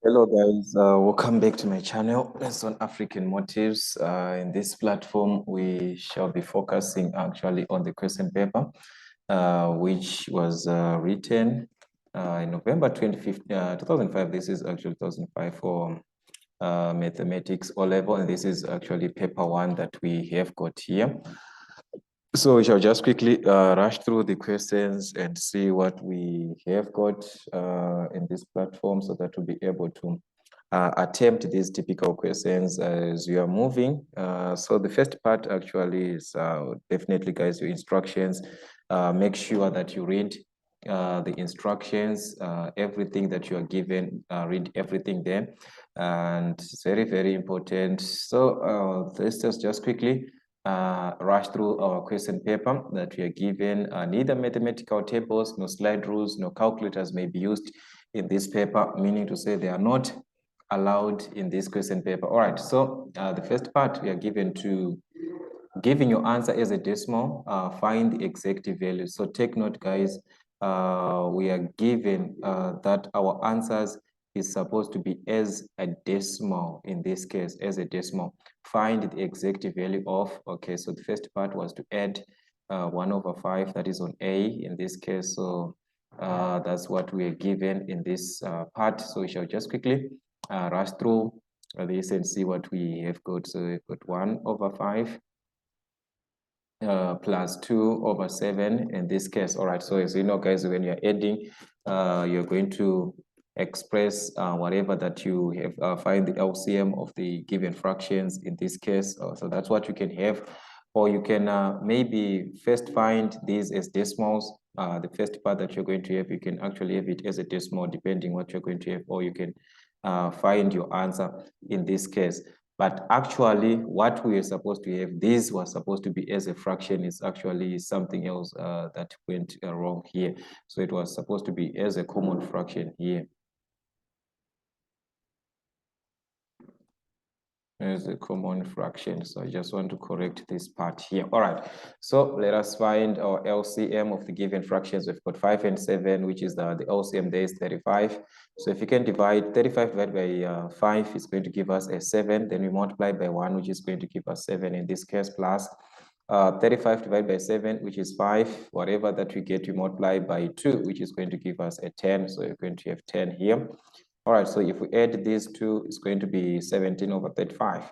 Hello guys, welcome back to my channel. It's on African motives. In this platform, we shall be focusing actually on the question paper, which was written in November 2005. This is actually 2005 for mathematics O-level, and this is actually paper one that we have got here. So we shall just quickly rush through the questions and see what we have got in this platform so that we'll be able to attempt these typical questions as you are moving. So the first part actually is definitely, guys, your instructions. Make sure that you read the instructions, everything that you are given, read everything there. And it's very, very important. So let's just quickly rush through our question paper that we are given. Neither mathematical tables, no slide rules, no calculators may be used in this paper, meaning to say they are not allowed in this question paper. All right, so the first part, we are given to giving your answer as a decimal, find the exact value. So take note, guys, we are given that our answers is supposed to be as a decimal, in this case, as a decimal. Find the exact value of, okay, so the first part was to add 1/5, that is on A in this case. So that's what we are given in this part. So we shall just quickly rush through this and see what we have got. So we've got 1/5 plus 2/7 in this case. All right, so as you know, guys, when you're adding, you're going to express whatever that you have, find the LCM of the given fractions in this case. So that's what you can have, or you can maybe first find these as decimals. The first part that you're going to have, you can actually have it as a decimal depending what you're going to have, or you can find your answer in this case. But actually, what we are supposed to have, this was supposed to be as a fraction, is actually something else that went wrong here. So it was supposed to be as a common fraction here. As a common fraction. So I just want to correct this part here. All right. So let us find our LCM of the given fractions. We've got 5 and 7, which is the LCM there is 35. So if you can divide 35 divided by 5, it's going to give us a 7. Then we multiply by 1, which is going to give us 7 in this case, plus 35 divided by 7, which is 5. Whatever that we get, we multiply by 2, which is going to give us a 10. So you're going to have 10 here. All right, so if we add these two, it's going to be 17/35.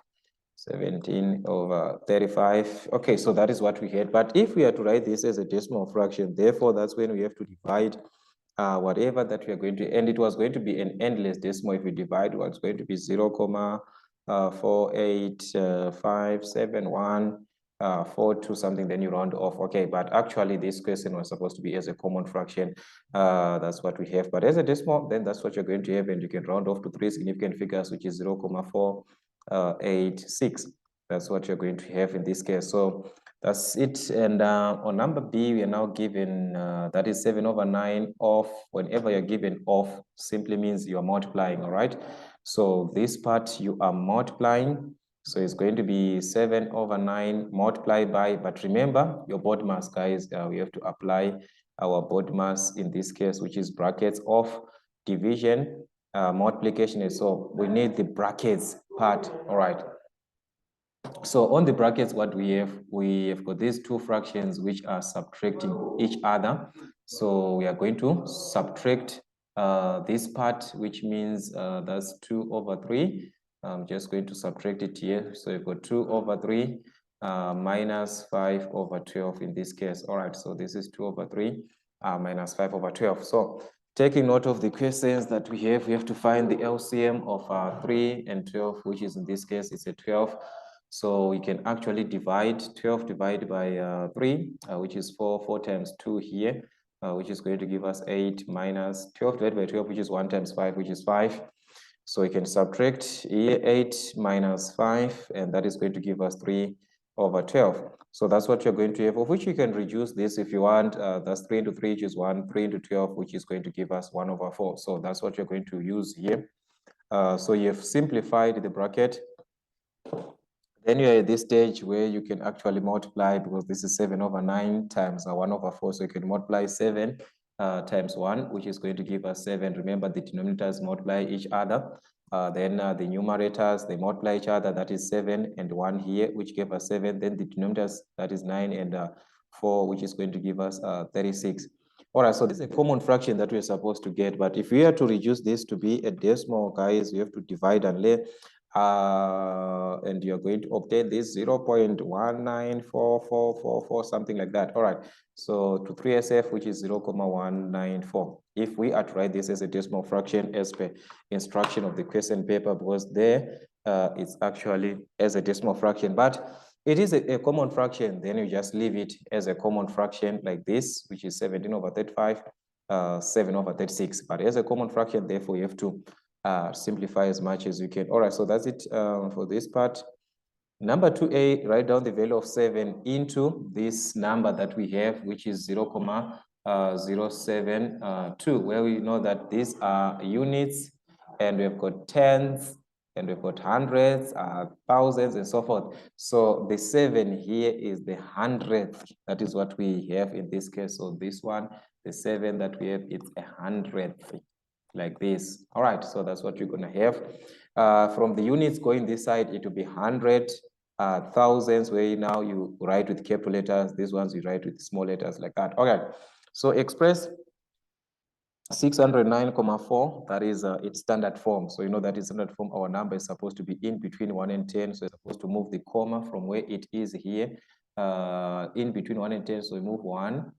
17/35. Okay, so that is what we had. But if we are to write this as a decimal fraction, therefore, that's when we have to divide whatever that we are going to, and it was going to be an endless decimal. If we divide, it's going to be 0.48571. 4 something, then you round off. Okay, but actually this question was supposed to be as a common fraction. That's what we have. But as a decimal, then that's what you're going to have, and you can round off to 3 significant figures, which is 0.486. That's what you're going to have in this case. So that's it. And on number B, we are now given that is 7/9 off. Whenever you're given off, simply means you are multiplying. All right. So this part you are multiplying. So it's going to be 7/9 multiplied by, but remember your board mass, guys, we have to apply our board mass in this case, which is brackets of division, multiplication. And so we need the brackets part. All right. So on the brackets, what we have got these two fractions which are subtracting each other. So we are going to subtract this part, which means that's 2/3. I'm just going to subtract it here. So you've got 2/3 minus 5/12 in this case. All right, so this is 2/3 minus 5/12. So taking note of the questions that we have to find the LCM of 3 and 12, which is in this case, it's a 12. So we can actually divide 12 divided by 3, which is 4. 4 times 2 here, which is going to give us 8 minus 12 divided by 12, which is 1 times 5, which is 5. So we can subtract here 8 minus 5, and that is going to give us 3/12. So that's what you're going to have, of which you can reduce this if you want. That's 3 into 3, which is 1, 3 into 12, which is going to give us 1/4. So that's what you're going to use here. So you've simplified the bracket. Then you're at this stage where you can actually multiply, because this is 7/9 times 1/4. So you can multiply 7 times 1, which is going to give us 7. Remember, the denominators multiply each other. Then the numerators, they multiply each other. That is 7 and 1 here, which gave us 7. Then the denominators, that is 9 and 4, which is going to give us 36. All right, so this is a common fraction that we're supposed to get. But if we are to reduce this to be a decimal, guys, you have to divide and lay. And you're going to obtain this 0.194444, something like that. All right, so to 3SF, which is 0.194. If we are to write this as a decimal fraction as per instruction of the question paper, because there it's actually as a decimal fraction, but it is a common fraction, then you just leave it as a common fraction like this, which is 17/35, 7/36. But as a common fraction, therefore you have to simplify as much as you can. All right, so that's it for this part. Number 2A, write down the value of 7 into this number that we have, which is 0.072, where we know that these are units, and we've got tens, and we've got hundreds, thousands, and so forth. So the 7 here is the hundredth. That is what we have in this case. So this one, the 7 that we have, it's a hundredth, like this. All right, so that's what you're going to have. From the units going this side, it will be 100, thousands, where now you write with capital letters. These ones you write with small letters like that. Okay, so express 609,4, that is its standard form. So you know that in standard form, our number is supposed to be in between 1 and 10. So it's supposed to move the comma from where it is here, in between 1 and 10. So we move 1,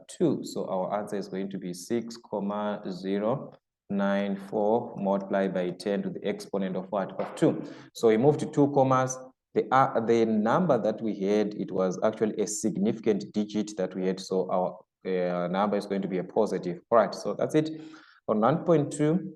2. So our answer is going to be 6,094 multiplied by 10 to the exponent of what? Of 2. So we move to 2 commas. The number that we had, it was actually a significant digit that we had. So our number is going to be a positive. All right, so that's it. On 1.2,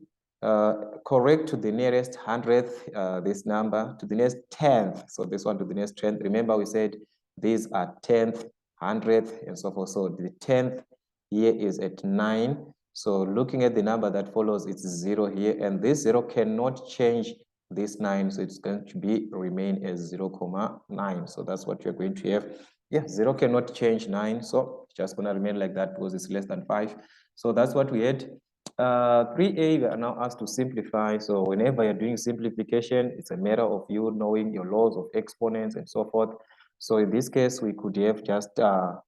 correct to the nearest hundredth, this number, to the nearest tenth. So this one to the nearest tenth. Remember, we said these are tenth, hundredth, and so forth. So the tenth here is at 9. So looking at the number that follows, it's 0 here, and this 0 cannot change this 9, so it's going to remain as 0.9. So that's what you're going to have. Yeah, 0 cannot change 9, so it's just going to remain like that because it's less than 5. So that's what we had. 3A, we are now asked to simplify. So whenever you're doing simplification, it's a matter of you knowing your laws of exponents and so forth. So in this case, we could have just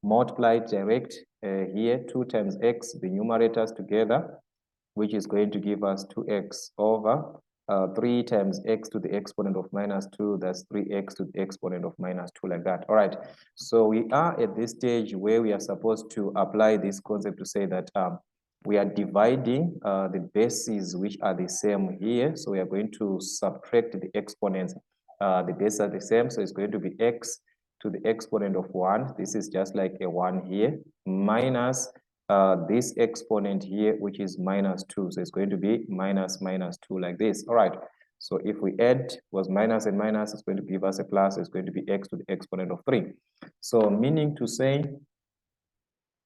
multiplied direct here, 2 times x, the numerators together, which is going to give us 2x over 3 times x to the exponent of minus 2, that's 3x to the exponent of minus 2, like that. All right, so we are at this stage where we are supposed to apply this concept to say that we are dividing the bases which are the same here. So we are going to subtract the exponents. The bases are the same, so it's going to be x to the exponent of 1. This is just like a 1 here, minus this exponent here, which is minus 2. So it's going to be minus 2, like this. All right. So if we add was minus and minus, it's going to give us a plus. It's going to be x to the exponent of 3. So meaning to say,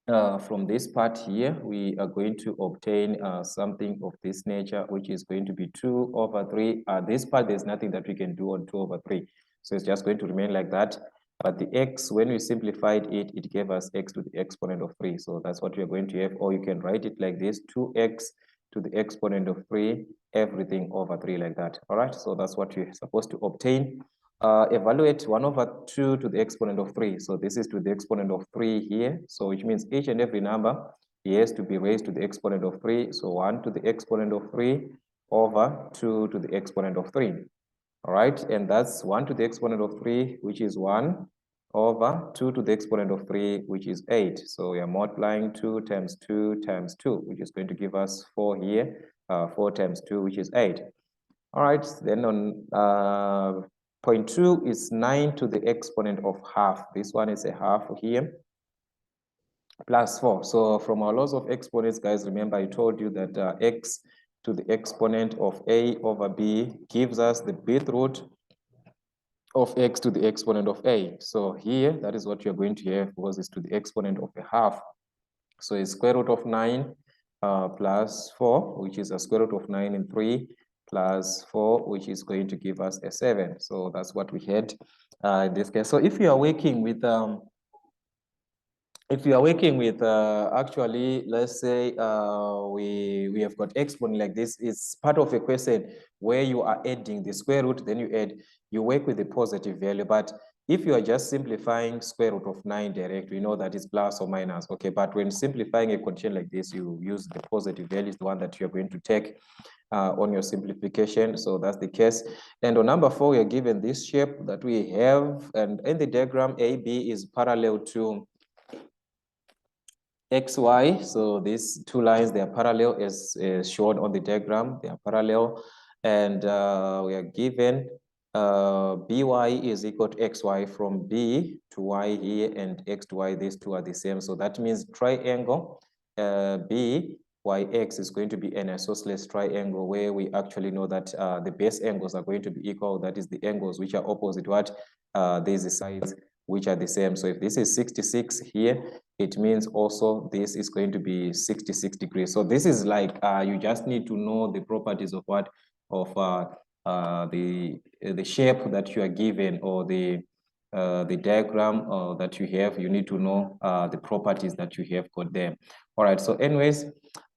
from this part here, we are going to obtain something of this nature, which is going to be 2 over 3. This part, there's nothing that we can do on 2 over 3. So it's just going to remain like that. But the x, when we simplified it, it gave us x to the exponent of 3. So that's what we're going to have. Or you can write it like this, 2x to the exponent of 3, everything over 3, like that. All right, so that's what you're supposed to obtain. Evaluate 1 over 2 to the exponent of 3. So this is to the exponent of 3 here. So which means each and every number has to be raised to the exponent of 3. So 1 to the exponent of 3 over 2 to the exponent of 3. All right, and that's 1 to the exponent of 3, which is 1, over 2 to the exponent of 3, which is 8. So we are multiplying 2 times 2 times 2, which is going to give us 4 here, 4 times 2, which is 8. All right, then on point 2 is 9 to the exponent of half. This one is a half here, plus 4. So from our laws of exponents, guys, remember I told you that x to the exponent of a over b gives us the bth root of x to the exponent of a. So here, that is what you're going to have, because it's to the exponent of a half. So it's square root of 9 plus 4, which is a square root of 9 and 3, plus 4, which is going to give us a 7. So that's what we had in this case. So if you are working with if you are working with actually, let's say we have got exponent like this, it's part of a question where you are adding the square root, then you work with the positive value. But if you are just simplifying square root of 9 direct, we know that it's plus or minus, okay? But when simplifying a condition like this, you use the positive value, is the one that you're going to take on your simplification. So that's the case. And on number 4, we are given this shape that we have, and in the diagram, AB is parallel to XY. So these two lines, they are parallel as shown on the diagram. They are parallel, and we are given BY is equal to XY from B to Y here, and X to Y, these two are the same. So that means triangle BYX is going to be an isosceles triangle, where we actually know that the base angles are going to be equal. That is the angles which are opposite what these sides which are the same. So if this is 66 here, it means also this is going to be 66 degrees. So this is like you just need to know the properties of what of the shape that you are given, or the diagram that you have. You need to know the properties that you have got there. All right. So anyways,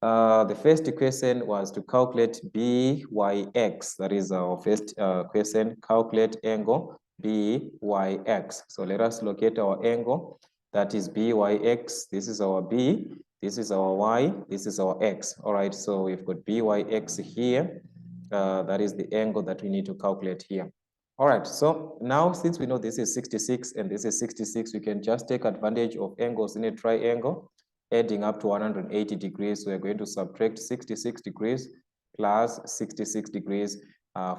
the first question was to calculate BYX. That is our first question. Calculate angle BYX. So let us locate our angle. That is BYX. This is our B. This is our Y. This is our X. All right. So we've got BYX here. That is the angle that we need to calculate here. All right. So now, since we know this is 66 and this is 66, we can just take advantage of angles in a triangle, adding up to 180 degrees. So we're going to subtract 66 degrees plus 66 degrees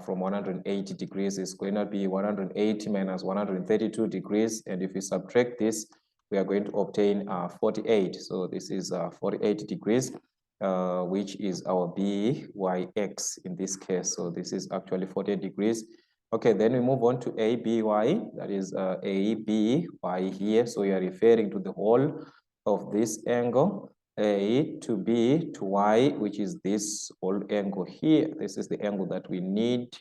from 180 degrees is going to be 180 minus 132 degrees. And if we subtract this, we are going to obtain 48. So this is 48 degrees, which is our BYX in this case. So this is actually 48 degrees. Okay, then we move on to ABY. That is ABY here. So we are referring to the whole of this angle, A to B to Y, which is this whole angle here. This is the angle that we need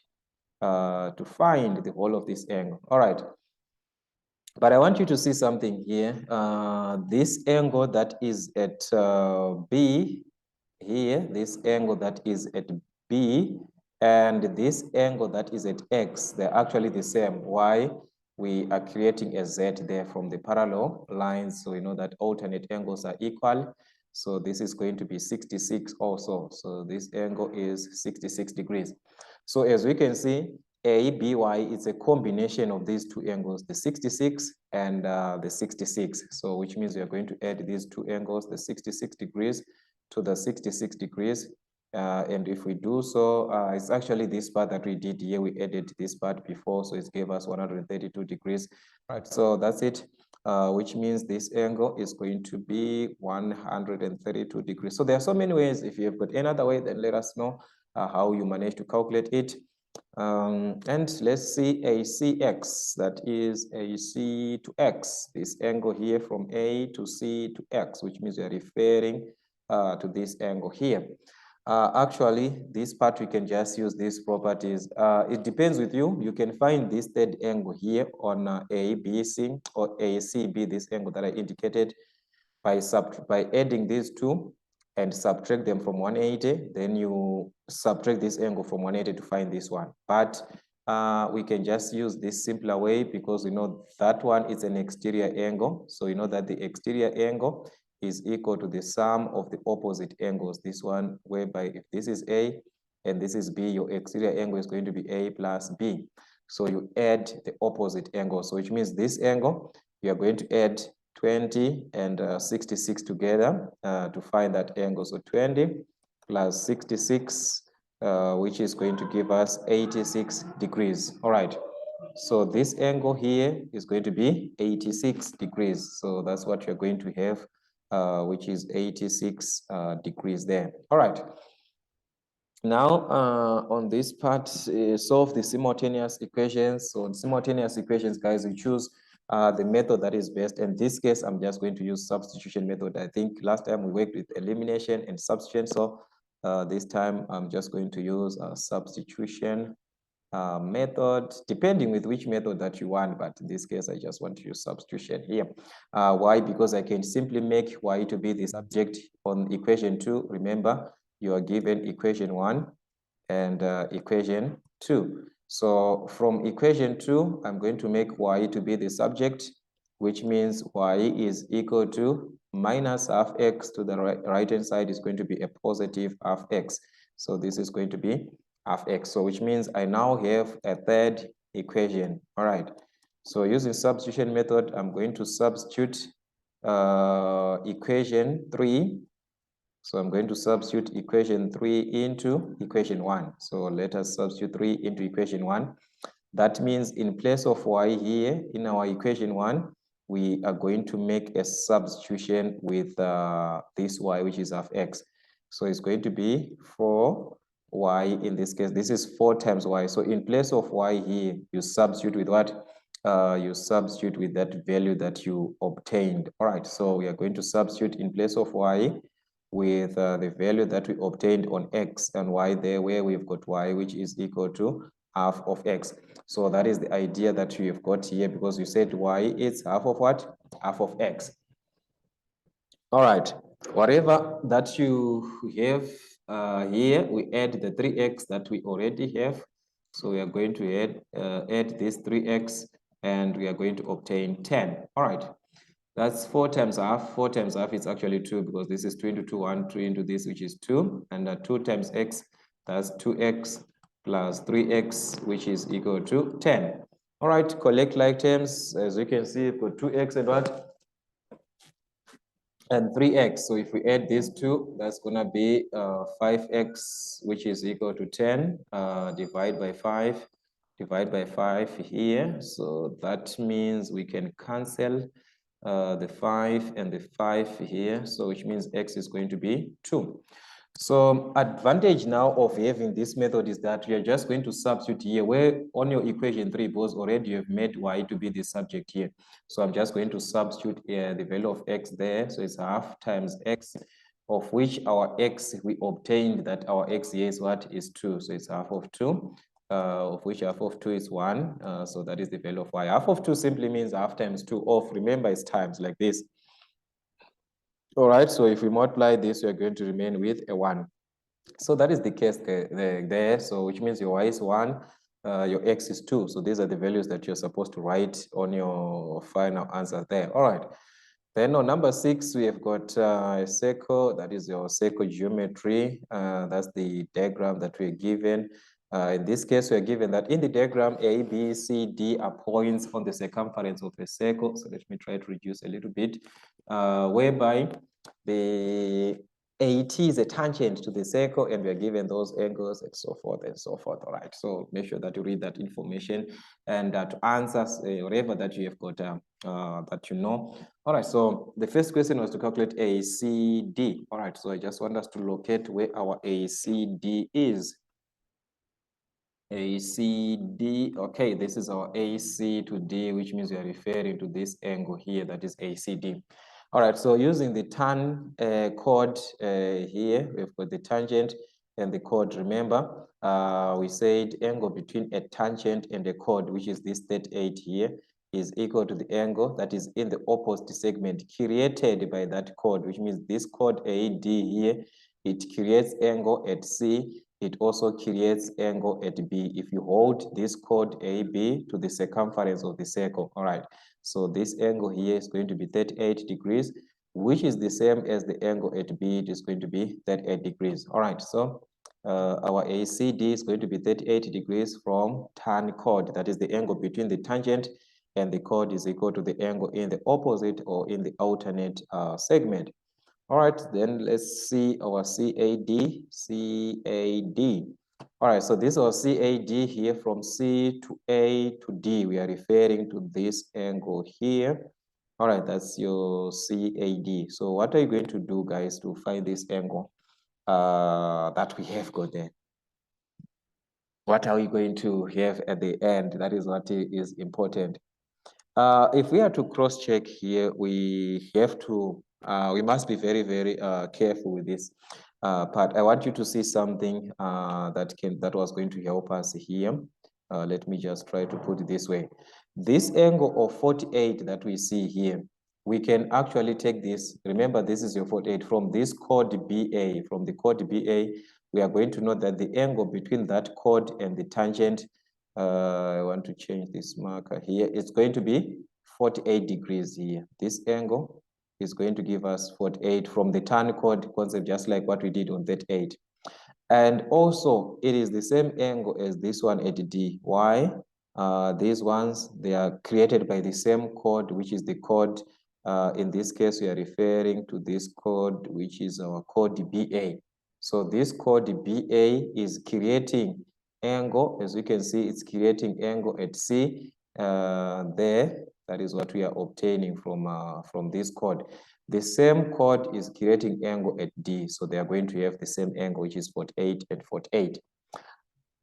to find the whole of this angle. All right. But I want you to see something here. This angle that is at B here, this angle that is at B, and this angle that is at X, they're actually the same. Why? We are creating a Z there from the parallel lines. So we know that alternate angles are equal. So this is going to be 66 also. So this angle is 66 degrees. So as we can see, ABY is a combination of these two angles, the 66 and the 66. So which means we are going to add these two angles, the 66 degrees to the 66 degrees. And if we do so, it's actually this part that we did here. We added this part before, so it gave us 132 degrees. Right, so that's it, which means this angle is going to be 132 degrees. So there are so many ways. If you have got another way, then let us know how you manage to calculate it. And let's see ACX, that is AC to X, this angle here from A to C to X, which means we are referring to this angle here. Actually, this part we can just use these properties. It depends with you. You can find this third angle here on ABC or ACB, this angle that I indicated, by adding these two and subtract them from 180. Then you subtract this angle from 180 to find this one. But we can just use this simpler way, because we know that one is an exterior angle. So you know that the exterior angle is equal to the sum of the opposite angles. This one, whereby if this is A and this is B, your exterior angle is going to be A plus B. So you add the opposite angle. So which means this angle, you are going to add 20 and 66 together to find that angle. So 20 plus 66, which is going to give us 86 degrees. All right. So this angle here is going to be 86 degrees. So that's what you're going to have, which is 86 degrees there. All right. Now, on this part, solve the simultaneous equations. So simultaneous equations, guys, we choose the method that is best. In this case, I'm just going to use substitution method. I think last time we worked with elimination and substitution. So this time I'm just going to use substitution method, depending with which method that you want, but in this case, I just want to use substitution here. Why? Because I can simply make y to be the subject on equation 2. Remember, you are given equation 1 and equation 2. So from equation 2, I'm going to make y to be the subject, which means y is equal to minus half x to the right-hand side is going to be a positive half x. So this is going to be half x. So which means I now have a third equation. All right. So using substitution method, I'm going to substitute equation 3. So I'm going to substitute equation 3 into equation 1. So let us substitute 3 into equation 1. That means in place of y here in our equation 1, we are going to make a substitution with this y, which is half x. So it's going to be 4y in this case. This is 4 times y. So in place of y here, you substitute with what? You substitute with that value that you obtained. All right, so we are going to substitute in place of y with the value that we obtained on x and y there, where we've got y, which is equal to half of x. So that is the idea that we have got here, because you said y is half of what? Half of x. All right, whatever that you have here, we add the 3x that we already have. So we are going to add this 3x and we are going to obtain 10. All right, that's 4 times half. 4 times half is actually 2, because this is 2 into 2, 1, 3 into this, which is 2. And 2 times x, that's 2x plus 3x, which is equal to 10. All right, collect like terms. As you can see, we've got 2x and what? And 3x. So if we add these two, that's going to be 5x, which is equal to 10, divide by 5, divide by 5 here. So that means we can cancel the 5 and the 5 here. So which means x is going to be 2. So advantage now of having this method is that we are just going to substitute here, where on your equation 3, because already you have made y to be the subject here. So I'm just going to substitute the value of x there. So it's half times x, of which our x, we obtained that our x here is what? Is 2. So it's half of 2, of which half of 2 is 1. So that is the value of y. Half of 2 simply means half times 2 of, remember, it's times like this. All right, so if we multiply this, we are going to remain with a 1. So that is the case there. So which means your y is 1, your x is 2. So these are the values that you're supposed to write on your final answer there. All right. Then on number 6, we have got a circle. That is your circle geometry. That's the diagram that we're given. In this case, we're given that in the diagram, A, B, C, D are points on the circumference of a circle. So let me try to reduce a little bit, whereby the AT is a tangent to the circle, and we are given those angles and so forth and so forth. All right, so make sure that you read that information and to answer whatever that you have got that you know. All right, so the first question was to calculate ACD. All right, so I just want us to locate where our ACD is. ACD, okay, this is our AC to D, which means we are referring to this angle here, that is ACD. All right, so using the tan chord here, we've got the tangent and the chord. Remember, we said angle between a tangent and a chord, which is this 38 here, is equal to the angle that is in the opposite segment created by that chord, which means this chord AD here, it creates angle at C. It also creates angle at B if you hold this chord AB to the circumference of the circle. All right, so this angle here is going to be 38 degrees, which is the same as the angle at B. It is going to be 38 degrees. All right, so our ACD is going to be 38 degrees from tan chord. That is the angle between the tangent and the chord is equal to the angle in the opposite or in the alternate segment. All right, then let's see our CAD. All right, so this is our CAD here from C to A to D. We are referring to this angle here. All right, that's your CAD. So what are you going to do, guys, to find this angle that we have got there? What are we going to have at the end? That is what is important. If we are to cross-check here, we have to, we must be very, very careful with this part. I want you to see something that was going to help us here. Let me just try to put it this way. This angle of 48 that we see here, we can actually take this. Remember, this is your 48 from this chord BA. From the chord BA, we are going to know that the angle between that chord and the tangent, I want to change this marker here. It's going to be 48 degrees here. This angle is going to give us 48 from the tan chord concept, just like what we did on that 8. And also, it is the same angle as this one at D. Why? These ones, they are created by the same chord, which is the chord. In this case, we are referring to this chord, which is our chord BA. So this chord BA is creating angle. As you can see, it's creating angle at C there. That is what we are obtaining from this chord. The same chord is creating angle at D, so they are going to have the same angle, which is 48 and 48.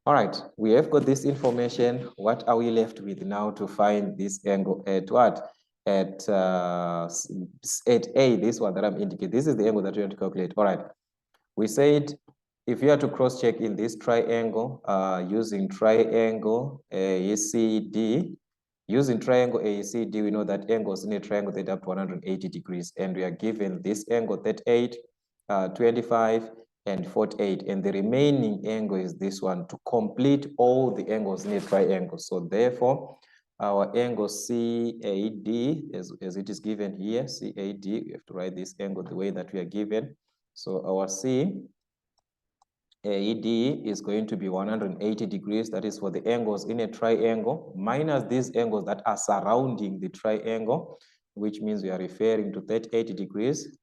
All right, we have got this information. What are we left with now to find this angle at what? At A, this one that I'm indicating. This is the angle that we have to calculate. All right, we said if you are to cross-check in this triangle using triangle ACD, using triangle ACD, we know that angles in a triangle that up to 180 degrees, and we are given this angle 38, 25, and 48, and the remaining angle is this one to complete all the angles in a triangle. So therefore, our angle CAD, as it is given here, CAD, we have to write this angle the way that we are given. So our AD is going to be 180 degrees. That is for the angles in a triangle, minus these angles that are surrounding the triangle, which means we are referring to 38 degrees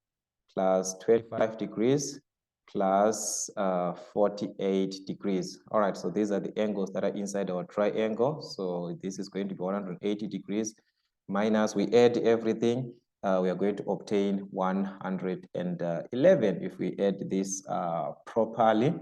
plus 25 degrees plus 48 degrees. All right, so these are the angles that are inside our triangle. So this is going to be 180 degrees minus, we add everything. We are going to obtain 111 if we add this properly.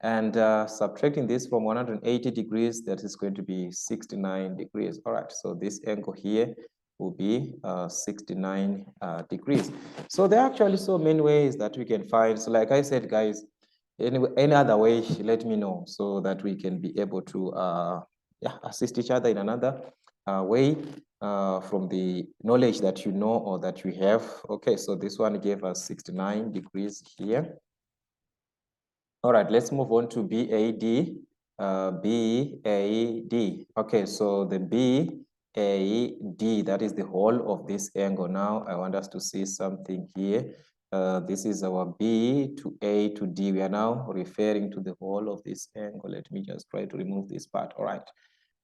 And subtracting this from 180 degrees, that is going to be 69 degrees. All right, so this angle here will be 69 degrees. So there are actually so many ways that we can find. So like I said, guys, any other way, let me know so that we can be able to assist each other in another way from the knowledge that you know or that you have. Okay, so this one gave us 69 degrees here. All right, let's move on to BAD. BAD. Okay, so the BAD, that is the whole of this angle. Now I want us to see something here. This is our B to A to D. We are now referring to the whole of this angle. Let me just try to remove this part. All right,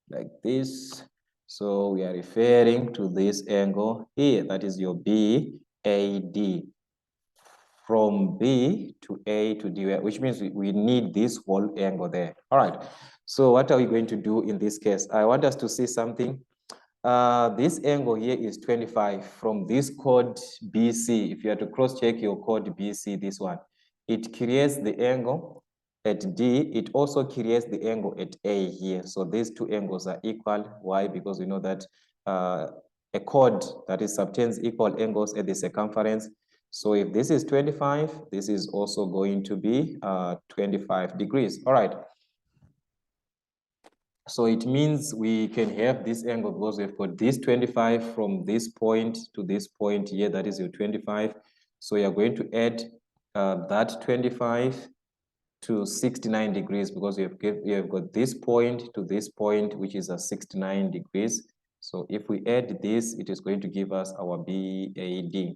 like this. So we are referring to this angle here. That is your BAD. From B to A to D, which means we need this whole angle there. All right. So what are we going to do in this case? I want us to see something. This angle here is 25 from this chord BC. If you are to cross-check your chord BC, this one, it creates the angle at D. It also creates the angle at A here. So these two angles are equal. Why? Because we know that a chord that is subtends equal angles at the circumference. So if this is 25, this is also going to be 25 degrees. All right. So it means we can have this angle because we've got this 25 from this point to this point here. That is your 25. So you're going to add that 25 to 69 degrees because you have got this point to this point, which is a 69 degrees. So if we add this, it is going to give us our BAD.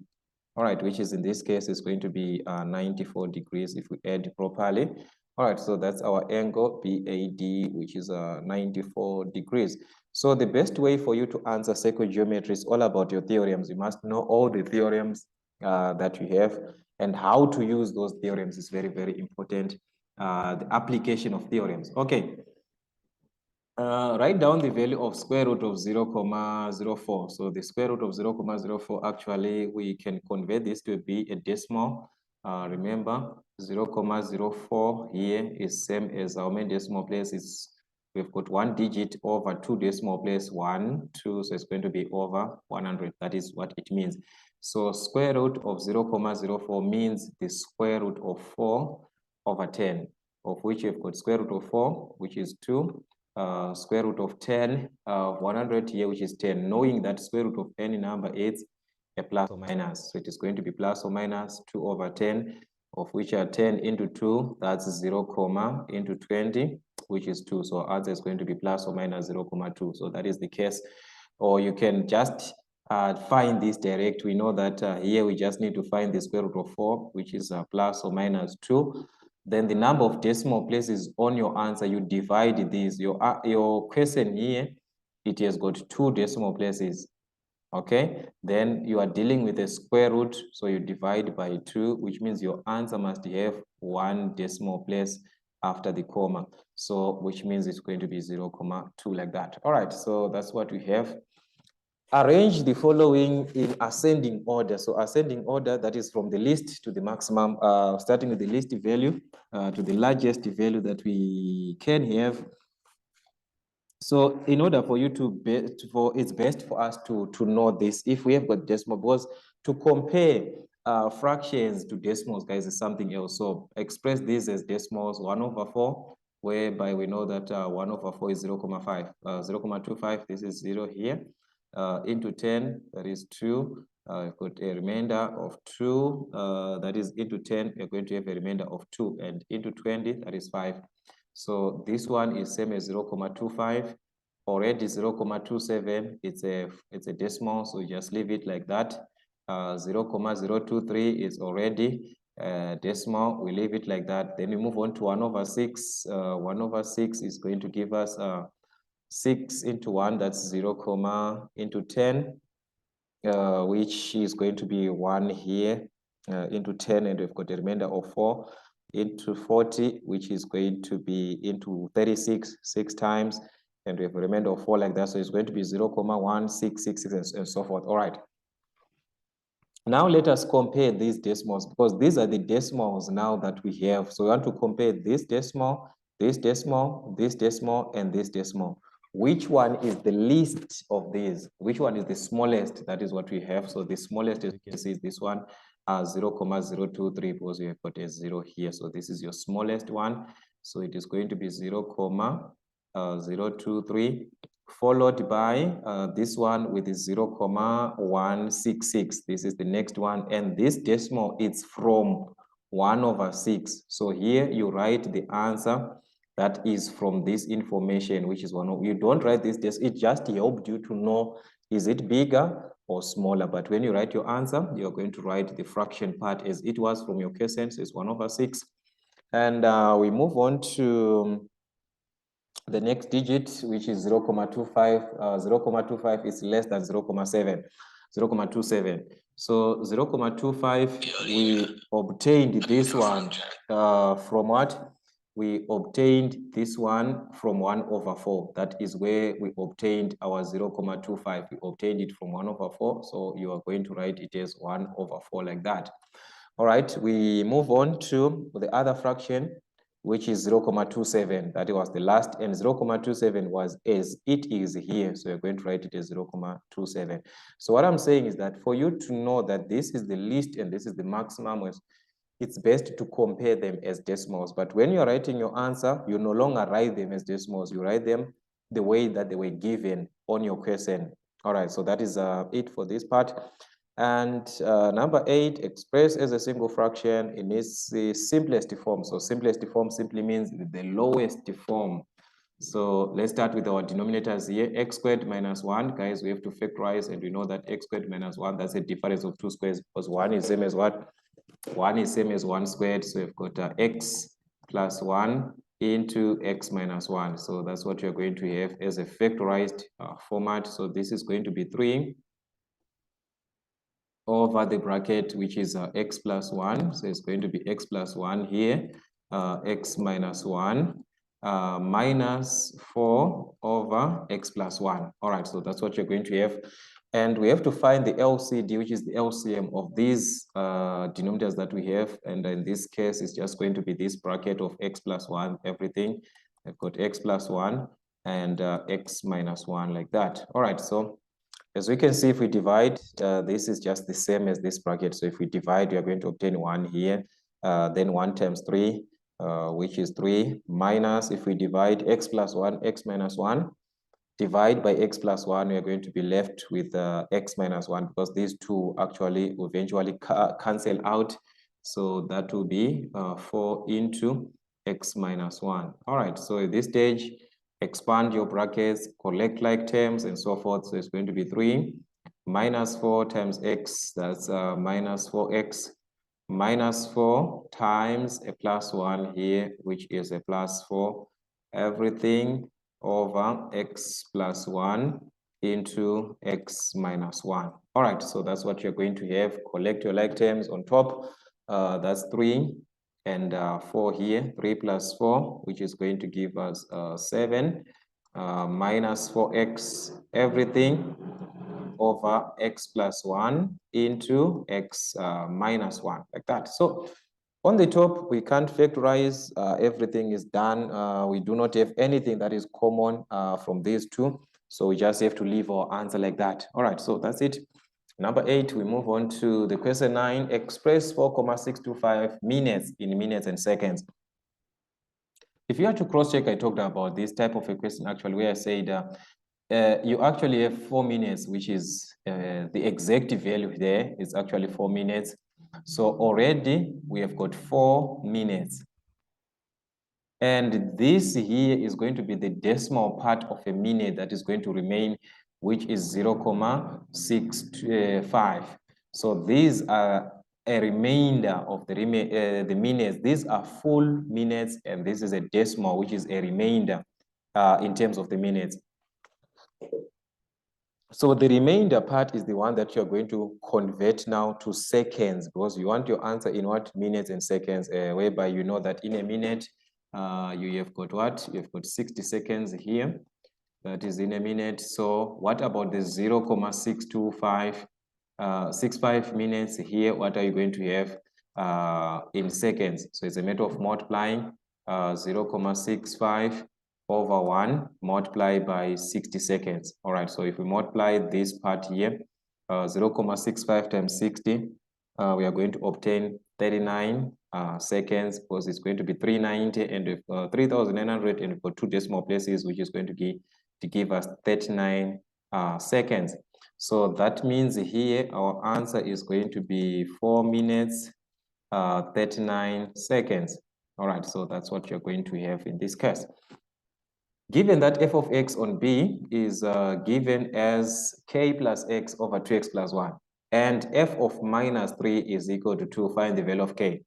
All right, which is in this case is going to be 94 degrees if we add properly. All right, so that's our angle BAD, which is 94 degrees. So the best way for you to answer circuit geometry is all about your theorems. You must know all the theorems that you have, and how to use those theorems is very, very important. The application of theorems. Okay. Write down the value of square root of 0.04. So the square root of 0.04, actually, we can convert this to be a decimal. Remember, 0.04 here is same as our main decimal place. We've got one digit over two decimal place, 1, 2, so it's going to be over 100. That is what it means. So square root of 0.04 means the square root of 4 over 10, of which you've got square root of 4, which is 2, square root of 10 of 100 here, which is 10, knowing that square root of any number is a plus or minus. So it is going to be plus or minus 2 over 10, of which are 10 into 2, that's 0, comma, into 20, which is 2. So answer is going to be plus or minus 0, comma 2. So that is the case. Or you can just find this direct. We know that here we just need to find the square root of 4, which is plus or minus 2. Then the number of decimal places on your answer, you divide these. Your question here, it has got 2 decimal places. Okay, then you are dealing with a square root, so you divide by 2, which means your answer must have 1 decimal place after the comma. So which means it's going to be 0, 2, like that. All right, so that's what we have. Arrange the following in ascending order. So ascending order, that is from the least to the maximum, starting with the least value to the largest value that we can have. So in order for you it's best for us to know this, if we have got decimal, because to compare fractions to decimals, guys, is something else. So express this as decimals, 1 over 4, whereby we know that 1 over 4 is 0, 0.5, 0, 0.25, this is 0 here, into 10, that is 2, I've got a remainder of 2, that is into 10, we're going to have a remainder of 2, and into 20, that is 5. So this one is same as 0, 0.25, already 0, 0.27, it's a decimal, so you just leave it like that. 0, 0.023 is already decimal, we leave it like that. Then we move on to 1 over 6. 1 over 6 is going to give us 6 into 1, that's 0, into 10, which is going to be 1 here, into 10, and we've got a remainder of 4, into 40, which is going to be into 36, 6 times, and we have a remainder of 4 like that. So it's going to be 0, 1, 6, 6, 6, and so forth. All right. Now let us compare these decimals, because these are the decimals now that we have. So we want to compare this decimal, this decimal, this decimal, and this decimal. Which one is the least of these? Which one is the smallest? That is what we have. So the smallest, as you can see, is this one, 0, 0.023, because we have got a 0 here. So this is your smallest one. So it is going to be 0, 0.023, followed by this one with 0, 0.166. This is the next one. And this decimal is from 1 over 6. So here you write the answer that is from this information, which is 1. You don't write this, it just helped you to know, is it bigger or smaller? But when you write your answer, you're going to write the fraction part as it was from your question, so it's 1 over 6. And we move on to the next digit, which is 0, 0.25. 0, 0.25 is less than 0, 0.7, 0, 0.27. So 0, 0.25, we obtained this one from what? We obtained this one from 1 over 4. That is where we obtained our 0, 0.25. We obtained it from 1 over 4. So you are going to write it as 1 over 4 like that. All right, we move on to the other fraction, which is 0, 0.27. That was the last, and 0, 0.27 was as it is here. So you're going to write it as 0, 0.27. So what I'm saying is that for you to know that this is the least and this is the maximum, it's best to compare them as decimals. But when you're writing your answer, you no longer write them as decimals. You write them the way that they were given on your question. All right, so that is it for this part. And number 8, express as a single fraction in its simplest form. So simplest form simply means the lowest form. So let's start with our denominators here. X squared minus 1, guys, we have to factorize, and we know that x squared minus 1, that's a difference of 2 squares, because 1 is same as what? 1 is same as 1 squared. So we've got x plus 1 into x minus 1. So that's what you're going to have as a factorized format. So this is going to be 3 over the bracket, which is x plus 1. So it's going to be x plus 1 here, x minus 1, minus 4 over x plus 1. All right, so that's what you're going to have. And we have to find the LCD, which is the LCM of these denominators that we have. And in this case, it's just going to be this bracket of x plus 1, everything. I've got x plus 1 and x minus 1 like that. All right, so as we can see, if we divide, this is just the same as this bracket. So if we divide, we are going to obtain 1 here, then 1 times 3, which is 3 minus, if we divide x plus 1, x minus 1, divide by x plus 1, we are going to be left with x minus 1, because these two actually eventually cancel out. So that will be 4 into x minus 1. All right, so at this stage, expand your brackets, collect like terms, and so forth. So it's going to be 3 minus 4 times x, that's minus 4x, minus 4 times a plus 1 here, which is a plus 4, everything over x plus 1 into x minus 1. All right, so that's what you're going to have. Collect your like terms on top. That's 3 and 4 here, 3 plus 4, which is going to give us 7, minus 4x, everything over x plus 1 into x minus 1, like that. So on the top, we can't factorize, everything is done. We do not have anything that is common from these two. So we just have to leave our answer like that. All right, so that's it. Number 8, we move on to the question 9, express 4,625 minutes in minutes and seconds. If you have to cross-check, I talked about this type of a question actually, where I said you actually have 4 minutes, which is the exact value there is actually 4 minutes. So already we have got 4 minutes. And this here is going to be the decimal part of a minute that is going to remain, which is 0.65. So these are a remainder of the minutes. These are full minutes, and this is a decimal, which is a remainder in terms of the minutes. So the remainder part is the one that you're going to convert now to seconds, because you want your answer in what? Minutes and seconds, whereby you know that in a minute, you have got what? You've got 60 seconds here. That is in a minute. So what about the 0.625, 65 minutes here? What are you going to have in seconds? So it's a matter of multiplying 0.65 over 1 multiplied by 60 seconds. All right, so if we multiply this part here, 0.65 times 60, we are going to obtain 39 seconds, because it's going to be 390 and 3,900, and for 2 decimal places, which is going to give us 39 seconds. So that means here our answer is going to be 4 minutes, 39 seconds. All right, so that's what you're going to have in this case. Given that f of x on B is given as k plus x over 2x plus 1, and f of minus 3 is equal to 2, find the value of k.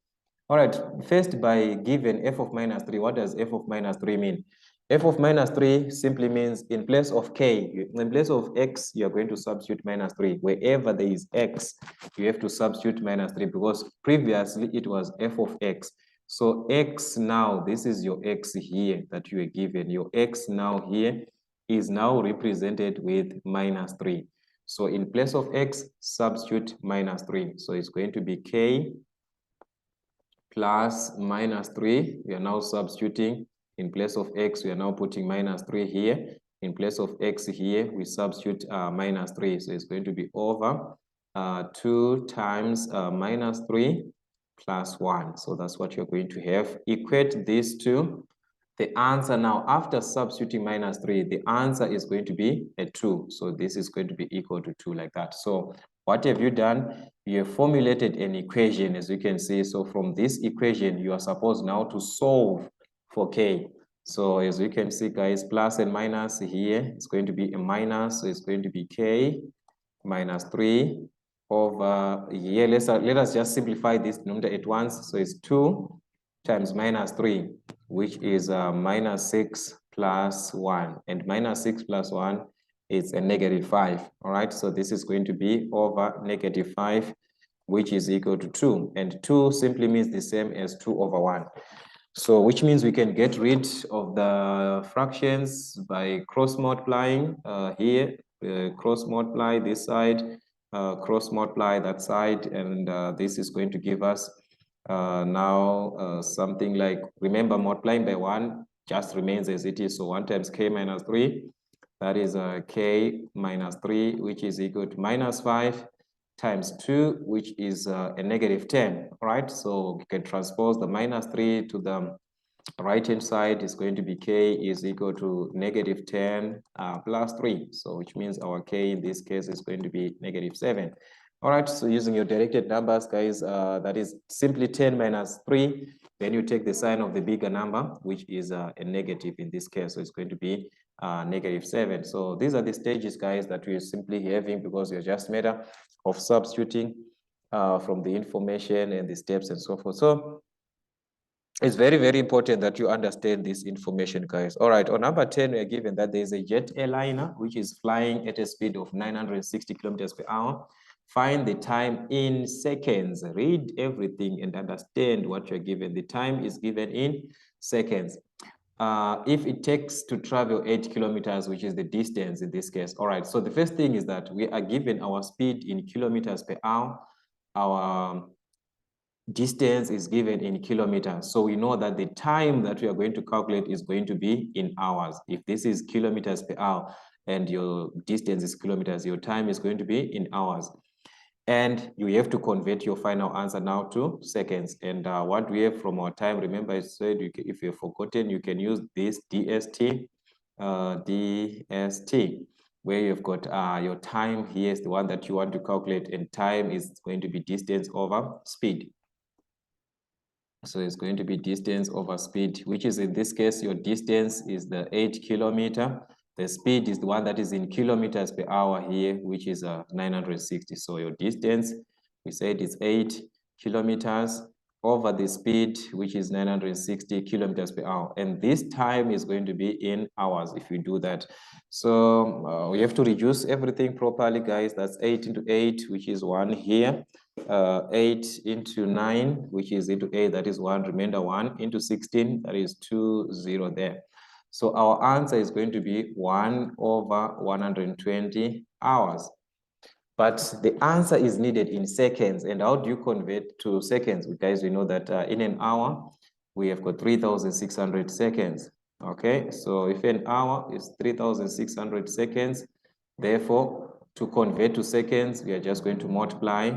All right, first, by given f of minus 3, what does f of minus 3 mean? F of minus 3 simply means in place of k, in place of x, you're going to substitute minus 3. Wherever there is x, you have to substitute minus 3, because previously it was f of x. So x now, this is your x here that you are given. Your x now here is now represented with minus 3. So in place of x, substitute minus 3. So it's going to be k plus minus 3. We are now substituting. In place of x, we are now putting minus 3 here. In place of x here, we substitute minus 3. So it's going to be over 2 times minus 3 plus 1. So that's what you're going to have. Equate these two. The answer now, after substituting minus 3, the answer is going to be a 2. So this is going to be equal to 2, like that. So what have you done? You have formulated an equation, as you can see. So from this equation, you are supposed now to solve for k. So as you can see, guys, plus and minus here, it's going to be a minus. So it's going to be k minus 3 over here. Let us just simplify this number at once. So it's 2 times minus 3, which is minus 6 plus 1. And minus 6 plus 1 is a negative 5. All right, so this is going to be over negative 5, which is equal to 2. And 2 simply means the same as 2 over 1. So which means we can get rid of the fractions by cross multiplying here, cross multiply this side, cross multiply that side, and this is going to give us now something like, remember, multiplying by 1 just remains as it is. So 1 times k minus 3, that is k minus 3, which is equal to minus 5 times 2, which is a negative 10, right? So we can transpose the minus 3 to the right hand side is going to be k is equal to -10 plus 3. So which means our k in this case is going to be -7. All right, so using your directed numbers, guys, that is simply 10 minus 3. Then you take the sign of the bigger number, which is a negative in this case. So it's going to be -7. So these are the stages, guys, that we're simply having because you're just matter of substituting from the information and the steps and so forth. So it's very, very important that you understand this information, guys. All right, on number 10, we are given that there's a jet airliner which is flying at a speed of 960 kilometers per hour. Find the time in seconds. Read everything and understand what you're given. The time is given in seconds. If it takes to travel 8 kilometers, which is the distance in this case. All right, so the first thing is that we are given our speed in kilometers per hour. Our distance is given in kilometers. So we know that the time that we are going to calculate is going to be in hours. If this is kilometers per hour and your distance is kilometers, your time is going to be in hours. And you have to convert your final answer now to seconds. And what we have from our time, remember I said if you've forgotten, you can use this DST, where you've got your time here is the one that you want to calculate, and time is going to be distance over speed. So it's going to be distance over speed, which is in this case, your distance is the 8 kilometer. The speed is the one that is in kilometers per hour here, which is 960. So your distance, we said it's 8 kilometers over the speed, which is 960 kilometers per hour. And this time is going to be in hours if you do that. So we have to reduce everything properly, guys. That's 8 into 8, which is 1 here. 8 into 9, which is into 8, that is 1, remainder 1, into 16, that is 2, 0 there. So our answer is going to be 1 over 120 hours. But the answer is needed in seconds. And how do you convert to seconds? Guys, we know that in an hour, we have got 3,600 seconds. Okay, so if an hour is 3,600 seconds, therefore, to convert to seconds, we are just going to multiply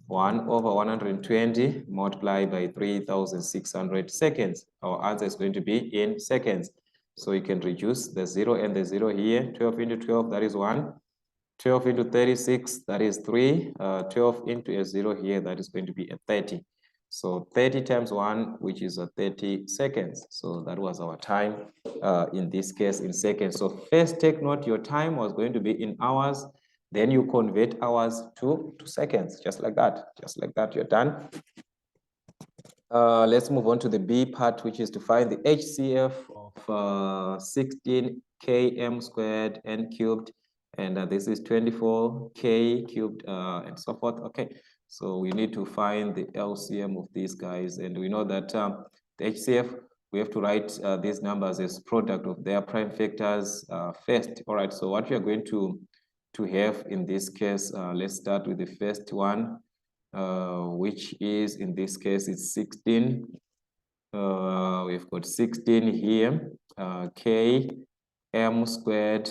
1 over 120 multiplied by 3,600 seconds. Our answer is going to be in seconds. So you can reduce the 0 and the 0 here. 12 into 12, that is 1. 12 into 36, that is 3. 12 into a 0 here, that is going to be a 30. So 30 times 1, which is a 30 seconds. So that was our time in this case in seconds. So first take note, your time was going to be in hours. Then you convert hours to seconds, just like that. Just like that, you're done. Let's move on to the B part, which is to find the HCF of 16 km squared n cubed. And this is 24k cubed and so forth. Okay, so we need to find the LCM of these guys. And we know that the HCF, we have to write these numbers as product of their prime factors first. All right, so what we are going to have in this case, let's start with the first one, which is in this case is 16. We've got 16 here, k m squared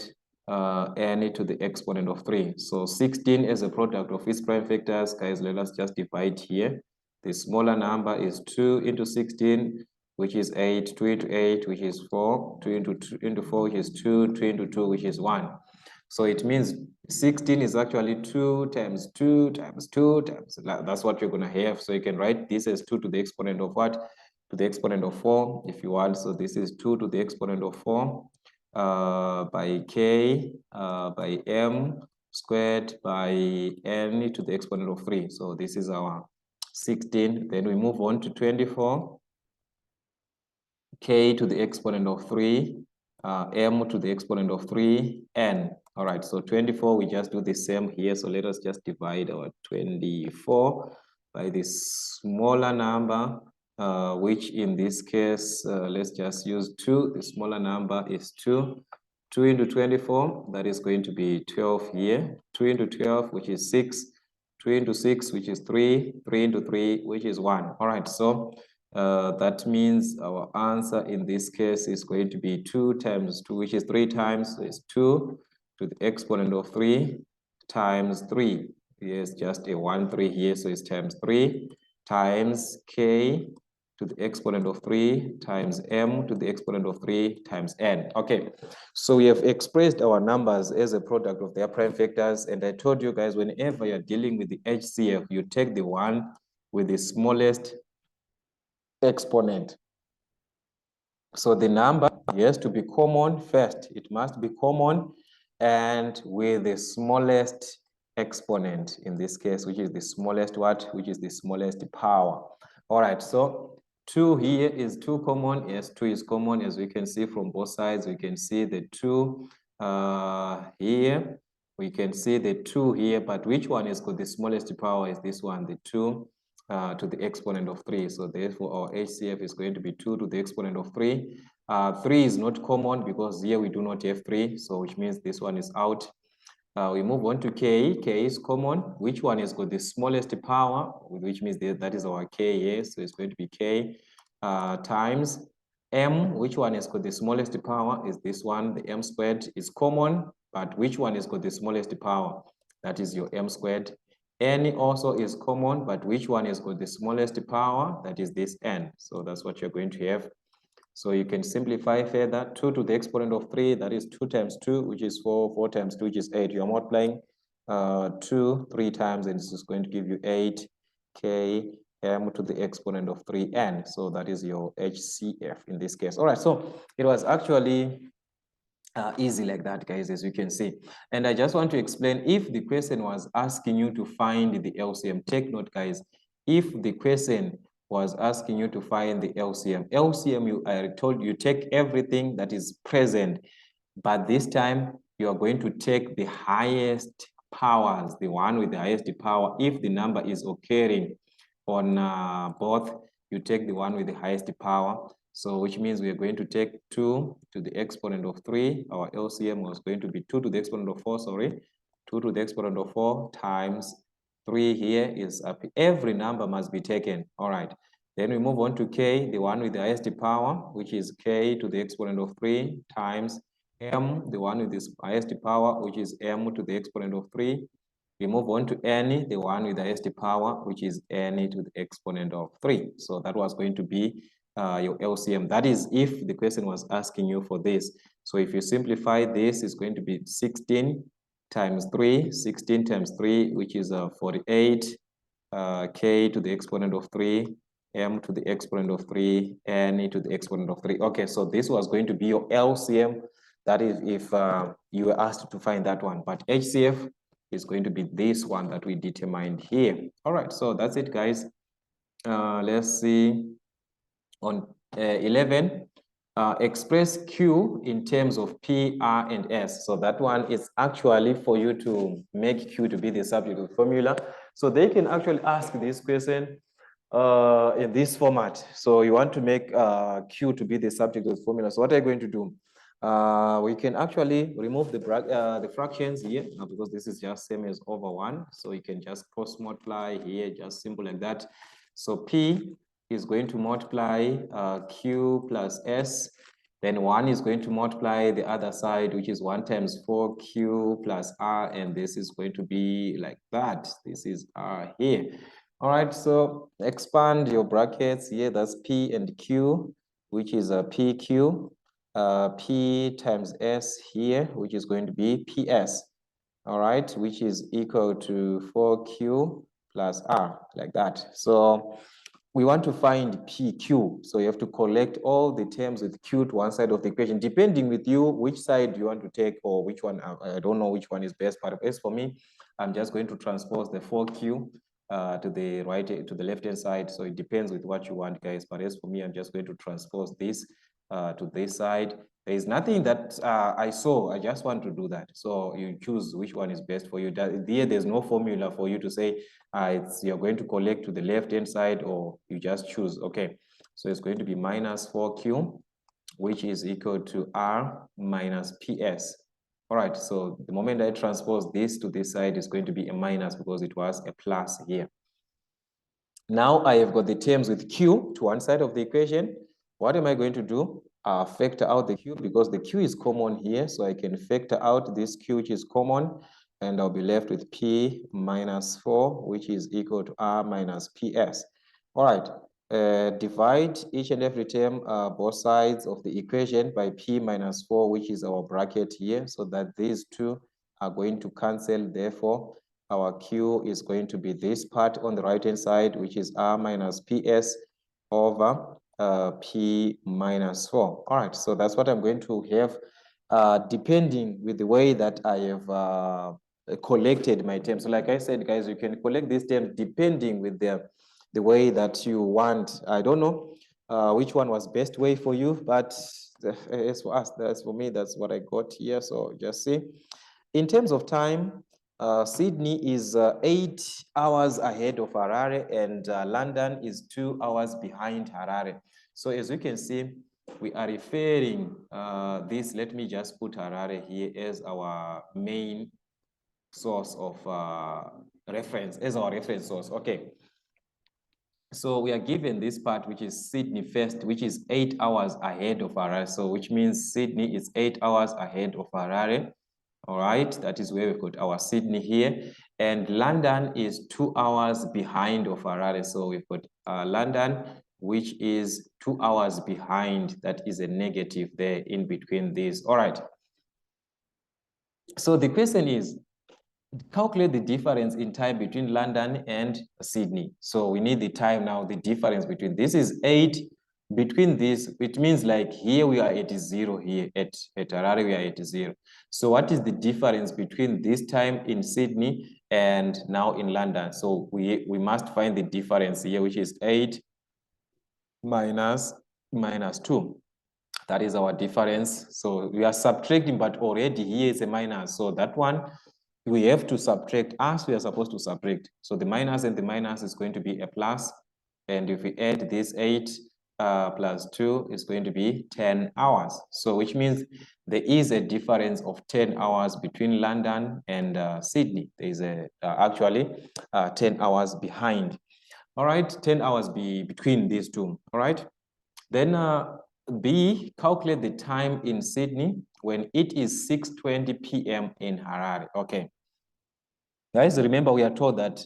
n to the exponent of 3. So 16 as a product of its prime factors, guys, let us just divide here. The smaller number is 2 into 16, which is 8, 2 into 8, which is 4, 2 into 4, which is 2, 2 into 2, which is 1. So it means 16 is actually 2 times 2 times 2 times, that's what you're going to have. So you can write this as 2 to the exponent of what? To the exponent of 4 if you want. So this is 2 to the exponent of 4 by k by m squared by n to the exponent of 3. So this is our 16. Then we move on to 24. K to the exponent of 3, m to the exponent of 3, n. All right, so 24, we just do the same here. So let us just divide our 24 by this smaller number, which in this case, let's just use 2. The smaller number is 2. 2 into 24, that is going to be 12 here. 2 into 12, which is 6. 2 into 6, which is 3. 3 into 3, which is 1. All right, so that means our answer in this case is going to be 2 times 2, which is 3 times, so it's 2 to the exponent of 3 times 3. Yes, just a 1, 3 here, so it's times 3 times k to the exponent of 3 times m to the exponent of 3 times n. Okay, so we have expressed our numbers as a product of their prime factors, and I told you guys, whenever you're dealing with the HCF, you take the one with the smallest exponent. So the number has to be common first. It must be common and with the smallest exponent in this case, which is the smallest what? Which is the smallest power. All right, so 2 here is 2 common. Yes, 2 is common. As we can see from both sides, we can see the 2 here. We can see the 2 here, but which one is got the smallest power is this one, the 2 to the exponent of 3. So therefore, our HCF is going to be 2 to the exponent of 3. 3 is not common because here we do not have 3, so which means this one is out. We move on to K. K is common. Which one has got the smallest power, which means that is our K here. So it's going to be K times M. Which one has got the smallest power is this one. The M squared is common, but which one has got the smallest power? That is your M squared. N also is common, but which one has got the smallest power? That is this N. So that's what you're going to have. So you can simplify further. 2 to the exponent of 3, that is 2 times 2, which is 4. 4 times 2, which is 8. You're multiplying 2 3 times, and this is going to give you 8 k m to the exponent of 3n. So that is your HCF in this case. All right, so it was actually easy like that, guys, as you can see. And I just want to explain, if the question was asking you to find the LCM, take note, guys, if the question was asking you to find the LCM, I told you take everything that is present, but this time you are going to take the highest powers, the one with the highest power. If the number is occurring on both, you take the one with the highest power. So which means we are going to take 2 to the exponent of 3. Our LCM was going to be 2 to the exponent of 4, 2 to the exponent of 4 times 3 here is up. Every number must be taken. All right. Then we move on to K, the one with the highest power, which is K to the exponent of 3 times M, the one with the highest power, which is M to the exponent of 3. We move on to N, the one with the highest power, which is N to the exponent of 3. So that was going to be your LCM. That is if the question was asking you for this. So if you simplify this, it's going to be 16 times 3, 16 times 3, which is 48, k to the exponent of 3, m to the exponent of 3, n to the exponent of 3. Okay, so this was going to be your LCM. That is if you were asked to find that one. But HCF is going to be this one that we determined here. All right, so that's it, guys. Let's see. On 11, express Q in terms of P, R, and S. So that one is actually for you to make Q to be the subject of the formula. So they can actually ask this question in this format. So you want to make Q to be the subject of the formula. So what are you going to do? We can actually remove the fractions here because this is just same as over 1. So you can just cross multiply here, just simple like that. So P is going to multiply Q plus S. Then 1 is going to multiply the other side, which is 1 times 4Q plus R. And this is going to be like that. This is R here. All right, so expand your brackets here. That's P and Q, which is a PQ. P times S here, which is going to be PS. All right, which is equal to 4Q plus R, like that. So we want to find PQ. So you have to collect all the terms with Q to one side of the equation, depending with you which side you want to take or which one. I don't know which one is best, but as for me, I'm just going to transpose the 4Q to the right, to the left-hand side. So it depends with what you want, guys. But as for me, I'm just going to transpose this to this side. There is nothing that I saw. I just want to do that. So you choose which one is best for you. There's no formula for you to say you're going to collect to the left-hand side or you just choose. Okay, so it's going to be minus 4Q, which is equal to R minus PS. All right, so the moment I transpose this to this side, is going to be a minus because it was a plus here. Now I have got the terms with Q to one side of the equation. What am I going to do? Factor out the Q because the Q is common here. So I can factor out this Q, which is common, and I'll be left with P minus 4, which is equal to R minus PS. All right, divide each and every term, both sides of the equation by p minus 4, which is our bracket here, so that these two are going to cancel. Therefore, our q is going to be this part on the right-hand side, which is r minus ps over p minus 4. All right, so that's what I'm going to have, depending with the way that I have collected my terms. So like I said, guys, you can collect these terms depending with the way that you want. I don't know which one was best way for you, but as for us, that's for me, that's what I got here. So just see. In terms of time, Sydney is 8 hours ahead of Harare, and London is 2 hours behind Harare. So as you can see, we are referring this, let me just put Harare here as our main source of reference, as our reference source. Okay. So we are given this part, which is Sydney first, which is 8 hours ahead of Harare. So which means Sydney is 8 hours ahead of Harare. All right, that is where we've got our Sydney here. And London is 2 hours behind of Harare. So we've got London, which is 2 hours behind. That is a negative there in between these. All right. So the question is, calculate the difference in time between London and Sydney. So we need the time now, the difference between, this is 8, between this, it means like here we are at 0, here at Harare we are at 0. So what is the difference between this time in Sydney and now in London? So we must find the difference here, which is 8 minus 2. That is our difference. So we are subtracting, but already here is a minus. So that one, we have to subtract as we are supposed to subtract. So the minus and the minus is going to be a plus. And if we add this 8 plus 2, is going to be 10 hours. So which means there is a difference of 10 hours between London and Sydney. There is actually 10 hours behind. All right, 10 hours between these two. All right. Then B, calculate the time in Sydney when it is 6:20 p.m. in Harare. Okay. Guys, remember we are told that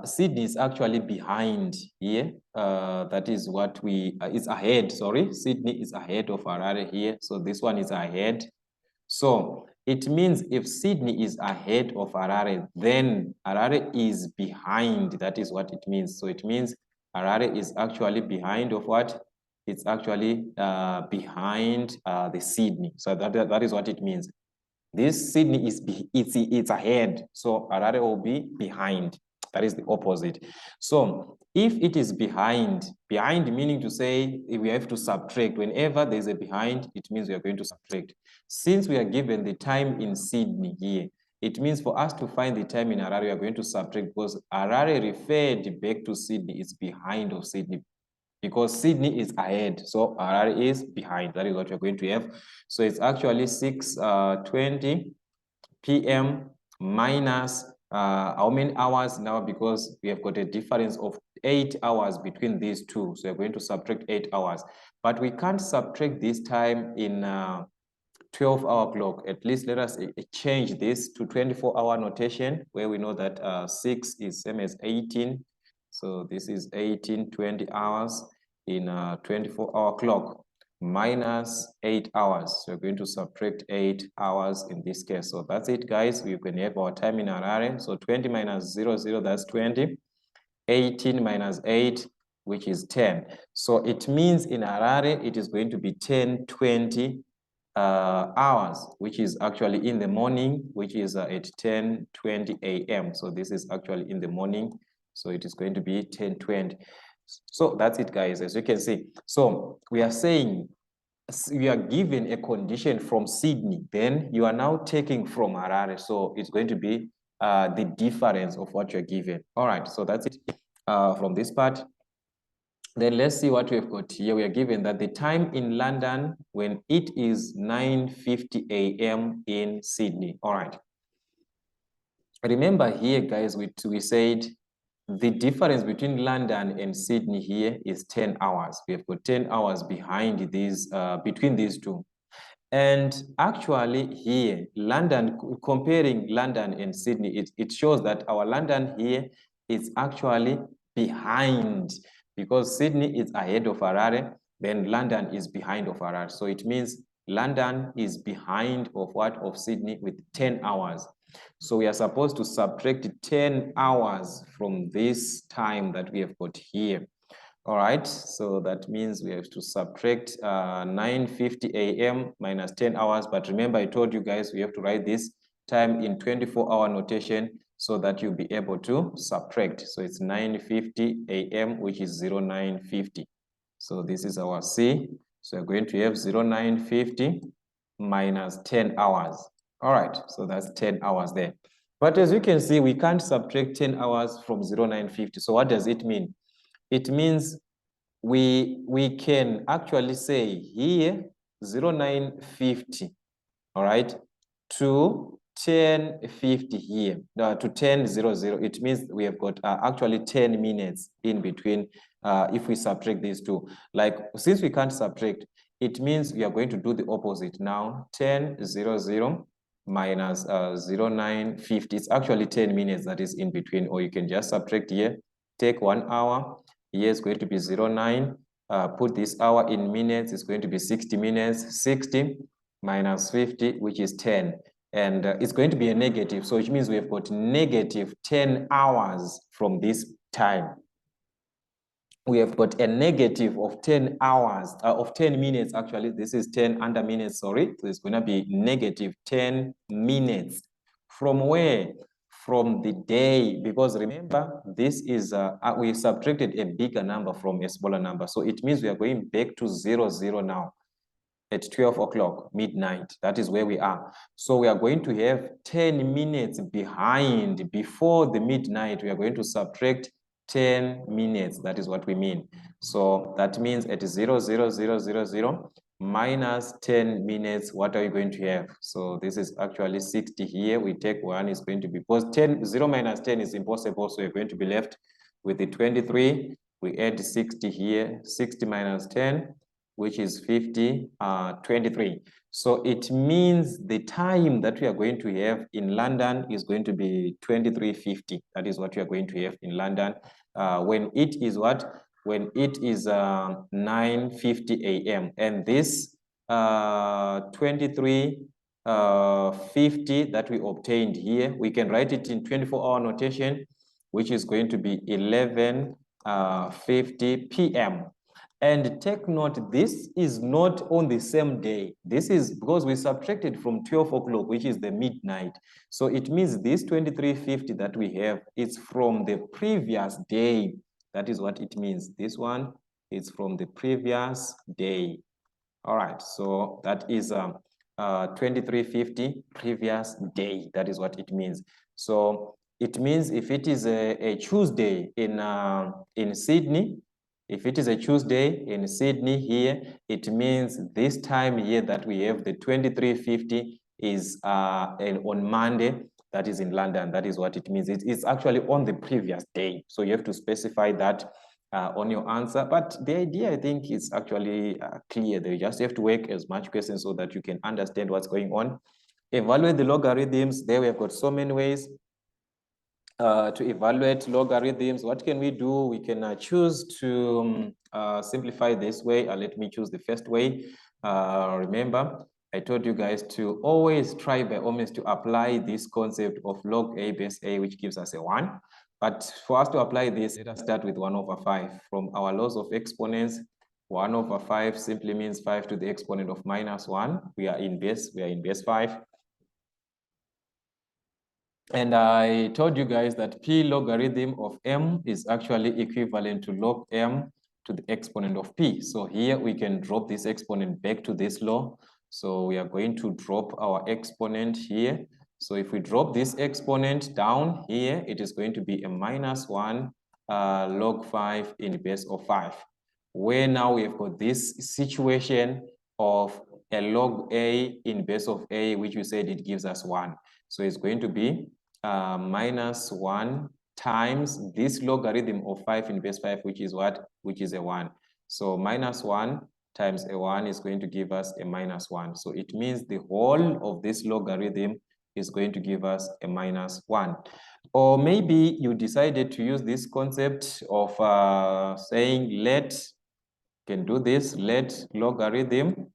Sydney is actually behind here. That is what is ahead, sorry. Sydney is ahead of Harare here. So this one is ahead. So it means if Sydney is ahead of Harare, then Harare is behind. That is what it means. So it means Harare is actually behind of what? It's actually behind the Sydney. So that is what it means. This Sydney is it's ahead, so Harare will be behind. That is the opposite. So if it is behind meaning to say we have to subtract. Whenever there's a behind, it means we are going to subtract. Since we are given the time in Sydney here, it means for us to find the time in Harare, we are going to subtract, because Harare referred back to Sydney is behind of Sydney, because Sydney is ahead, so Harare is behind. That is what you're going to have. So it's actually 6:20 p.m. minus how many hours now, because we have got a difference of 8 hours between these two. So we're going to subtract 8 hours. But we can't subtract this time in 12-hour clock. At least let us change this to 24-hour notation, where we know that 6 is same as 18. So this is 18, 20 hours in a 24-hour clock minus 8 hours. So we're going to subtract 8 hours in this case. So that's it, guys. We can have our time in Harare. So 20 minus 00, that's 20. 18 minus 8, which is 10. So it means in Harare, it is going to be 10:20 hours, which is actually in the morning, which is at 10:20 a.m. So this is actually in the morning. So it is going to be 10:20. So that's it, guys, as you can see. So we are saying you are given a condition from Sydney, then you are now taking from Harare. So it's going to be the difference of what you're given. All right, so that's it from this part. Then let's see what we've got here. We are given that the time in London when it is 9:50 a.m. in Sydney. All right. Remember here, guys, we said the difference between London and Sydney here is 10 hours. We have got 10 hours behind these, between these two. And actually here, London, comparing London and Sydney, it shows that our London here is actually behind, because Sydney is ahead of Harare, then London is behind of Harare. So it means London is behind of what? Of Sydney with 10 hours. So we are supposed to subtract 10 hours from this time that we have got here. All right, so that means we have to subtract 9:50 a.m. minus 10 hours. But remember, I told you guys we have to write this time in 24-hour notation so that you'll be able to subtract. So it's 9:50 a.m., which is 0950. So this is our C. So we're going to have 0950 minus 10 hours. All right, so that's 10 hours there. But as you can see, we can't subtract 10 hours from 0950. So what does it mean? It means we can actually say here 0950, all right, to 1050 here, to 1000. It means we have got actually 10 minutes in between if we subtract these two. Like, since we can't subtract, it means we are going to do the opposite now. 1000 minus 0950. It's actually 10 minutes that is in between, or you can just subtract here, take 1 hour. Here is going to be 09. Put this hour in minutes, it's going to be 60 minutes. 60 minus 50, which is 10. And it's going to be a negative, so which means we have got negative 10 hours from this time. We have got a negative of 10 hours, of 10 minutes, actually. This is 10 under minutes, sorry. So it's going to be negative 10 minutes. From where? From the day, because remember, this is, we subtracted a bigger number from a smaller number. So it means we are going back to 00 now at 12 o'clock, midnight. That is where we are. So we are going to have 10 minutes behind. Before the midnight, we are going to subtract 10 minutes. That is what we mean. So that means at 00000 minus 10 minutes, what are you going to have? So this is actually 60 here. We take 1, is going to be, because 0 minus 10 is impossible. So you're going to be left with the 23. We add 60 here, 60 minus 10, which is 50, 23. So it means the time that we are going to have in London is going to be 23:50. That is what we are going to have in London when it is what? When it is 9:50 a.m. And this 23:50 that we obtained here, we can write it in 24-hour notation, which is going to be 11:50 p.m. And take note, this is not on the same day. This is because we subtracted from 12 o'clock, which is the midnight. So it means this 23:50 that we have, it's from the previous day. That is what it means. This one is from the previous day. All right, so that is 23:50 previous day. That is what it means. So it means if it is a Tuesday in Sydney, if it is a Tuesday in Sydney here, it means this time here that we have the 23:50 is on Monday, that is in London. That is what it means. It's actually on the previous day. So you have to specify that on your answer. But the idea, I think, is actually clear. They just have to work as much questions so that you can understand what's going on. Evaluate the logarithms. There we have got so many ways to evaluate logarithms. What can we do? We can choose to simplify this way. Let me choose the first way. Remember, I told you guys to always try by all means to apply this concept of log a base a, which gives us a 1. But for us to apply this, let us start with 1/5. From our laws of exponents, 1/5 simply means 5 to the exponent of -1. We are in base 5. And I told you guys that p logarithm of m is actually equivalent to log m to the exponent of p. So here we can drop this exponent back to this law. So we are going to drop our exponent here. So if we drop this exponent down here, it is going to be a -1 log 5 in base of 5. Where now we have got this situation of a log a in base of a, which we said it gives us 1. So it's going to be -1 times this logarithm of 5 in base 5, which is what? Which is a 1. So -1 times a 1 is going to give us a -1. So it means the whole of this logarithm is going to give us a -1. Or maybe you decided to use this concept of saying can do this, let logarithm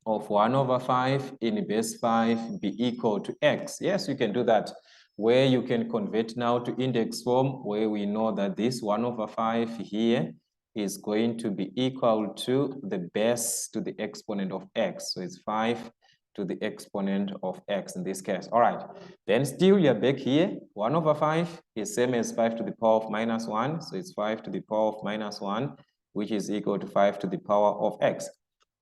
of 1/5 in base 5 be equal to x. Yes, you can do that, where you can convert now to index form, where we know that this 1/5 here is going to be equal to the base to the exponent of x. So it's 5 to the exponent of x in this case. All right, then still you're back here. 1/5 is same as 5 to the power of -1. So it's 5 to the power of -1, which is equal to 5 to the power of x.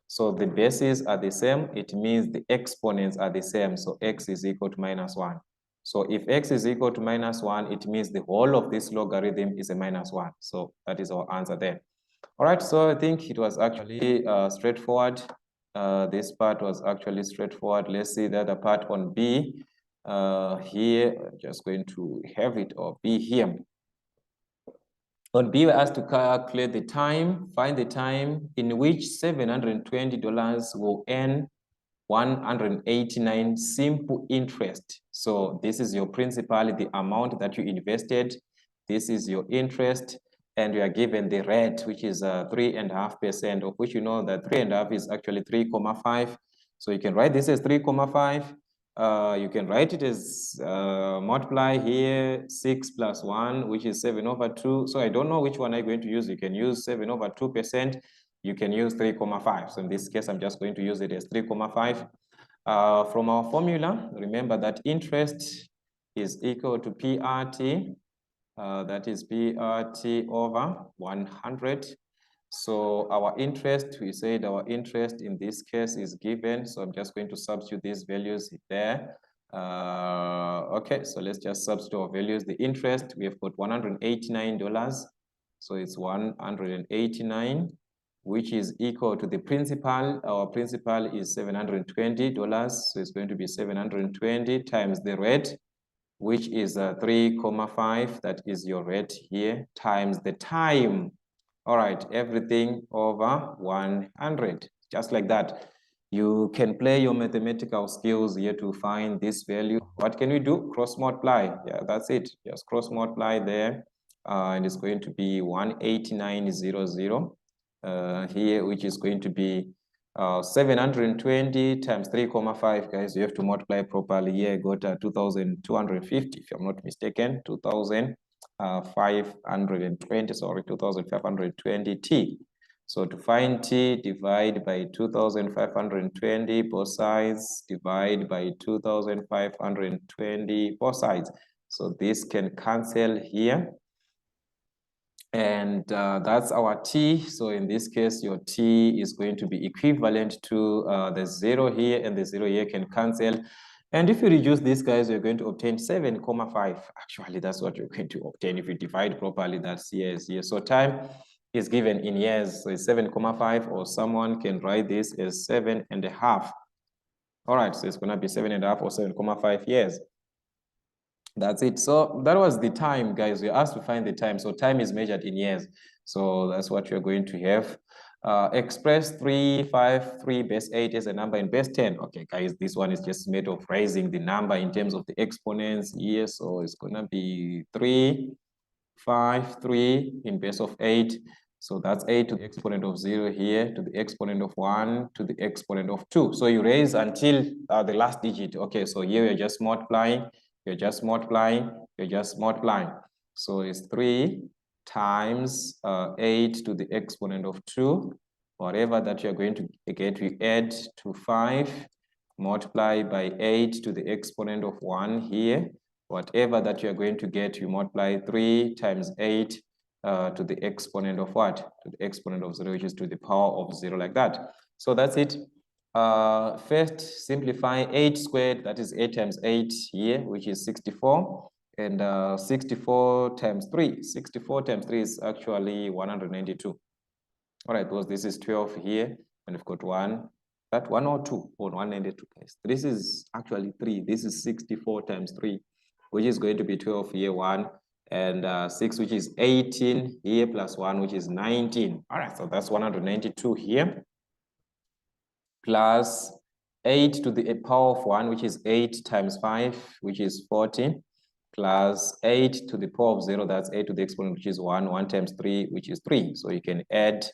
So the bases are the same. It means the exponents are the same. So x is equal to -1. So if x is equal to -1, it means the whole of this logarithm is a -1. So that is our answer there. All right, so I think it was actually straightforward. This part was actually straightforward. Let's see the other part on B. Here, I'm just going to have it, or B here. On B, we're asked to calculate the time, find the time in which $720 will earn 189 simple interest. So this is your principal, the amount that you invested. This is your interest, and you are given the rate, which is 3.5%, of which you know that 3.5 is actually 3,5. So you can write this as 3,5. You can write it as multiply here 6 plus 1, which is 7/2. So I don't know which one I'm going to use. You can use 7/2%. You can use 3,5. So in this case, I'm just going to use it as 3,5. From our formula, remember that interest is equal to PRT. That is PRT over 100. So our interest, we said our interest in this case is given. So I'm just going to substitute these values there. Okay, so let's just substitute our values. The interest, we have got $189. So it's 189, which is equal to the principal. Our principal is $720. So it's going to be 720 times the rate, which is 3,5. That is your rate here, times the time. All right, everything over 100, just like that. You can play your mathematical skills here to find this value. What can we do? Cross multiply. Yeah, that's it. Just cross multiply there. And it's going to be 18900 here, which is going to be 720 times 3,5, guys. You have to multiply properly here. Got 2,250, if I'm not mistaken. 2,520, sorry, 2,520 t. So to find t, divide by 2,520 both sides, divide by 2,520 both sides. So this can cancel here. And that's our t. So in this case, your t is going to be equivalent to the 0 here, and the 0 here can cancel. And if you reduce these guys, you're going to obtain 7,5. Actually, that's what you're going to obtain if you divide properly. That's years here. So time is given in years. So it's 7,5, or someone can write this as 7.5. All right, so it's going to be 7.5 or 7,5 years. That's it. So that was the time, guys. We asked to find the time. So time is measured in years. So that's what you're going to have. Express 353 base 8 as a number in base 10. Okay, guys, this one is just made of raising the number in terms of the exponents here. So it's going to be 353 in base of 8. So that's 8 to the exponent of 0 here, to the exponent of 1, to the exponent of 2. So you raise until the last digit. Okay, so here you're just multiplying. You're just multiplying, you're just multiplying. So it's 3 times 8 to the exponent of 2. Whatever that you're going to get, we add to 5, multiply by 8 to the exponent of 1 here. Whatever that you're going to get, you multiply 3 times 8 to the exponent of what? To the exponent of 0, which is to the power of 0, like that. So that's it. First, simplify 8 squared, that is 8 times 8 here, which is 64, and 64 times 3. 64 times 3 is actually 192. All right, because this is 12 here, and we've got 1, that 1 or 2, or 192, guys. This is actually 3. This is 64 times 3, which is going to be 12 here, 1, and 6, which is 18 here, plus 1, which is 19. All right, so that's 192 here, plus 8 to the power of 1, which is 8 times 5, which is 40, plus 8 to the power of 0, that's 8 to the exponent, which is 1. 1 times 3, which is 3. So you can add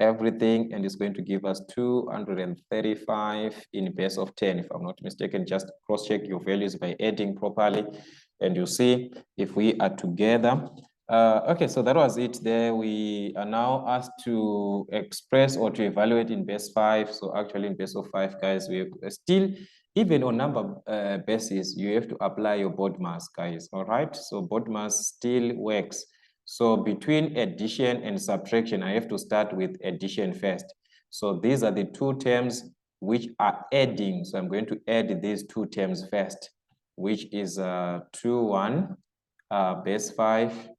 everything, and it's going to give us 235 in base of 10. If I'm not mistaken, just cross-check your values by adding properly, and you see if we are together. Okay, so that was it there. We are now asked to express or to evaluate in base 5. So actually in base of 5, guys, we have still, even on number basis, you have to apply your BODMAS, guys, all right? So BODMAS still works. So between addition and subtraction, I have to start with addition first. So these are the two terms which are adding. So I'm going to add these two terms first, which is 2, 1, base 5,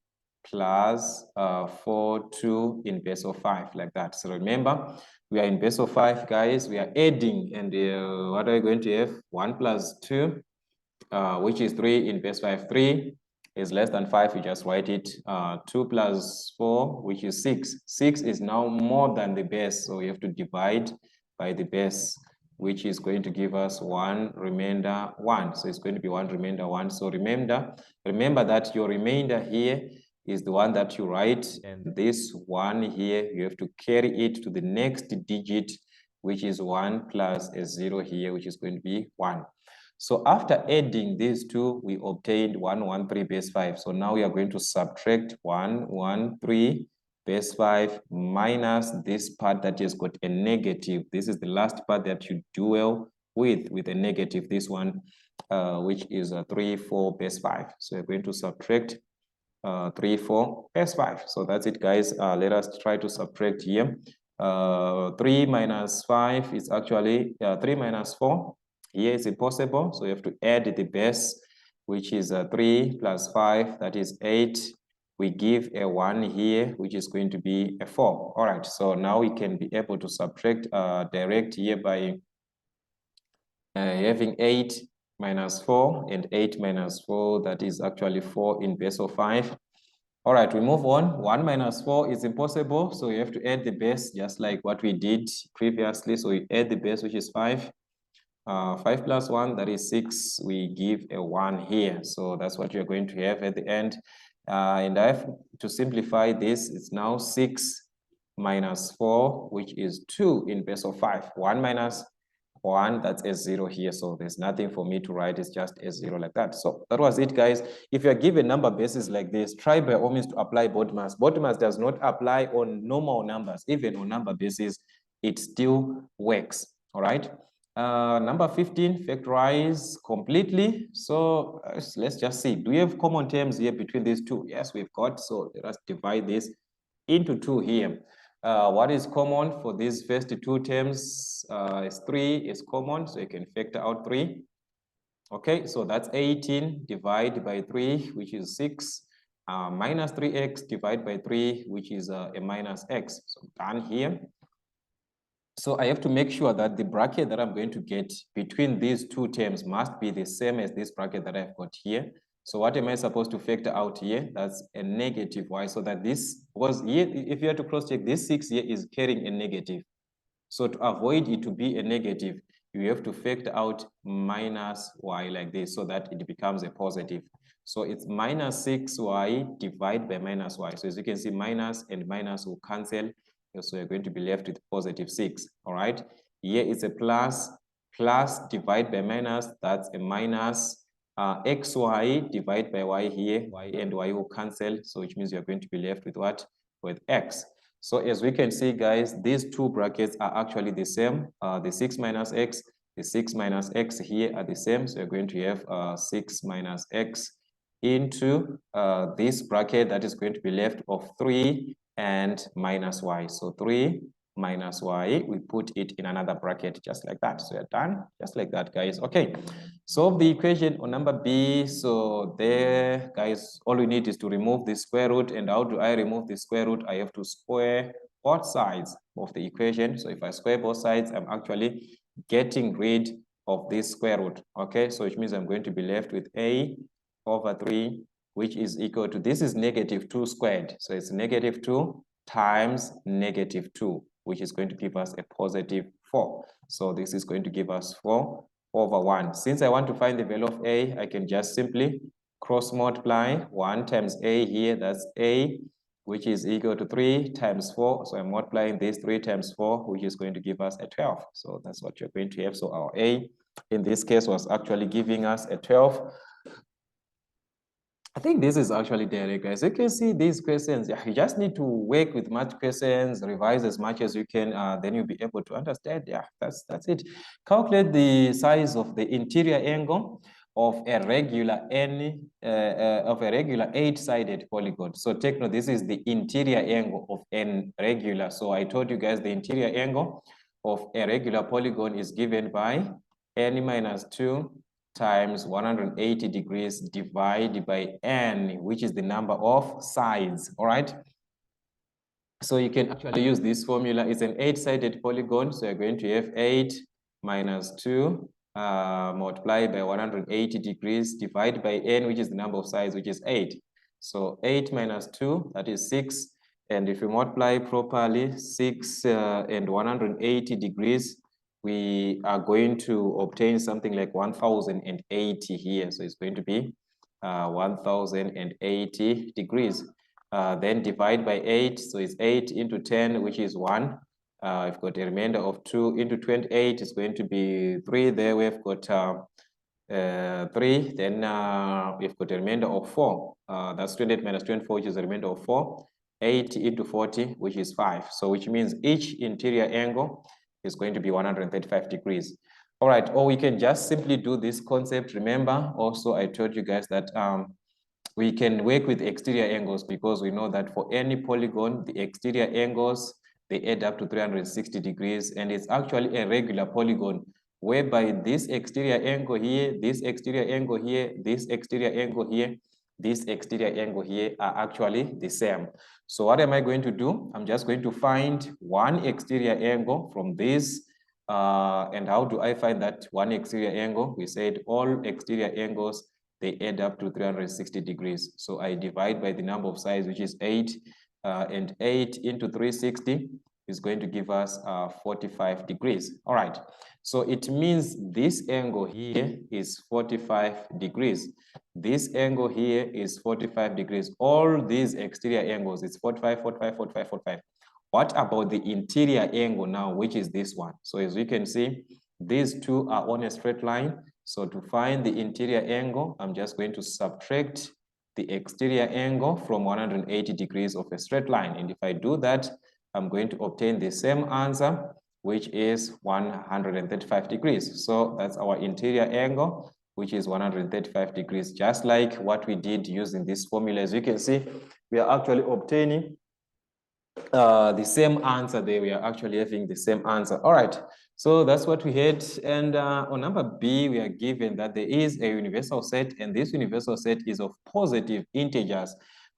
plus 4, 2 in base of 5, like that. So remember, we are in base of 5, guys. We are adding, and what are we going to have? 1 plus 2, which is 3 in base 5. 3 is less than 5, you just write it. 2 plus 4, which is 6. 6 is now more than the base, so we have to divide by the base, which is going to give us 1 remainder 1. So it's going to be 1 remainder 1. So remember that your remainder here is the one that you write, and this 1 here, you have to carry it to the next digit, which is 1 plus a 0 here, which is going to be 1. So after adding these two, we obtained 113 base 5. So now we are going to subtract 113 base 5 minus this part that has got a negative. This is the last part that you dual with a negative, this one, which is 3, 4 base 5. So we're going to subtract 3, 4 base 5. So that's it, guys. Let us try to subtract here. 3 minus 5 is actually 3 minus 4. Here is impossible, so you have to add the base, which is 3 plus 5, that is 8. We give a 1 here, which is going to be a 4. All right, so now we can be able to subtract direct here by having 8 minus 4, and 8 minus 4, that is actually 4 in base of 5. All right, we move on. 1 minus 4 is impossible, so you have to add the base just like what we did previously. So we add the base, which is 5. 5 plus 1, that is 6. We give a 1 here. So that's what you're going to have at the end. And I have to simplify this. It's now 6 minus 4, which is 2 in base of 5. 1 minus 1, that's a 0 here. So there's nothing for me to write. It's just a 0 like that. So that was it, guys. If you're given number bases like this, try by all means to apply BODMAS. BODMAS does not apply on normal numbers. Even on number bases, it still works. All right. Number 15, factorize completely. So let's just see. Do we have common terms here between these two? Yes, we've got. So let us divide this into 2 here. What is common for these first 2 terms is 3 is common, so you can factor out 3. Okay, so that's 18 divided by 3, which is 6, minus 3x divided by 3, which is a minus x. So done here. So I have to make sure that the bracket that I'm going to get between these 2 terms must be the same as this bracket that I've got here. So what am I supposed to factor out here? That's a negative y, so that this was here, if you have to cross check, this 6 here is carrying a negative. So to avoid it to be a negative, you have to factor out minus y like this, so that it becomes a positive. So it's minus 6y divided by minus y. So as you can see, minus and minus will cancel. So you're going to be left with positive 6. All right. Here it's a plus divided by minus. That's a minus. Xy divided by y here. Y and y will cancel. So which means you're going to be left with what? With x. So as we can see, guys, these 2 brackets are actually the same. The 6 minus x, the 6 minus x here are the same. So you're going to have 6 minus x into this bracket that is going to be left of 3 and minus y. So 3 minus y, we put it in another bracket just like that. So you're done just like that, guys. Okay, solve the equation on number B. So there, guys, all we need is to remove the square root. And how do I remove the square root? I have to square both sides of the equation. So if I square both sides, I'm actually getting rid of this square root. Okay, so which means I'm going to be left with a over 3, which is equal to, this is negative 2 squared. So it's negative 2 times negative 2, which is going to give us a positive 4. So this is going to give us 4 over 1. Since I want to find the value of A, I can just simply cross multiply 1 times A here, that's A, which is equal to 3 times 4. So I'm multiplying this 3 times 4, which is going to give us a 12. So that's what you're going to have. So our A in this case was actually giving us a 12. I think this is actually direct, guys. You can see these questions. You just need to work with math questions, revise as much as you can, then you'll be able to understand. Yeah, that's it. Calculate the size of the interior angle of a regular regular 8-sided polygon. So take note, this is the interior angle of an regular. So I told you guys the interior angle of a regular polygon is given by n minus 2 times 180 degrees divided by n, which is the number of sides. All right. So you can actually use this formula. It's an 8-sided polygon. So you're going to have 8 minus 2 multiplied by 180 degrees divided by n, which is the number of sides, which is 8. So 8 minus 2, that is 6. And if you multiply properly, 6 and 180 degrees, we are going to obtain something like 1080 here. So it's going to be 1080 degrees. Then divide by 8. So it's 8 into 10, which is 1. We've got a remainder of 2 into 28 is going to be 3. There we've got 3. Then we've got a remainder of 4. That's 28 minus 24, which is a remainder of 4. 8 into 40, which is 5. So which means each interior angle is going to be 135 degrees. All right, or we can just simply do this concept. Remember, also I told you guys that we can work with exterior angles because we know that for any polygon, the exterior angles, they add up to 360 degrees, and it's actually a regular polygon whereby this exterior angle here, this exterior angle here, this exterior angle here, this exterior angle here are actually the same. So what am I going to do? I'm just going to find one exterior angle from this. And how do I find that one exterior angle? We said all exterior angles, they add up to 360 degrees. So I divide by the number of sides, which is 8, and 8 into 360 is going to give us 45 degrees. All right, so it means this angle here is 45 degrees. This angle here is 45 degrees. All these exterior angles, it's 45, 45, 45, 45. What about the interior angle now, which is this one? So as you can see, these two are on a straight line. So to find the interior angle, I'm just going to subtract the exterior angle from 180 degrees of a straight line. And if I do that, I'm going to obtain the same answer, which is 135 degrees. So that's our interior angle, which is 135 degrees, just like what we did using this formula. As you can see, we are actually obtaining the same answer there. We are actually having the same answer. All right, so that's what we had. And on number B, we are given that there is a universal set, and this universal set is of positive integers,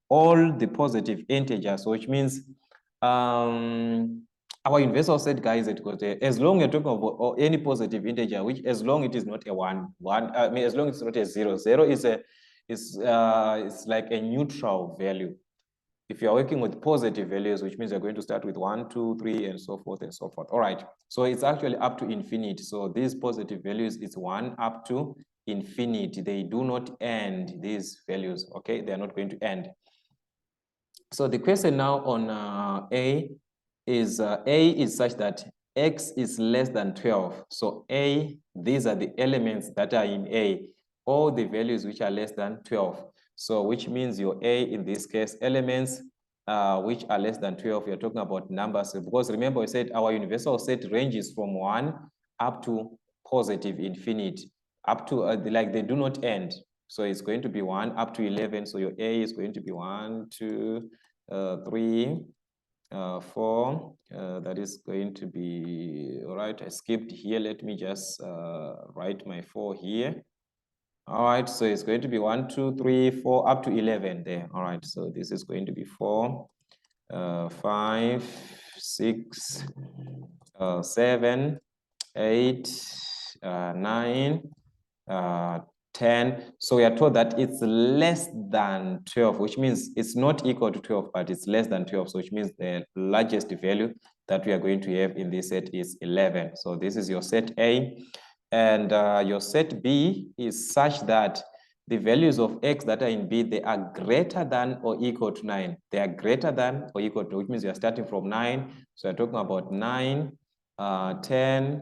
all the positive integers, which means our universal set, guys, as long as you're talking about any positive integer, which as long it is not a as long as it's not a 0, 0 is it's like a neutral value. If you are working with positive values, which means you're going to start with 1, 2, 3, and so forth and so forth. All right, so it's actually up to infinity. So these positive values, it's 1 up to infinity. They do not end, these values, okay? They're not going to end. So the question now on A is such that x is less than 12. So A, these are the elements that are in A, all the values which are less than 12. So which means your A in this case, elements which are less than 12, we're talking about numbers. Because remember we said our universal set ranges from 1 up to positive infinity, up to like they do not end. So it's going to be 1 up to 11. So your A is going to be 1, 2, 3, 4. That is going to be, all right, I skipped here. Let me just write my 4 here. All right, so it's going to be 1, 2, 3, 4, up to 11 there. All right, so this is going to be 4, 5, 6, 7, 8, 9, 10. So we are told that it's less than 12, which means it's not equal to 12, but it's less than 12. So which means the largest value that we are going to have in this set is 11. So this is your set A. And your set B is such that the values of x that are in B, they are greater than or equal to 9. They are greater than or equal to, which means you are starting from 9. So you're talking about 9, 10,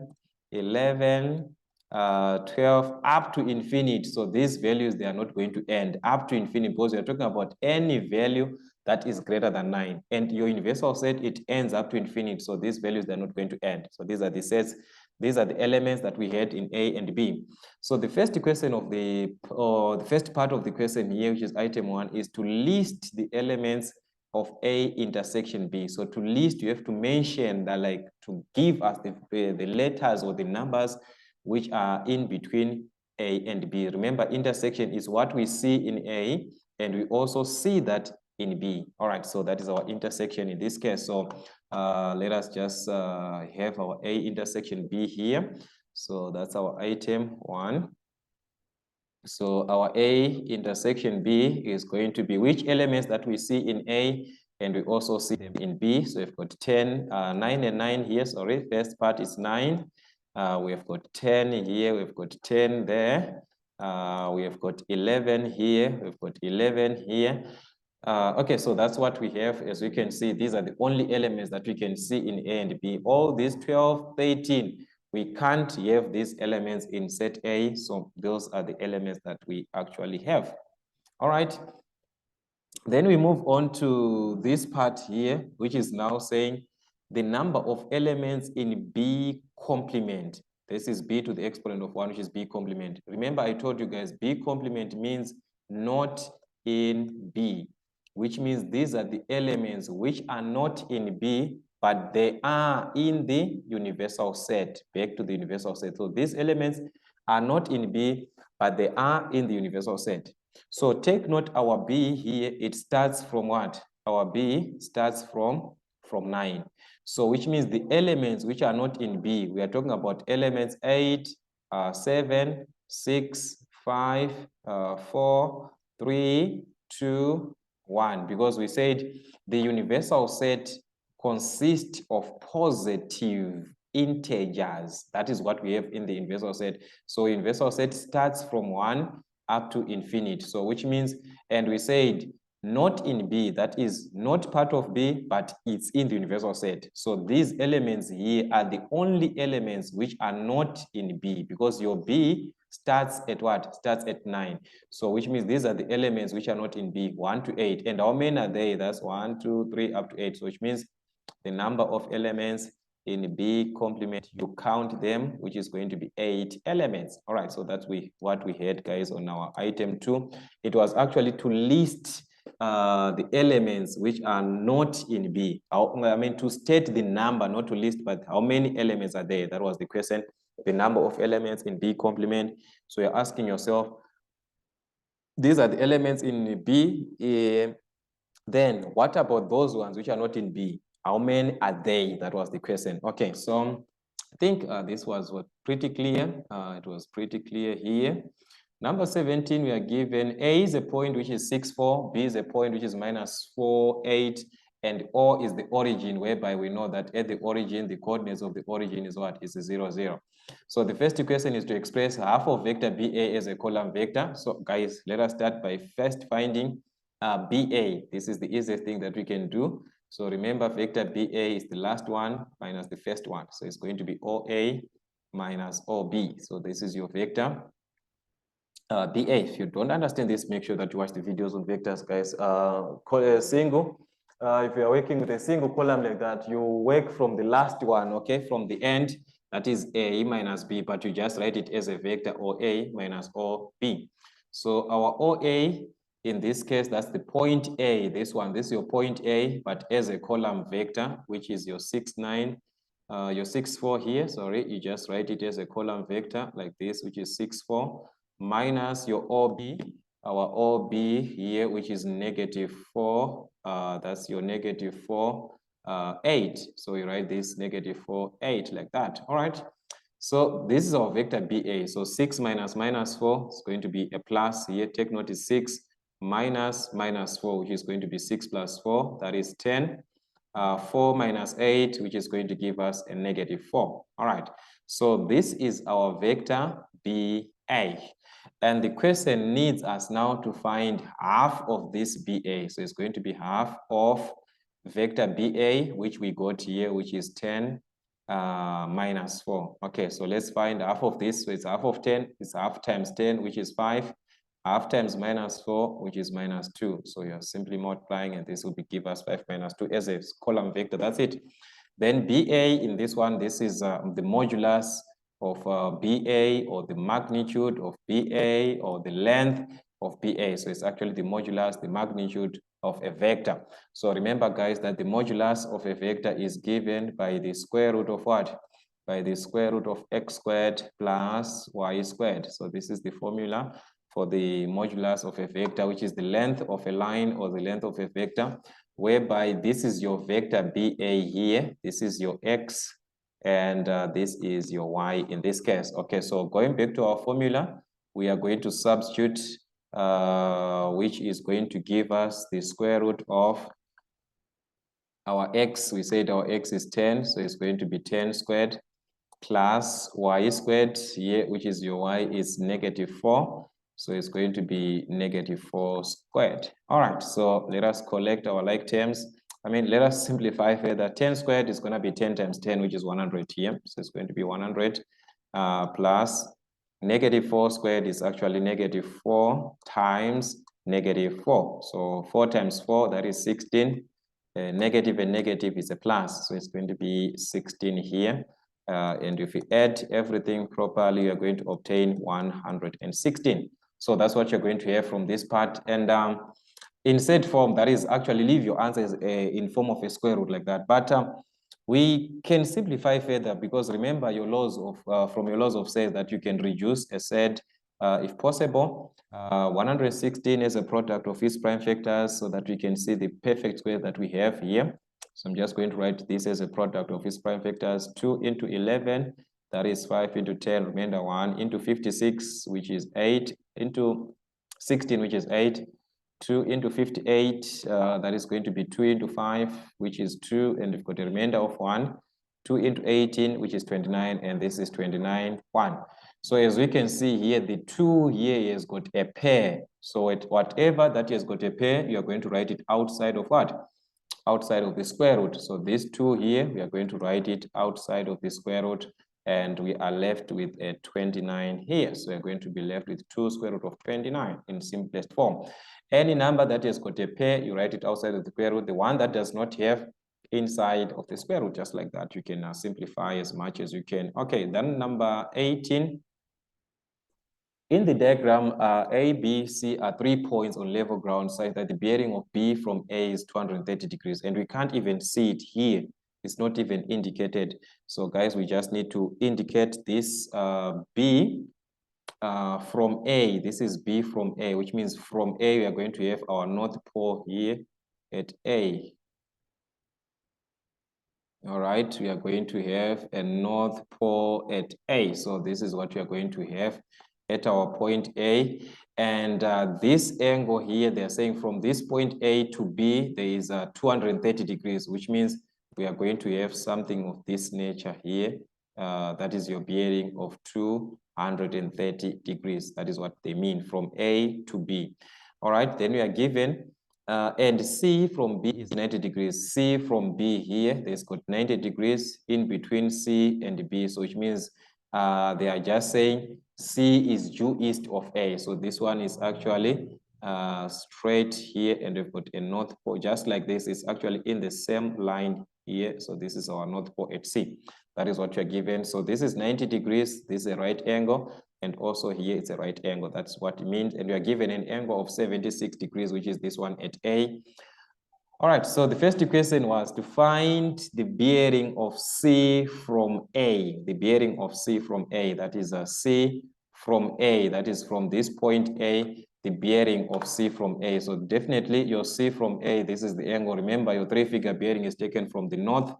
11, 12, up to infinite. So these values, they are not going to end up to infinite because you're talking about any value that is greater than 9. And your universal set, it ends up to infinite. So these values, they're not going to end. So these are the sets. These are the elements that we had in A and B. So the first question of the first part of the question here, which is item 1, is to list the elements of A intersection B. So to list, you have to mention that, like, to give us the letters or the numbers which are in between A and B. Remember, intersection is what we see in A, and we also see that in B. All right, so that is our intersection in this case. So let us just have our A intersection B here. So that's our item 1. So our A intersection B is going to be which elements that we see in A, and we also see them in B. So we've got 10, 9 and 9 here. Sorry, first part is 9. We have got 10 here. We've got 10 there. We have got 11 here. We've got 11 here. Okay, so that's what we have. As you can see, these are the only elements that we can see in A and B. All these 12, 13, we can't have these elements in set A. So those are the elements that we actually have. All right. Then we move on to this part here, which is now saying the number of elements in B complement. This is B to the exponent of 1, which is B complement. Remember, I told you guys, B complement means not in B, which means these are the elements which are not in B, but they are in the universal set. Back to the universal set. So these elements are not in B, but they are in the universal set. So take note, our B here, it starts from what? Our B starts from 9. So which means the elements which are not in B, we are talking about elements 8, 7, 6, 5, 4, 3, 2, 1. Because we said the universal set consists of positive integers. That is what we have in the universal set. So universal set starts from 1 up to infinite. So which means, and we said not in B, that is not part of B, but it's in the universal set. So these elements here are the only elements which are not in B, because your B starts at what? Starts at 9. So which means these are the elements which are not in B, 1 to 8. And how many are they? That's 1, 2, 3, up to 8. So which means the number of elements in B complement, you count them, which is going to be 8 elements. All right, so that's what we had, guys, on our item 2. It was actually to list the elements which are not in B. I mean, to state the number, not to list, but how many elements are there? That was the question, the number of elements in B complement. So you're asking yourself, these are the elements in B. Then what about those ones which are not in B? How many are they? That was the question. Okay, so I think this was pretty clear. It was pretty clear here. Number 17, we are given A is a point which is 6, 4, B is a point which is -4, 8, and O is the origin, whereby we know that at the origin, the coordinates of the origin is what? Is 0, 0. So the first question is to express half of vector BA as a column vector. So guys, let us start by first finding BA. This is the easiest thing that we can do. So remember, vector BA is the last one minus the first one. So it's going to be OA minus OB. So this is your vector BA. If you don't understand this, make sure that you watch the videos on vectors, guys. Call a single. If you are working with a single column like that, you work from the last one, okay, from the end. That is A minus B, but you just write it as a vector OA minus OB. So our OA, in this case, that's the point A. This is your point A, but as a column vector, which is your 6, 9, your 6, 4 here. Sorry, you just write it as a column vector like this, which is 6, 4, minus your OB, our OB here, which is -4. That's your -4, 8. So you write this -4, 8 like that. All right. So this is our vector BA. So 6 minus -4 is going to be a plus here. Take note, is 6 minus -4, which is going to be 6 plus 4. That is 10. 4 minus 8, which is going to give us a negative 4. All right, so this is our vector BA. And the question needs us now to find half of this BA. So it's going to be half of vector BA, which we got here, which is 10 minus 4. Okay, so let's find half of this. So it's half of 10, it's half times 10, which is 5. Half times minus 4, which is minus 2. So you're simply multiplying, and this will give us 5 minus 2 as a column vector. That's it. Then BA in this one, this is the modulus of BA, or the magnitude of BA, or the length of BA. So it's actually the modulus, the magnitude of a vector. So remember, guys, that the modulus of a vector is given by the square root of what? By the square root of x squared plus y squared. So this is the formula for the modulus of a vector, which is the length of a line or the length of a vector, whereby this is your vector BA here, this is your x, and this is your y in this case. Okay, so going back to our formula, we are going to substitute, which is going to give us the square root of our x. We said our x is 10, so it's going to be 10 squared plus y squared here, which is your y, is negative 4. So it's going to be negative 4 squared. All right, so let us collect our like terms. Let us simplify further. 10 squared is going to be 10 times 10, which is 100 here. So it's going to be 100 plus negative 4 squared is actually negative 4 times negative 4. So 4 times 4, that is 16. Negative and negative is a plus. So it's going to be 16 here. And if we add everything properly, you're going to obtain 116. So that's what you're going to have from this part. And in set form, that is actually leave your answers in form of a square root like that. But we can simplify further, because remember your laws of from your laws of set that you can reduce a set if possible. 116 is a product of its prime factors, so that we can see the perfect square that we have here. So I'm just going to write this as a product of its prime factors. 2 into 11, that is 5 into 10, remainder 1, into 56, which is 8, into 16, which is 8, 2 into 58, that is going to be 2 into 5, which is 2, and we've got a remainder of 1, 2 into 18, which is 29, and this is 29, 1. So as we can see here, the 2 here has got a pair. So whatever that has got a pair, you are going to write it outside of what? Outside of the square root. So these 2 here, we are going to write it outside of the square root, and we are left with a 29 here. So we're going to be left with 2 square root of 29 in simplest form. Any number that has got a pair, you write it outside of the square root. The one that does not have, inside of the square root, just like that. You can simplify as much as you can. Okay, then number 18. In the diagram, A, B, C are 3 points on level ground such that the bearing of B from A is 230 degrees. And we can't even see it here. It's not even indicated. So guys, we just need to indicate this B from A. This is B from A, which means from A, we are going to have our north pole here at A. All right, we are going to have a north pole at A. So this is what we are going to have at our point A. And this angle here, they're saying from this point A to B, there is 230 degrees, which means we are going to have something of this nature here. That is your bearing of 230 degrees. That is what they mean, from A to B. All right, then we are given and C from B is 90 degrees. C from B here, there's got 90 degrees in between C and B. So which means they are just saying C is due east of A. So this one is actually straight here, and we've got a north pole just like this. It's actually in the same line here. So this is our north pole at C. That is what you're given. So this is 90 degrees. This is a right angle. And also here it's a right angle. That's what it means. And we are given an angle of 76 degrees, which is this one at A. All right, so the first question was to find the bearing of C from A. The bearing of C from A, that is a C from A, that is from this point A, the bearing of C from A. So definitely your C from A, this is the angle. Remember, your 3-figure bearing is taken from the north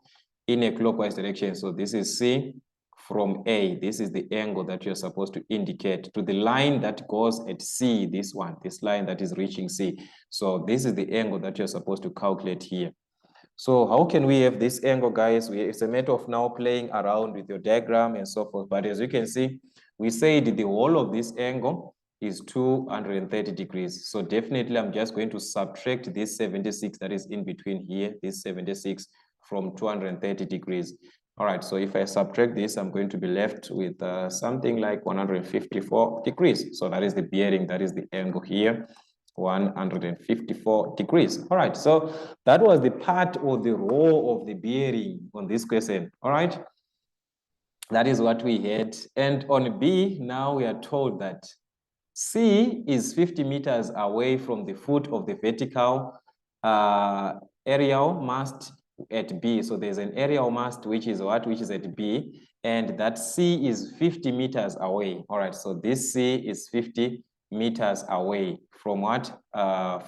in a clockwise direction. So this is C from A. This is the angle that you're supposed to indicate to the line that goes at C, this one, this line that is reaching C. So this is the angle that you're supposed to calculate here. So how can we have this angle, guys? It's a matter of now playing around with your diagram and so forth. But as you can see, we said the whole of this angle is 230 degrees. So definitely I'm just going to subtract this 76 that is in between here, this 76 from 230 degrees. All right, so if I subtract this, I'm going to be left with something like 154 degrees. So that is the bearing, that is the angle here. 154 degrees. All right, so that was the part or the role of the bearing on this question. All right, that is what we had. And on B, now we are told that C is 50 meters away from the foot of the vertical aerial mast at B. So there's an aerial mast which is what? Which is at B, and that C is 50 meters away. All right, so this C is 50 meters away from what?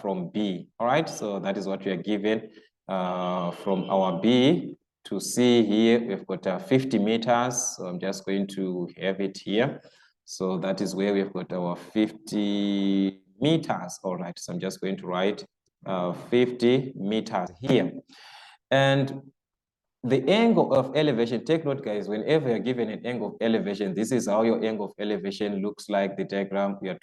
From B. All right, so that is what we are given from our B to C here. We've got 50 meters. So I'm just going to have it here. So that is where we've got our 50 meters. All right, so I'm just going to write 50 meters here. And the angle of elevation, take note, guys, whenever you're given an angle of elevation, this is how your angle of elevation looks like, the diagram. We are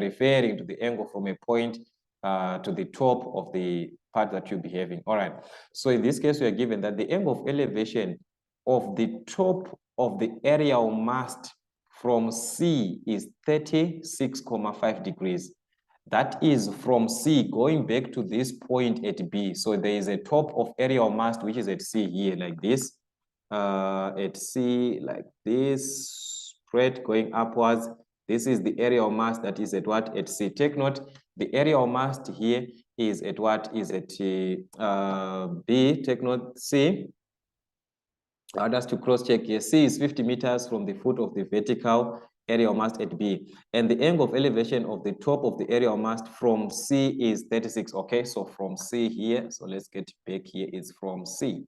referring to the angle from a point to the top of the part that you'll be having. All right, so in this case, we are given that the angle of elevation of the top of the aerial mast from C is 36.5 degrees. That is from C going back to this point at B. So there is a top of aerial mast which is at C here like this. At C like this, straight going upwards. This is the aerial mast that is at what? At C. Take note, the aerial mast here is at what? Is at B. Take note, C. Just to cross check here, C is 50 meters from the foot of the vertical aerial mast at B. And the angle of elevation of the top of the aerial mast from C is 36. Okay, so from C here, so let's get back here, it's from C.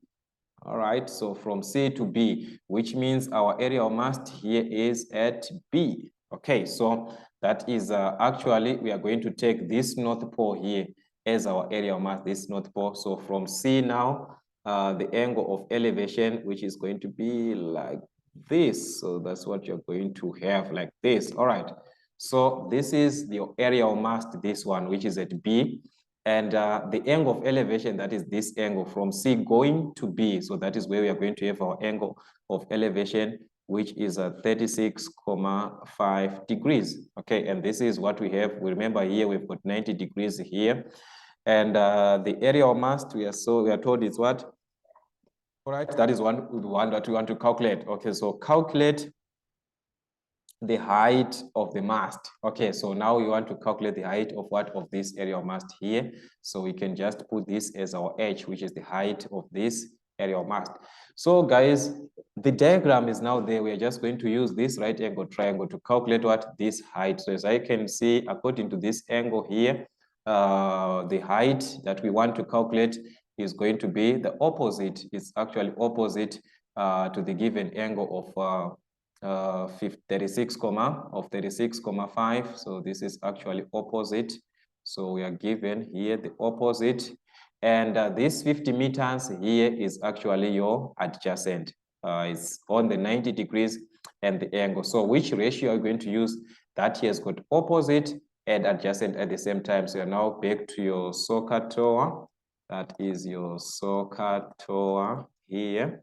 All right, so from C to B, which means our aerial mast here is at B. Okay, so that is actually, we are going to take this North Pole here as our aerial mast, this North Pole. So from C now, the angle of elevation, which is going to be like this. So that's what you're going to have like this. All right, so this is the aerial mast, this one, which is at B. And the angle of elevation, that is this angle from C going to B. So that is where we are going to have our angle of elevation, which is 36.5 degrees. Okay, and this is what we have. We remember here we've got 90 degrees here. And the aerial mast, we are told is what? All right, that is one that we want to calculate. Okay, so calculate the height of the mast. Okay, so now we want to calculate the height of what? Of this aerial mast here. So we can just put this as our h, which is the height of this aerial mast. So guys, the diagram is now there. We are just going to use this right angle triangle to calculate what? This height. So as I can see, according to this angle here, the height that we want to calculate is going to be the opposite. It's actually opposite to the given angle of 36.5. So this is actually opposite. So we are given here the opposite. And this 50 meters here is actually your adjacent. It's on the 90 degrees and the angle. So which ratio are you going to use? That here has got opposite and adjacent at the same time. So you're now back to your SOHCAHTOA. That is your SOHCAHTOA here.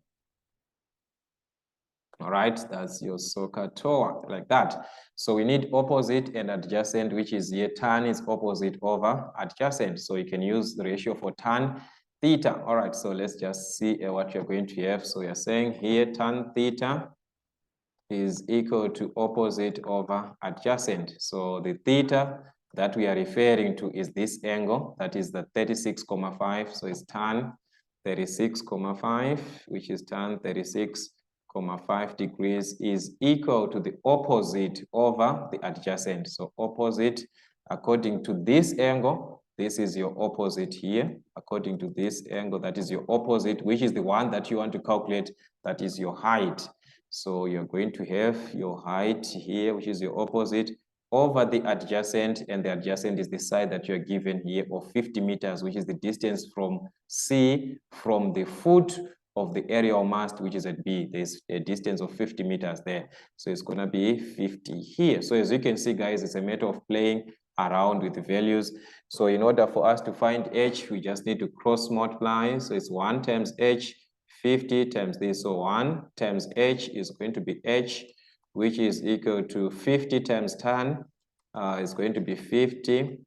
All right, that's your SOHCAHTOA, like that. So we need opposite and adjacent, which is here tan is opposite over adjacent. So you can use the ratio for tan theta. All right, so let's just see what you're going to have. So you're saying here tan theta is equal to opposite over adjacent. So the theta that we are referring to is this angle, that is the 36.5. So it's tan 36.5, which is tan 36.5 degrees is equal to the opposite over the adjacent. So opposite, according to this angle, this is your opposite here. According to this angle, that is your opposite, which is the one that you want to calculate, that is your height. So you're going to have your height here, which is your opposite, over the adjacent, and the adjacent is the side that you're given here of 50 meters, which is the distance from C, from the foot of the area of mast, which is at B. There's a distance of 50 meters there. So it's gonna be 50 here. So as you can see, guys, it's a matter of playing around with the values. So in order for us to find H, we just need to cross multiply. So it's 1 times H, 50 times this. So 1 times H is going to be H, which is equal to 50 times tan, is going to be 50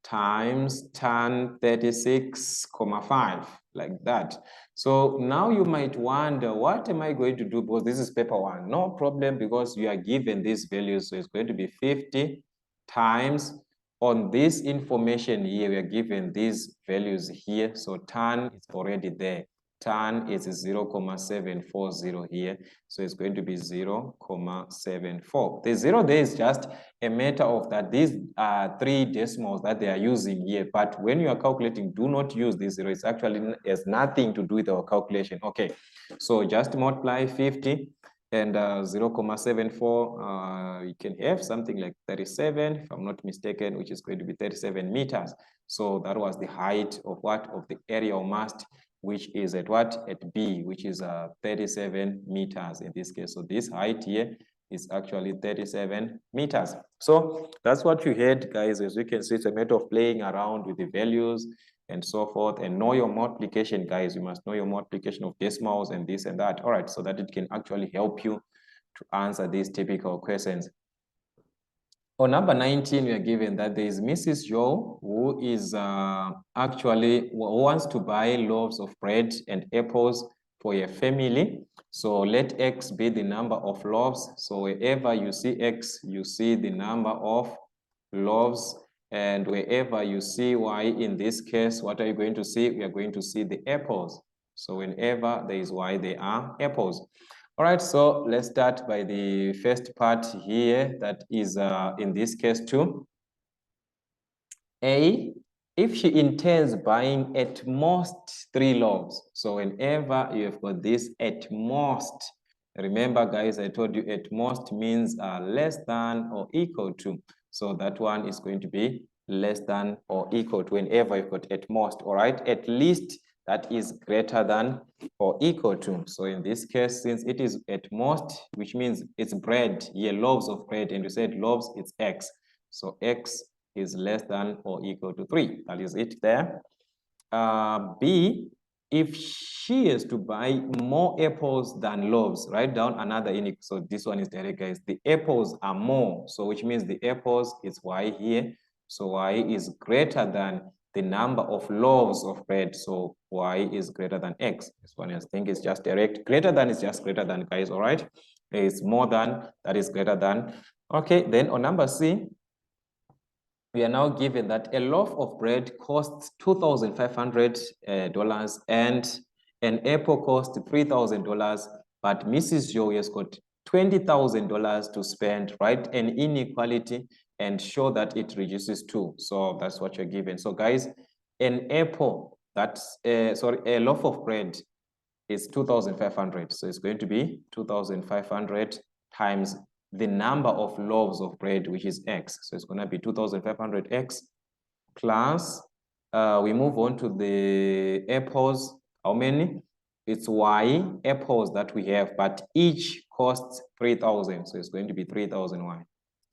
times tan 36,5, like that. So now you might wonder, what am I going to do? Because this is paper one. No problem, because you are given these values. So it's going to be 50 times, on this information here, we are given these values here. So tan is already there. Tan is 0,740 here. So it's going to be 0,74. The 0 there is just a matter of that these are 3 decimals that they are using here. But when you are calculating, do not use this 0. It's actually has nothing to do with our calculation. Okay, so just multiply 50 and 0,74, you can have something like 37, if I'm not mistaken, which is going to be 37 meters. So that was the height of what? Of the area of mast, which is at what? At B, which is 37 meters in this case. So this height here is actually 37 meters. So that's what you had, guys. As you can see, it's a matter of playing around with the values and so forth, and know your multiplication, guys. You must know your multiplication of decimals and this and that. All right, so that it can actually help you to answer these typical questions. On number 19, we are given that there is Mrs. Joe, who is actually who wants to buy loaves of bread and apples for a family. So let X be the number of loaves. So wherever you see X, you see the number of loaves. And wherever you see Y, in this case, what are you going to see? We are going to see the apples. So whenever there is Y, there are apples. All right, so let's start by the first part here, that is in this case too. A, if she intends buying at most 3 loaves. So whenever you have got this at most, remember, guys, I told you at most means less than or equal to. So that one is going to be less than or equal to whenever you've got at most. All right, at least that is greater than or equal to. So in this case, since it is at most, which means it's bread, yeah, loaves of bread, and you said loaves, it's X. So X is less than or equal to 3. That is it there. B, if she is to buy more apples than loaves, write down another inequality. So this one is direct, guys. The apples are more, so which means the apples is Y here. So Y is greater than the number of loaves of bread. So Y is greater than X. This one I think is just direct. Greater than is just greater than, guys, all right? It's more than, that is greater than. Okay, then on number C, we are now given that a loaf of bread costs $2,500 and an apple costs $3,000, but Mrs. Joe has got $20,000 to spend. Write an inequality and show that it reduces to. So that's what you're given. So guys, an apple, that's a loaf of bread is 2,500. So it's going to be 2,500 times the number of loaves of bread, which is X. So it's going to be 2,500X plus, we move on to the apples. How many? It's Y apples that we have, but each costs 3,000. So it's going to be 3,000 Y,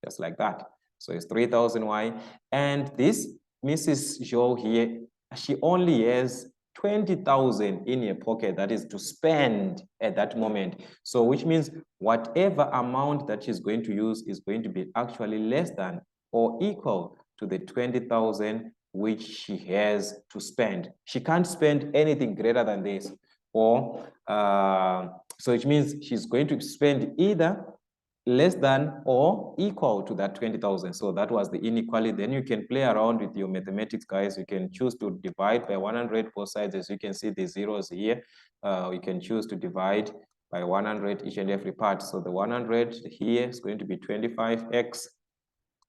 just like that. So it's 3,000 Y. And this Mrs. Joe here, she only has 20,000 in your pocket, that is to spend at that moment. So which means whatever amount that she's going to use is going to be actually less than or equal to the 20,000 which she has to spend. She can't spend anything greater than this, or so which means she's going to spend either less than or equal to that 20,000. So that was the inequality. Then you can play around with your mathematics, guys. You can choose to divide by 100 both sides. As you can see the zeros here, you can choose to divide by 100 each and every part. So the 100 here is going to be 25x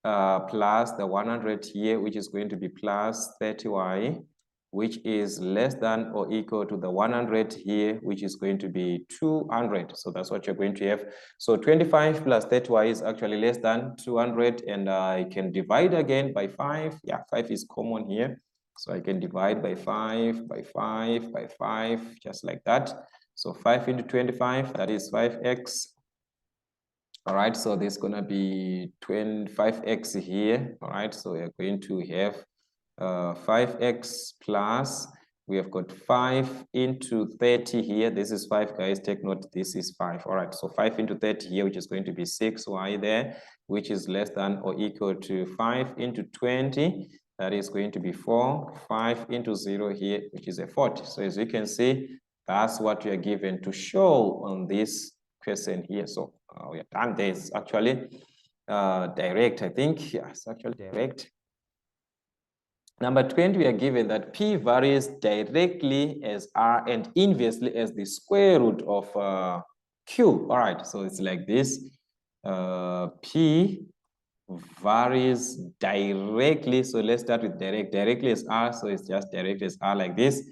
plus the 100 here, which is going to be plus 30y, which is less than or equal to the 100 here, which is going to be 200. So that's what you're going to have. So 25 plus 30y is actually less than 200, and I can divide again by 5. Yeah, 5 is common here. So I can divide by 5, by 5, by 5, just like that. So 5 into 25, that is 5x. All right, so there's going to be 25x here. All right, so we're going to have 5x plus, we have got 5 into 30 here. This is 5, guys. Take note, this is 5. All right, so 5 into 30 here, which is going to be 6y there, which is less than or equal to 5 into 20. That is going to be 4. 5 into 0 here, which is a 40. So as you can see, that's what we are given to show on this question here. So we have done this actually direct, I think. Yeah, it's actually direct. Number 20, we are given that P varies directly as R and inversely as the square root of Q. All right, so it's like this. P varies directly. So let's start with direct. Directly as R, so it's just direct as R like this.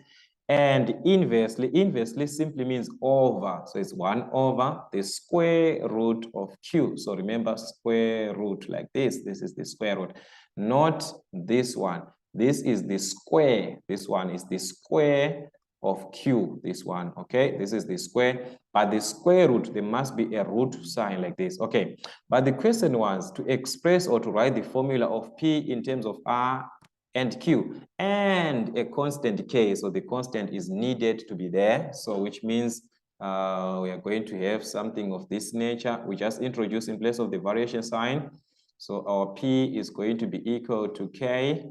And inversely simply means over. So it's 1 over the square root of Q. So remember, square root like this. This is the square root, not this one. This is the square. This one is the square of Q, this one, okay? This is the square, but the square root, there must be a root sign like this, okay? But the question was to express or to write the formula of P in terms of R and Q and a constant K. So the constant is needed to be there. So which means we are going to have something of this nature. We just introduce in place of the variation sign. So our P is going to be equal to K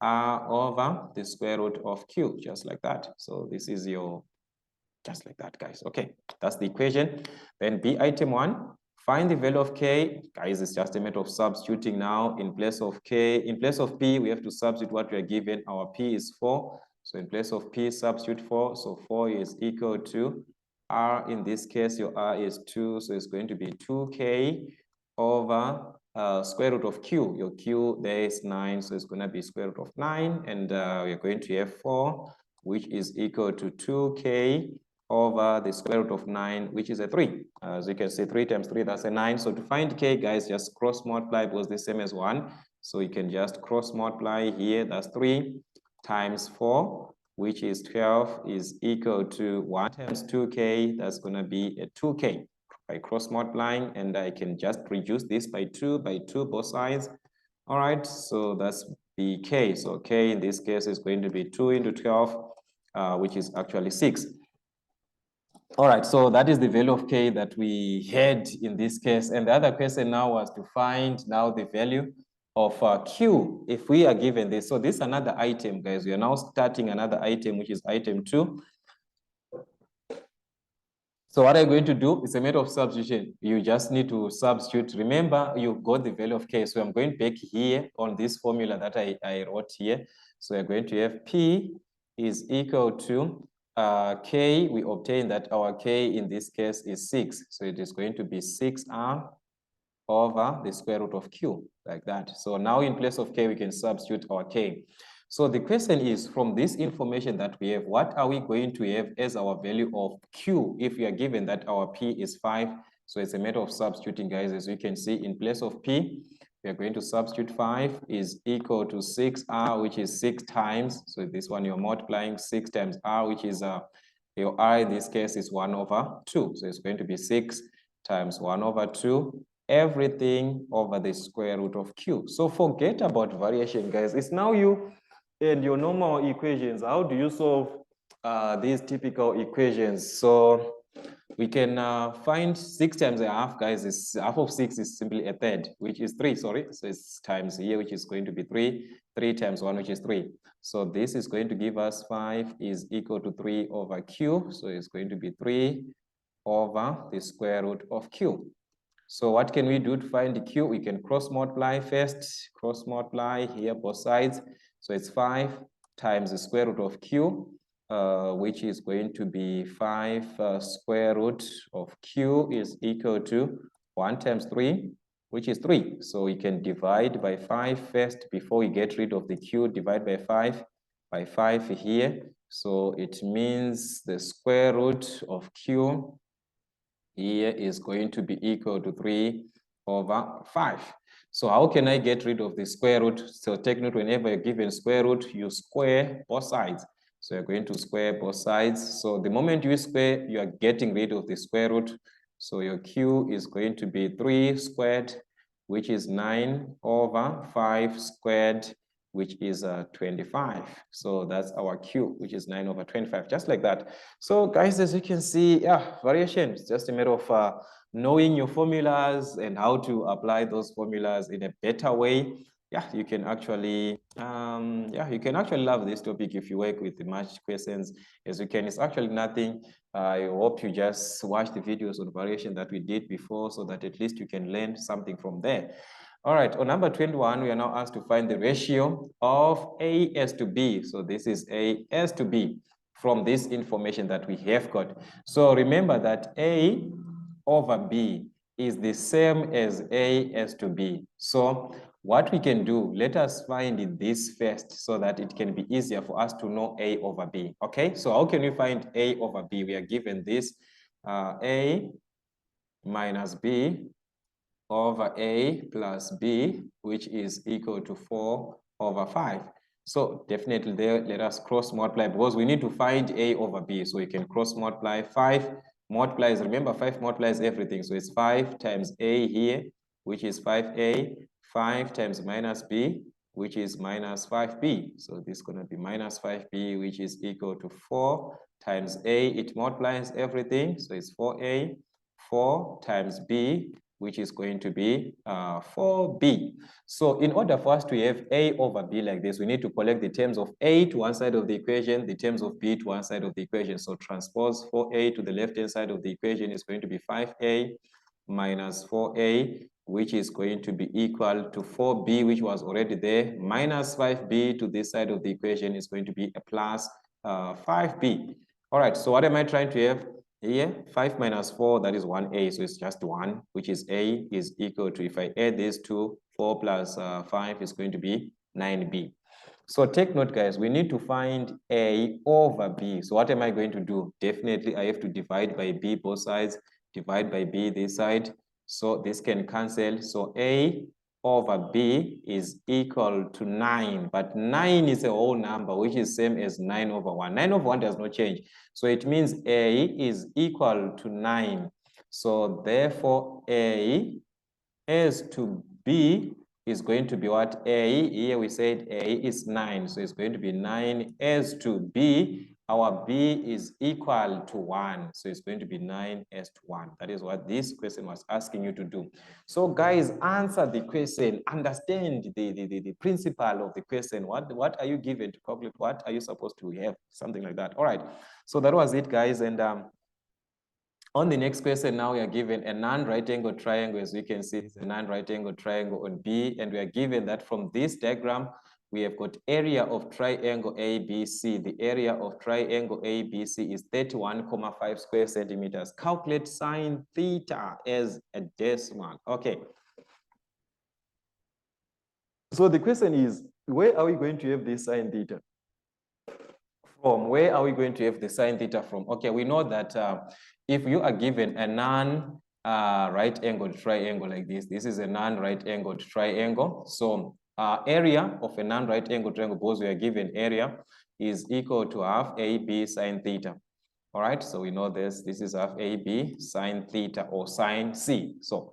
R over the square root of Q, just like that. So this is your, just like that, guys. Okay, that's the equation. Then B item 1, find the value of K. Guys, it's just a matter of substituting now. In place of K, in place of P, we have to substitute what we are given. Our P is 4. So in place of P, substitute 4. So 4 is equal to R. In this case, your R is 2. So it's going to be 2K over square root of Q. Your Q there is 9, so it's going to be square root of 9, and we're going to have 4, which is equal to 2K over the square root of 9, which is a 3. As you can see, 3 times 3, that's a 9. So to find K, guys, just cross multiply. It was the same as 1. So you can just cross multiply here. That's 3 times 4, which is 12, is equal to 1 times 2K. That's going to be a 2K. By cross multiplying, and I can just reduce this by 2 both sides. All right, so that's the K. So K in this case is going to be 2 into 12, which is actually 6. All right, so that is the value of K that we had in this case. And the other question now was to find now the value of Q if we are given this. So this is another item, guys. We are now starting another item, which is item 2. So what I'm going to do is a matter of substitution. You just need to substitute. Remember, you got the value of K. So I'm going back here on this formula that I wrote here. So we're going to have P is equal to K. We obtain that our K in this case is 6. So it is going to be 6R over the square root of Q, like that. So now in place of K, we can substitute our K. So the question is, from this information that we have, what are we going to have as our value of Q if we are given that our P is 5? So it's a matter of substituting, guys. As you can see, in place of P, we are going to substitute 5 is equal to 6R, which is 6 times. So this one, you're multiplying 6 times R, which is your R in this case is 1 over 2. So it's going to be 6 times 1 over 2. Everything over the square root of Q. So forget about variation, guys. It's now you and your normal equations. How do you solve these typical equations? So we can find 6 times a half, guys. Is half of 6 is simply a third, which is 3, sorry. So it's times here, which is going to be 3. 3 times 1, which is 3. So this is going to give us 5 is equal to 3 over Q. So it's going to be 3 over the square root of Q. So what can we do to find the Q? We can cross multiply first, cross multiply here both sides. So it's 5 times the square root of Q, which is going to be 5 square root of Q is equal to 1 times 3, which is 3. So we can divide by 5 first before we get rid of the Q, divide by 5. by 5 here. So it means the square root of Q here is going to be equal to 3/5. So how can I get rid of the square root? So take note, whenever you're given square root, you square both sides. So you're going to square both sides. So the moment you square, you are getting rid of the square root. So your Q is going to be 3 squared, which is 9/5 squared, which is 25. So that's our Q, which is 9/25, just like that. So guys, as you can see, yeah, variation is just a matter of knowing your formulas and how to apply those formulas in a better way. Yeah, you can actually, love this topic if you work with the matched questions. As you can, it's actually nothing. I hope you just watch the videos on variation that we did before so that at least you can learn something from there. All right, on number 21, we are now asked to find the ratio of A as to B. So this is A as to B from this information that we have got. So remember that A over B is the same as A as to B. So what we can do, let us find this first so that it can be easier for us to know A over B. Okay, so how can we find A over B? We are given this A minus B over A plus B, which is equal to 4/5. So definitely there, let us cross multiply because we need to find A over B. So we can cross multiply. 5 multiplies, remember 5 multiplies everything. So it's 5 times A here, which is 5A, 5 times minus B, which is minus 5B. So this is going to be minus 5B, which is equal to 4 times A. It multiplies everything. So it's 4A, 4 times B, which is going to be 4B. So in order for us to have A over B like this, we need to collect the terms of A to one side of the equation, the terms of B to one side of the equation. So transpose 4A to the left-hand side of the equation is going to be 5A minus 4A, which is going to be equal to 4B, which was already there, minus 5B to this side of the equation is going to be a plus 5B. All right, so what am I trying to have? Here, 5 minus 4, that is 1A, so it's just 1, which is A is equal to, if I add these two, 4 plus 5 is going to be 9B. So take note, guys, we need to find A over B. So what am I going to do? Definitely, I have to divide by B both sides, divide by B this side. So this can cancel. So A over B is equal to 9, but 9 is a whole number, which is same as 9/1. 9/1 does not change. So it means A is equal to 9. So therefore, A as to B is going to be what? A, here we said A is 9. So it's going to be 9 as to B. Our B is equal to 1. So it's going to be 9 as to 1. That is what this question was asking you to do. So guys, answer the question. Understand the principle of the question. What are you given to calculate? What are you supposed to have? Something like that. All right. So that was it, guys. And on the next question, now we are given a non-right angle triangle. As you can see, it's a non-right angle triangle on B, and we are given that from this diagram, we have got area of triangle ABC. The area of triangle ABC is 31,5 square centimeters. Calculate sine theta as a decimal. Okay. So the question is, where are we going to have this sine theta from? Where are we going to have the sine theta from? Okay, we know that if you are given a non-right angled triangle like this is a non-right angled triangle. So area of a non-right angled triangle, because we are given area, is equal to half AB sine theta. All right, so we know this is half AB sine theta or sine C. So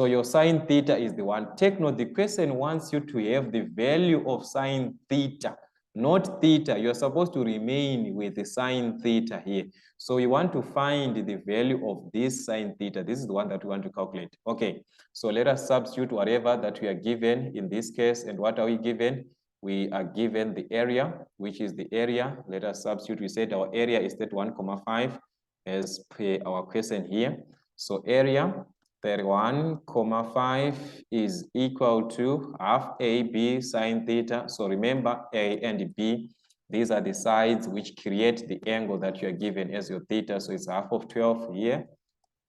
your sine theta is the one. Take note, the question wants you to have the value of sine theta, not theta. You're supposed to remain with the sine theta here. So you want to find the value of this sine theta. This is the one that we want to calculate. Okay, so let us substitute whatever that we are given in this case. And what are we given? We are given the area, which is the area. Let us substitute. We said our area is 31,5 as per our question here. So area 31,5 is equal to half AB sine theta. So remember, A and B, these are the sides which create the angle that you are given as your theta. So it's half of 12 here,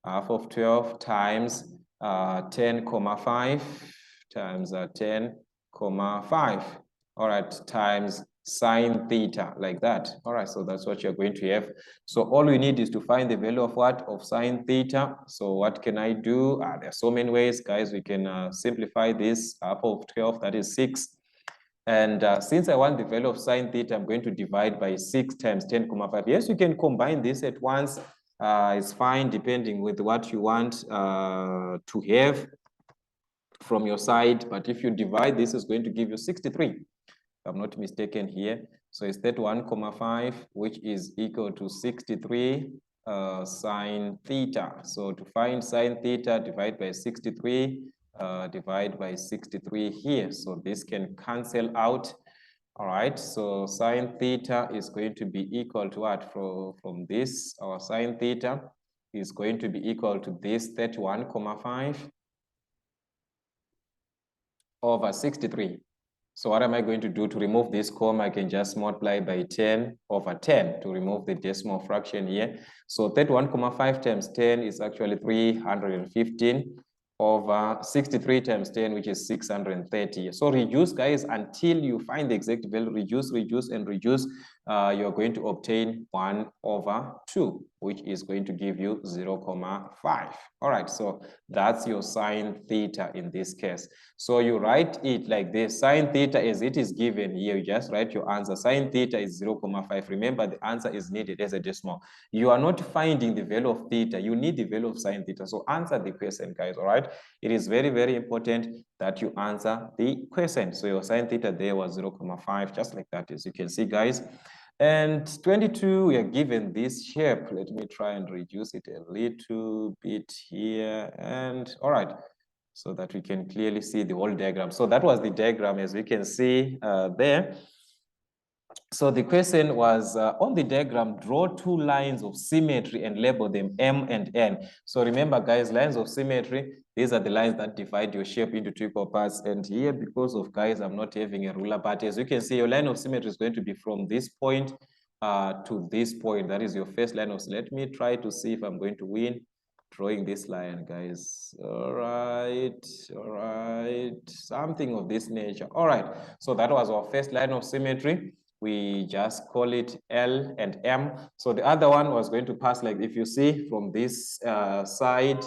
half of 12 times 10,5 times 10,5. All right, times sine theta, like that. All right, so that's what you're going to have. So all we need is to find the value of what? Of sine theta. So what can I do? There are so many ways, guys. We can simplify this. Half of 12, that is 6. And since I want the value of sine theta, I'm going to divide by 6 times 10,5. Yes, you can combine this at once. It's fine, depending with what you want to have from your side. But if you divide, this is going to give you 63. If I'm not mistaken here. So it's 31,5, which is equal to 63 sine theta. So to find sine theta, divide by 63, divide by 63 here. So this can cancel out. All right, so sine theta is going to be equal to what? From this, our sine theta is going to be equal to this 31,5 over 63. So what am I going to do to remove this comma? I can just multiply by 10 over 10 to remove the decimal fraction here. So 31,5 times 10 is actually 315 over 63 times 10, which is 630. So reduce, guys, until you find the exact value. Reduce, reduce, and reduce. You're going to obtain 1 over 2, which is going to give you 0,5. All right, so that's your sine theta in this case. So you write it like this. Sine theta, as it is given here, you just write your answer. Sine theta is 0,5. Remember, the answer is needed as a decimal. You are not finding the value of theta. You need the value of sine theta. So answer the question, guys, all right? It is very, very important that you answer the question. So your sine theta there was 0,5, just like that, as you can see, guys. And 22, we are given this shape. Let me try and reduce it a little bit here. And all right, so that we can clearly see the whole diagram. So that was the diagram, as we can see there. So the question was, on the diagram, draw 2 lines of symmetry and label them M and N. So remember, guys, lines of symmetry, these are the lines that divide your shape into 2 equal parts. And here, because of, guys, I'm not having a ruler, but as you can see, your line of symmetry is going to be from this point to this point. That is your first line of symmetry. Let me try to see if I'm going to win drawing this line, guys. All right, something of this nature. All right, so that was our first line of symmetry. We just call it L and M. So the other one was going to pass, like if you see from this side,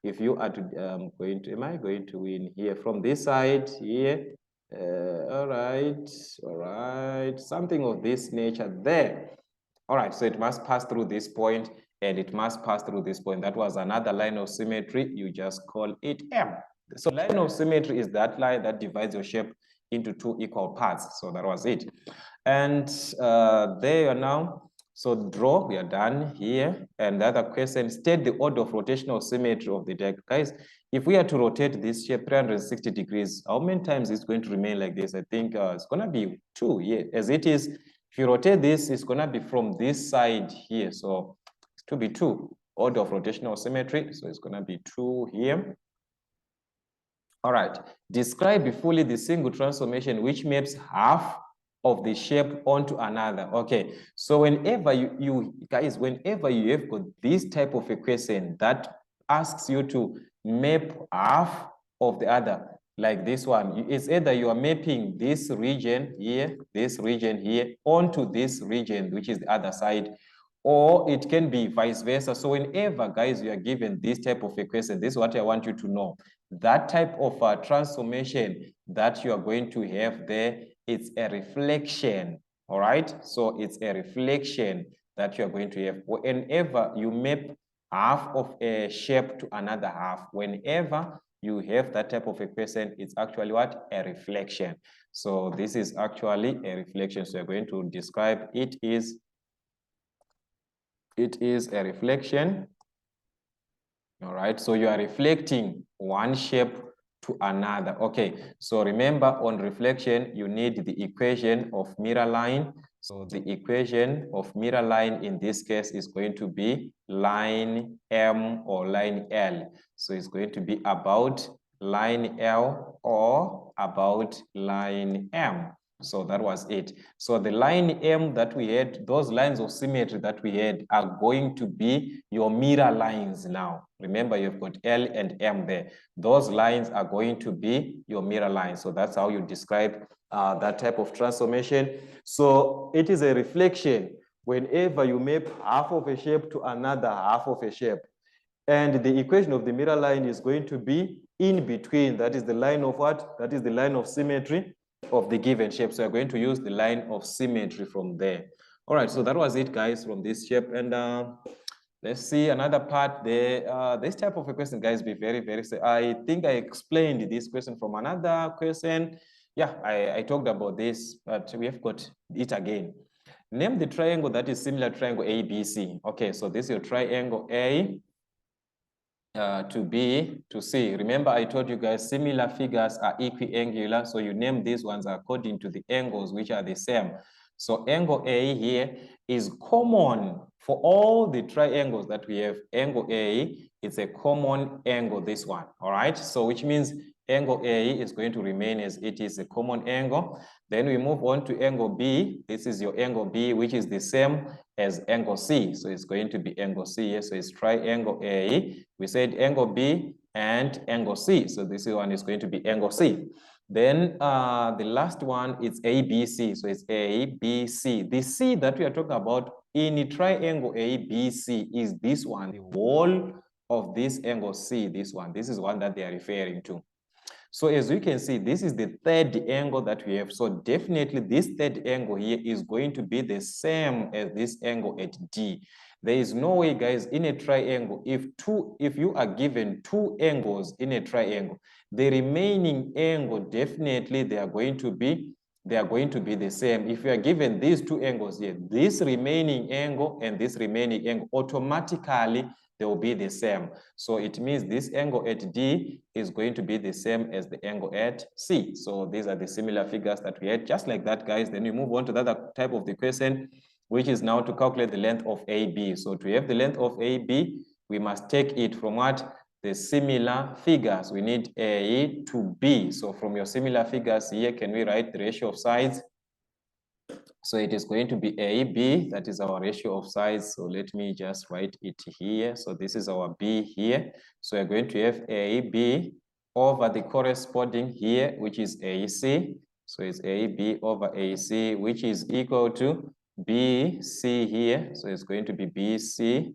if you are to, am I going to win here? From this side here, all right, something of this nature there. All right, so it must pass through this point and it must pass through this point. That was another line of symmetry. You just call it M. So line of symmetry is that line that divides your shape into 2 equal parts. So that was it. And there you are now. So draw, we are done here. And the other question, state the order of rotational symmetry of the deck. Guys, if we are to rotate this shape 360 degrees, how many times is going to remain like this? I think it's going to be 2 here. As it is, if you rotate this, it's going to be from this side here. So it's to be 2, order of rotational symmetry. So it's going to be 2 here. All right, describe fully the single transformation which maps half of the shape onto another. Okay, so whenever you guys, whenever you have got this type of equation that asks you to map half of the other, like this one, it's either you are mapping this region here onto this region, which is the other side, or it can be vice versa. So whenever, guys, you are given this type of equation, this is what I want you to know. That type of transformation that you are going to have there, it's a reflection, all right? So it's a reflection that you are going to have. Whenever you map half of a shape to another half, whenever you have that type of equation, it's actually what? A reflection. So this is actually a reflection. So you're going to describe it is a reflection. All right, so you are reflecting one shape to another. Okay, so remember, on reflection, you need the equation of mirror line. So the equation of mirror line in this case is going to be line M or line L. So it's going to be about line L or about line M. So that was it. So the line M that we had, those lines of symmetry that we had are going to be your mirror lines now. Remember, you've got L and M there. Those lines are going to be your mirror lines. So that's how you describe that type of transformation. So it is a reflection whenever you map half of a shape to another half of a shape. And the equation of the mirror line is going to be in between. That is the line of what? That is the line of symmetry of the given shape. So we're going to use the line of symmetry from there. All right, so that was it, guys, from this shape. And let's see another part there. This type of a question, guys, be very, very, I think I explained this question from another question. Yeah, I talked about this, but we have got it again. Name the triangle that is similar triangle ABC. Okay, so this is your triangle A to B to C. Remember, I told you guys similar figures are equiangular, so you name these ones according to the angles which are the same. So angle A here is common for all the triangles that we have. Angle A is a common angle, this one, all right? So which means angle A is going to remain as it is, a common angle. Then we move on to angle B. This is your angle B, which is the same as angle C. So it's going to be angle C here. So it's triangle A. We said angle B and angle C. So this one is going to be angle C. Then the last one is ABC. So it's ABC. The C that we are talking about in triangle ABC is this one, the whole of this angle C, this one. This is one that they are referring to. So as you can see, this is the third angle that we have. So definitely this third angle here is going to be the same as this angle at D. There is no way, guys, in a triangle, if you are given two angles in a triangle, the remaining angle, definitely they are going to be the same. If you are given these two angles here, this remaining angle and this remaining angle, automatically they will be the same. So it means this angle at D is going to be the same as the angle at C. So these are the similar figures that we had, just like that, guys. Then we move on to the other type of the question, which is now to calculate the length of AB. So to have the length of AB, we must take it from what? The similar figures. We need A to B. So from your similar figures here, can we write the ratio of sides? So it is going to be AB, that is our ratio of sides. So let me just write it here. So this is our B here. So we're going to have AB over the corresponding here, which is AC. So it's AB over AC, which is equal to BC here. So it's going to be BC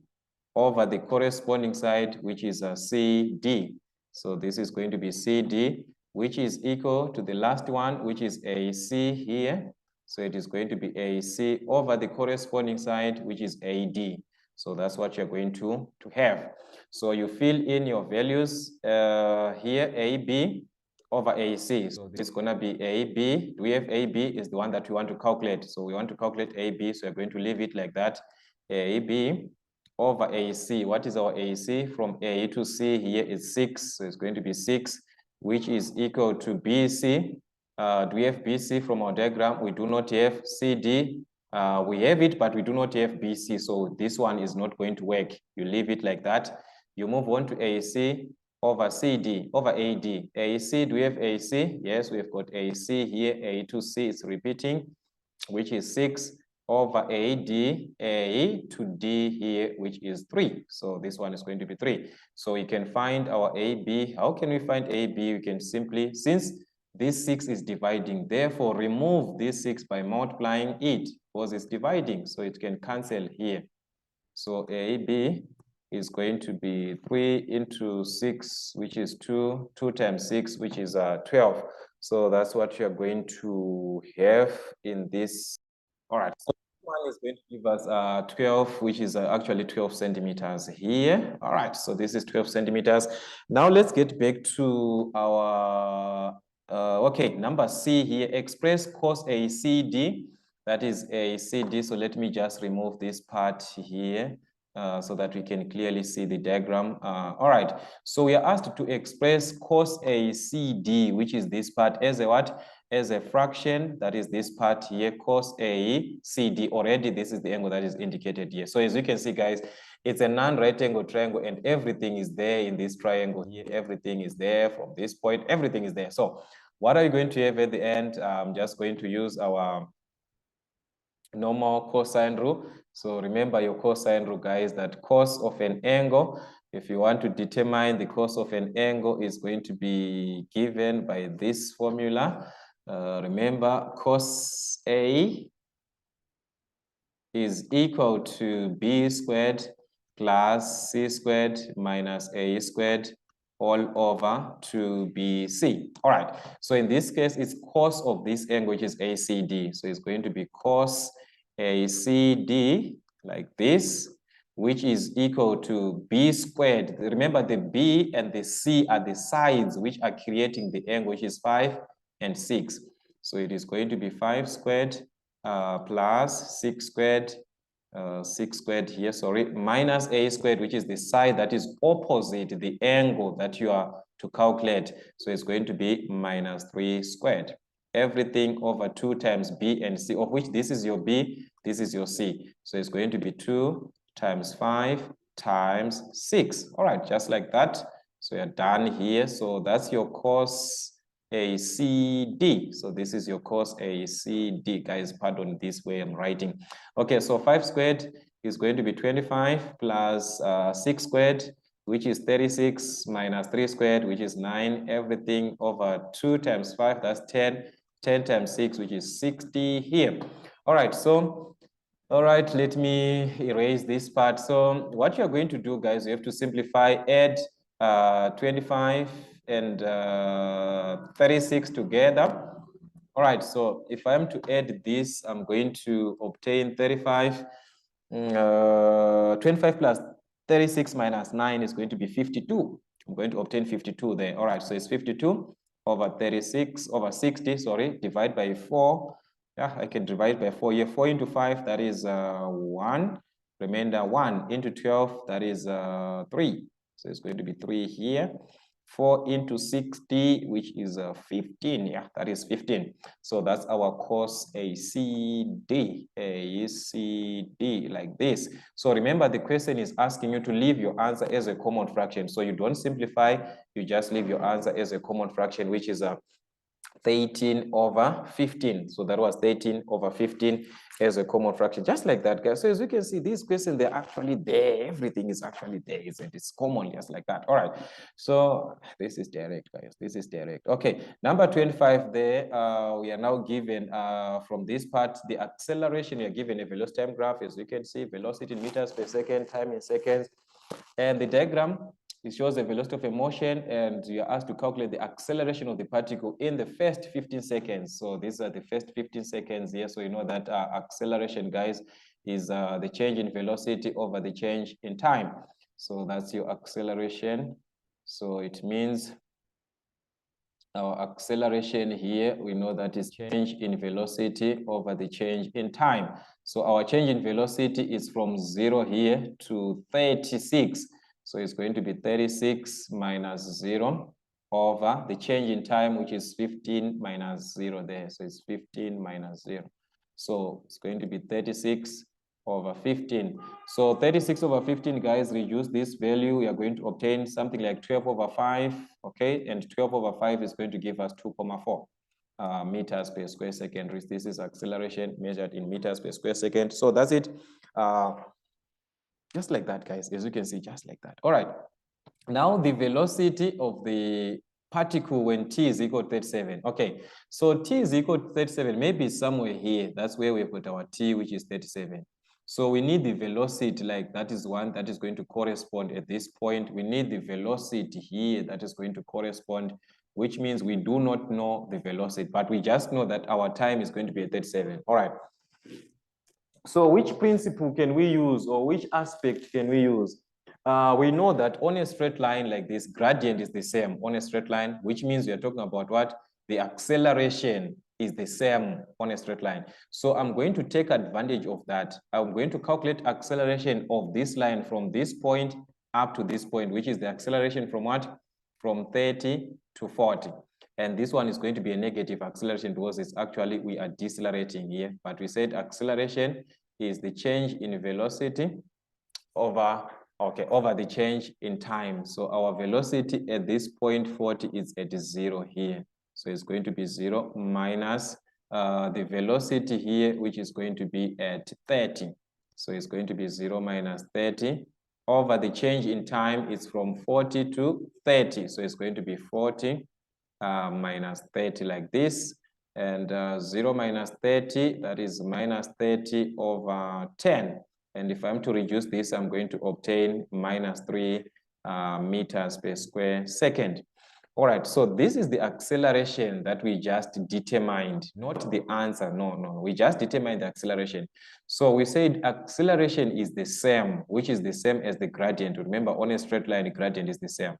over the corresponding side, which is a CD. So this is going to be CD, which is equal to the last one, which is AC here. So it is going to be AC over the corresponding side, which is AD. So that's what you're going to have. So you fill in your values here, AB over AC. So this is going to be AB. We have AB is the one that we want to calculate. So we want to calculate AB. So we're going to leave it like that. AB over AC. What is our AC? From A to C here is 6. So it's going to be 6, which is equal to BC. Do we have BC from our diagram? We do not have. CD. We have it, but we do not have BC. So this one is not going to work. You leave it like that. You move on to AC over CD, over AD. AC, do we have AC? Yes, we've got AC here. A to C is repeating, which is 6 over AD, A to D here, which is 3. So this one is going to be 3. So we can find our AB. How can we find AB? We can simply, since this 6 is dividing, therefore remove this 6 by multiplying it, because it's dividing, so it can cancel here. So AB is going to be 3 into 6, which is 2. 2 times 6, which is 12. So that's what you're going to have in this. All right, so one is going to give us 12, which is actually 12 centimeters here. All right, so this is 12 centimeters. Now let's get back to our, okay, number C here, express cos ACD, that is ACD. So let me just remove this part here so that we can clearly see the diagram. All right, so we are asked to express cos ACD, which is this part, as a what? As a fraction, that is this part here, cos ACD. Already this is the angle that is indicated here. So as you can see, guys, it's a non-right angle triangle and everything is there in this triangle here. Everything is there from this point, everything is there. So What are you going to have at the end? I'm just going to use our normal cosine rule. So remember your cosine rule, guys, that cos of an angle, if you want to determine the cos of an angle, is going to be given by this formula. Remember, cos A is equal to B squared plus C squared minus A squared all over 2BC. All right, so in this case, it's cos of this angle, which is ACD. So it's going to be cos ACD like this, which is equal to B squared. Remember, the B and the C are the sides which are creating the angle, which is 5 and 6. So it is going to be 5 squared plus 6 squared, 6 squared here, sorry, minus A squared, which is the side that is opposite the angle that you are to calculate. So it's going to be minus 3 squared. Everything over 2 times B and C, of which this is your B, this is your C. So it's going to be 2 times 5 times 6. All right, just like that. So you're done here. So that's your cos ACD. So this is your cos ACD, guys. Pardon this way I'm writing. Okay, so 5 squared is going to be 25 plus 6 squared, which is 36, minus 3 squared, which is 9. Everything over 2 times 5, that's 10. 10 times 6, which is 60 here. All right, so, all right, let me erase this part. So what you're going to do, guys, you have to simplify, add 25 and 36 together. All right, so if I'm to add this, I'm going to obtain 35. 25 plus 36 minus 9 is going to be 52. I'm going to obtain 52 there. All right, so it's 52 over 36 over 60, sorry, divide by 4. Yeah, I can divide by 4 here. 4 into 5, that is 1. Remainder 1 into 12, that is 3. So it's going to be 3 here. 4 into 60, which is 15. Yeah, that is 15. So that's our cos ACD, ACD, like this. So remember, the question is asking you to leave your answer as a common fraction. So you don't simplify, you just leave your answer as a common fraction, which is 13 over 15. So that was 13 over 15 as a common fraction, just like that, guys. So as you can see, these questions, they're actually there. Everything is actually there, isn't it? It's common, just like that. All right. So this is direct, guys. This is direct. Okay. Number 25 there, we are now given from this part, the acceleration, you're given a velocity time graph. As you can see, velocity in meters per second, time in seconds. And the diagram, it shows the velocity of a motion, and you're asked to calculate the acceleration of the particle in the first 15 seconds. So these are the first 15 seconds here. So you know that acceleration, guys, is the change in velocity over the change in time. So that's your acceleration. So it means our acceleration here, we know that is change in velocity over the change in time. So our change in velocity is from 0 here to 36. So it's going to be 36 minus 0 over the change in time, which is 15 minus 0 there. So it's 15 minus 0. So it's going to be 36 over 15. So 36 over 15, guys, reduce this value. We are going to obtain something like 12 over 5, okay? And 12 over 5 is going to give us 2.4 meters per square second. This is acceleration measured in meters per square second. So that's it. Just like that, guys, as you can see, just like that. All right. Now the velocity of the particle when t is equal to 37. Okay, so t is equal to 37, maybe somewhere here. That's where we put our t, which is 37. So we need the velocity, like that is one that is going to correspond at this point. We need the velocity here that is going to correspond, which means we do not know the velocity, but we just know that our time is going to be at 37. All right. So which principle can we use, or which aspect can we use? We know that on a straight line like this, gradient is the same on a straight line, which means we are talking about what? The acceleration is the same on a straight line. So I'm going to take advantage of that. I'm going to calculate acceleration of this line from this point up to this point, which is the acceleration from what? From 30 to 40. And this one is going to be a negative acceleration because it's actually, we are decelerating here, but we said acceleration is the change in velocity over, okay, over the change in time. So our velocity at this point 40 is at 0 here. So it's going to be 0 minus the velocity here, which is going to be at 30. So it's going to be 0 minus 30 over the change in time. It's from 40 to 30. So it's going to be 40 minus 30 like this. And 0 minus 30, that is minus 30 over 10. And if I'm to reduce this, I'm going to obtain minus 3 meters per square second. All right, so this is the acceleration that we just determined, not the answer. No, we just determined the acceleration. So we said acceleration is the same, which is the same as the gradient. Remember, on a straight line, the gradient is the same.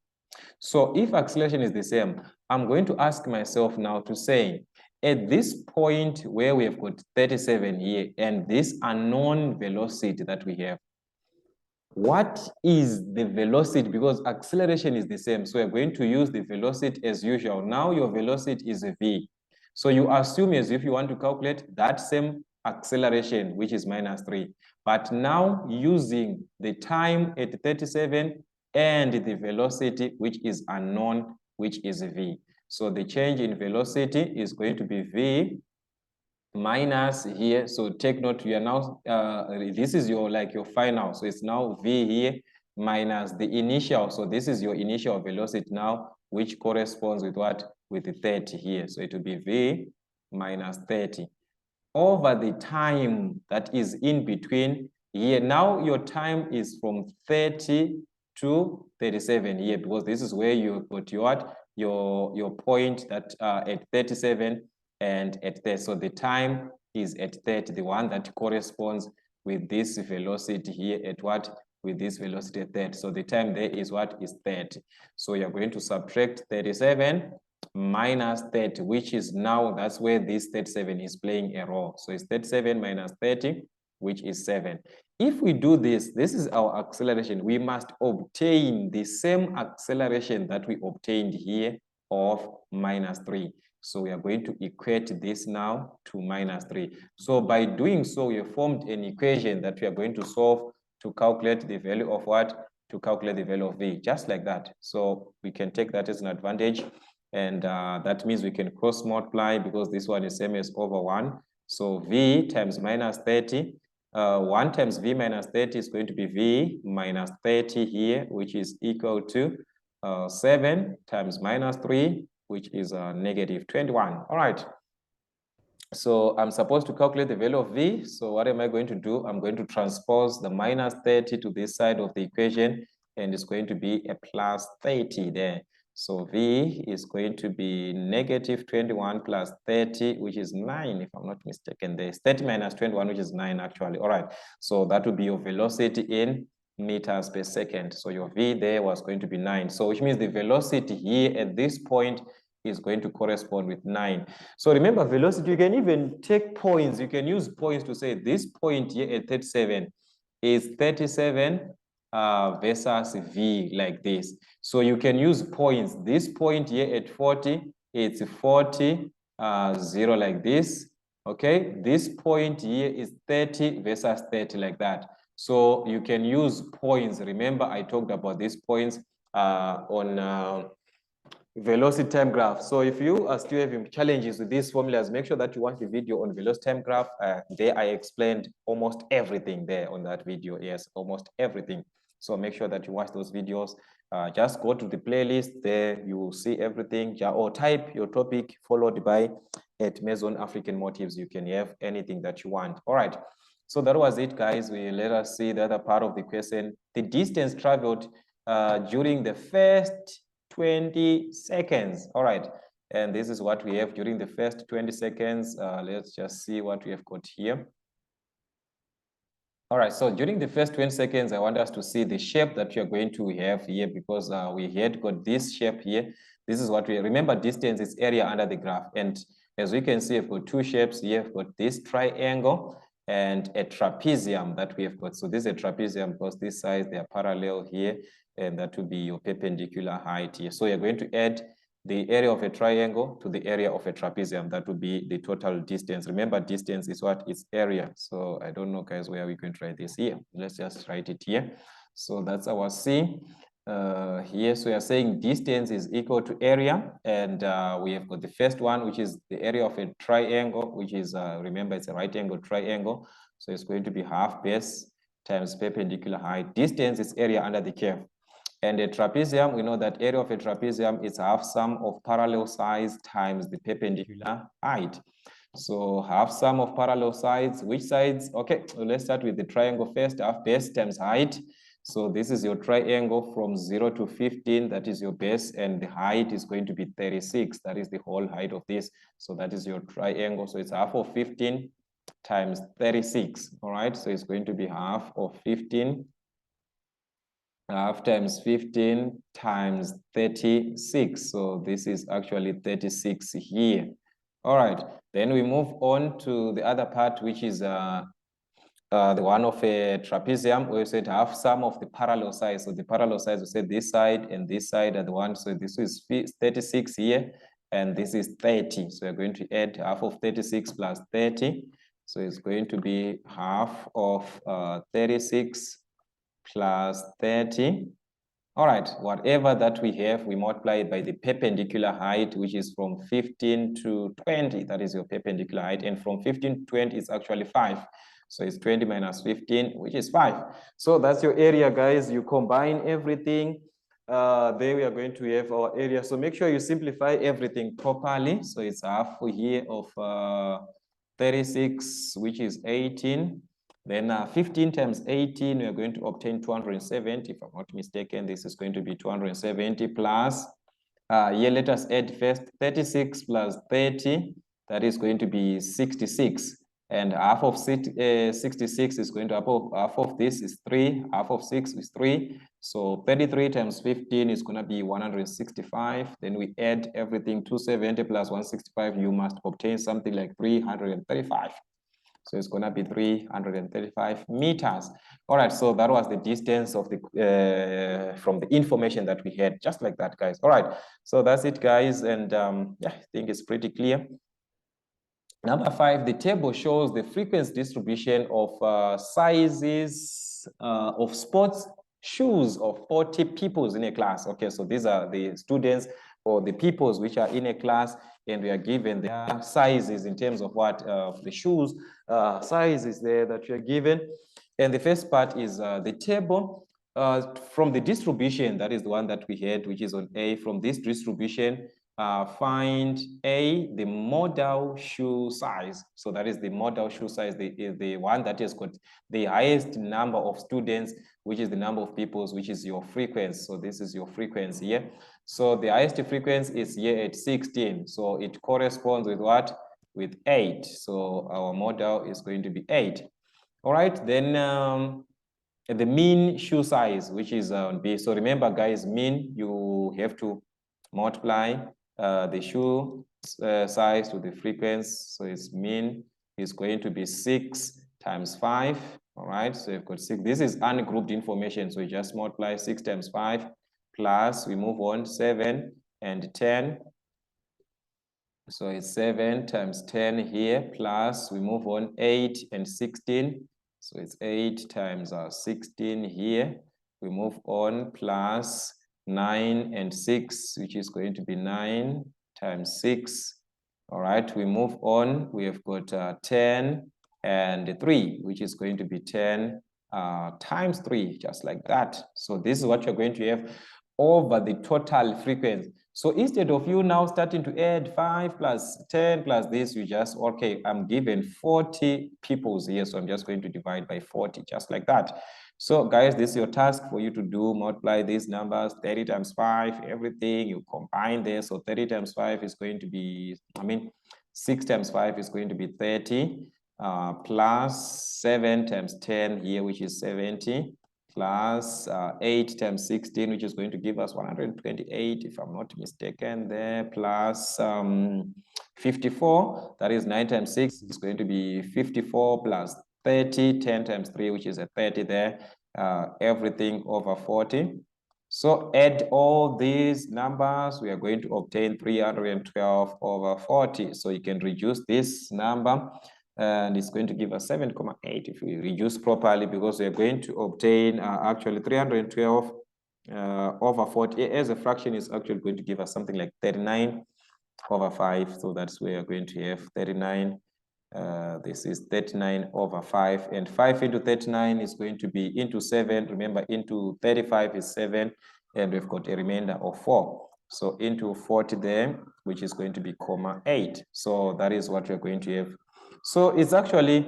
So if acceleration is the same, I'm going to ask myself now to say, at this point where we have got 37 here and this unknown velocity that we have, what is the velocity? Because acceleration is the same. So we're going to use the velocity as usual. Now your velocity is v. So you assume as if you want to calculate that same acceleration, which is minus 3. But now using the time at 37 and the velocity, which is unknown, which is v. So the change in velocity is going to be v minus here. So take note, you are now, this is your final. So it's now v here minus the initial. So this is your initial velocity now, which corresponds with what? With the 30 here. So it will be v minus 30 over the time that is in between here. Now your time is from 30 to 37 here, because this is where you put your point that at 37 and at 30. So the time is at 30, the one that corresponds with this velocity here at what? With this velocity at 30. So the time there is what? Is 30. So you're going to subtract 37 minus 30, which is now, that's where this 37 is playing a role. So it's 37 minus 30, which is 7. If we do this, this is our acceleration. We must obtain the same acceleration that we obtained here of minus 3. So we are going to equate this now to minus 3. So by doing so, we have formed an equation that we are going to solve to calculate the value of what? To calculate the value of v, just like that. So we can take that as an advantage. And that means we can cross multiply, because this one is same as over 1. So v times minus 30. 1 times v minus 30 is going to be v minus 30 here, which is equal to 7 times minus 3, which is negative 21. All right. So I'm supposed to calculate the value of v. So what am I going to do? I'm going to transpose the minus 30 to this side of the equation, and it's going to be a plus 30 there. So v is going to be negative 21 plus 30, which is 9, if I'm not mistaken. There's 30 minus 21, which is 9 actually. All right. So that would be your velocity in meters per second. So your v there was going to be 9. So which means the velocity here at this point is going to correspond with 9. So remember, velocity, you can even take points. You can use points to say this point here at 37 is 37 versus v, like this. So you can use points. This point here at 40, it's 40, 0 like this. Okay, this point here is 30 versus 30 like that. So you can use points. Remember, I talked about these points on velocity time graph. So if you are still having challenges with these formulas, make sure that you watch the video on velocity time graph. There I explained almost everything there on that video. Yes, almost everything. So make sure that you watch those videos. Just go to the playlist there. You will see everything, or type your topic followed by at Maison African Motives. You can have anything that you want. All right. So that was it, guys. Let us see the other part of the question. The distance traveled during the first 20 seconds. All right. And this is what we have during the first 20 seconds. Let's just see what we have got here. All right, so during the first 20 seconds, I want us to see the shape that you're going to have here, because we had got this shape here. This is what we remember. Distance is area under the graph. And as we can see, I've got two shapes here. I've got this triangle and a trapezium that we have got. So this is a trapezium because these sides, they are parallel here, and that will be your perpendicular height here. So you're going to add the area of a triangle to the area of a trapezium. That would be the total distance. Remember, distance is what? It's area. So I don't know, guys, where we can try this here. Let's just write it here. So that's our C. here, so we are saying distance is equal to area, and we have got the first one, which is the area of a triangle, which is, remember, it's a right angle triangle. So it's going to be half base times perpendicular height. Distance is area under the curve. And a trapezium, we know that area of a trapezium is half sum of parallel sides times the perpendicular height. So half sum of parallel sides, which sides? Okay, so let's start with the triangle first, half base times height. So this is your triangle from 0 to 15, that is your base, and the height is going to be 36. That is the whole height of this. So that is your triangle. So it's half of 15 times 36, all right? So it's going to be half of 15, half times 15 times 36. So this is actually 36 here. All right, then we move on to the other part, which is the one of a trapezium. We said half sum of the parallel sides. So the parallel sides, we said this side and this side are the one. So this is 36 here, and this is 30. So we're going to add half of 36 plus 30. So it's going to be half of 36 plus 30. All right, whatever that we have, we multiply it by the perpendicular height, which is from 15 to 20. That is your perpendicular height. And from 15 to 20 is actually 5. So it's 20 minus 15, which is 5. So that's your area, guys. You combine everything. There we are going to have our area. So make sure you simplify everything properly. So it's half here of 36, which is 18. Then 15 times 18, we are going to obtain 270. If I'm not mistaken, this is going to be 270 plus, here let us add first 36 plus 30, that is going to be 66. And half of 66 is going to, half of this is 3, half of 6 is 3. So 33 times 15 is going to be 165. Then we add everything, 270 plus 165, you must obtain something like 335. So it's going to be 335 meters. All right, so that was the distance of the from the information that we had, just like that, guys. All right, so that's it, guys. And yeah, I think it's pretty clear. Number 5, the table shows the frequency distribution of sizes of sports shoes of 40 pupils in a class. Okay, so these are the students or the pupils which are in a class, and we are given their sizes in terms of what the shoes sizes there that we are given. And the first part is the table from the distribution, that is the one that we had, which is on A. From this distribution, find A, the model shoe size. So that is the model shoe size, the one that has got the highest number of students, which is the number of pupils, which is your frequency. So this is your frequency here. So the highest frequency is here at 16. So it corresponds with what? With 8. So our model is going to be 8. All right, then the mean shoe size, which is on B. So remember, guys, mean, you have to multiply the shoe size to the frequency. So its mean is going to be 6 times 5. All right, so you've got 6. This is ungrouped information. So you just multiply 6 times 5 plus, we move on, 7 and 10. So it's 7 times 10 here, plus we move on 8 and 16. So it's 8 times 16 here. We move on, plus 9 and 6, which is going to be 9 times 6. All right, we move on. We have got 10 and 3, which is going to be 10 times 3, just like that. So this is what you're going to have over the total frequency. So instead of you now starting to add 5 plus 10 plus this, you just, okay, I'm given 40 pupils here, so I'm just going to divide by 40, just like that. So guys, this is your task for you to do. Multiply these numbers, 30 times 5, everything, you combine there. So 30 times 5 is going to be, 6 times 5 is going to be 30, plus 7 times 10 here, which is 70. Plus 8 times 16, which is going to give us 128, if I'm not mistaken there, plus 54, that is 9 times 6, is going to be 54 plus 30, 10 times 3, which is a 30 there, everything over 40. So add all these numbers, we are going to obtain 312 over 40. So you can reduce this number, and it's going to give us 7.8 if we reduce properly, because we are going to obtain actually 312 over 40 as a fraction is actually going to give us something like 39 over 5. So that's where you're going to have 39. This is 39 over 5, and 5 into 39 is going to be into 7. Remember, into 35 is 7, and we've got a remainder of 4. So into 40 there, which is going to be comma 8. So that is what we're going to have. So it's actually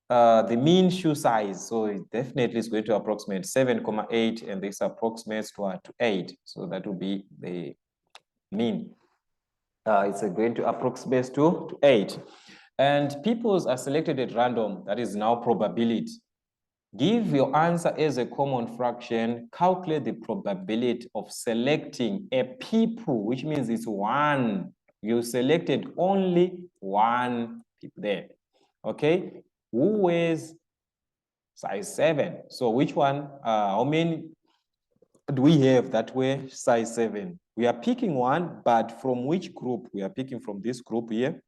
the mean shoe size. So it definitely is going to approximate 7,8, and this approximates to 8. So that will be the mean. It's going to approximate to 8. And peoples are selected at random. That is now probability. Give your answer as a common fraction. Calculate the probability of selecting a people, which means it's one. You selected only one people there. Okay. Who weighs size 7? So which one? How many do we have that way size 7? We are picking one, but from which group? We are picking from this group here.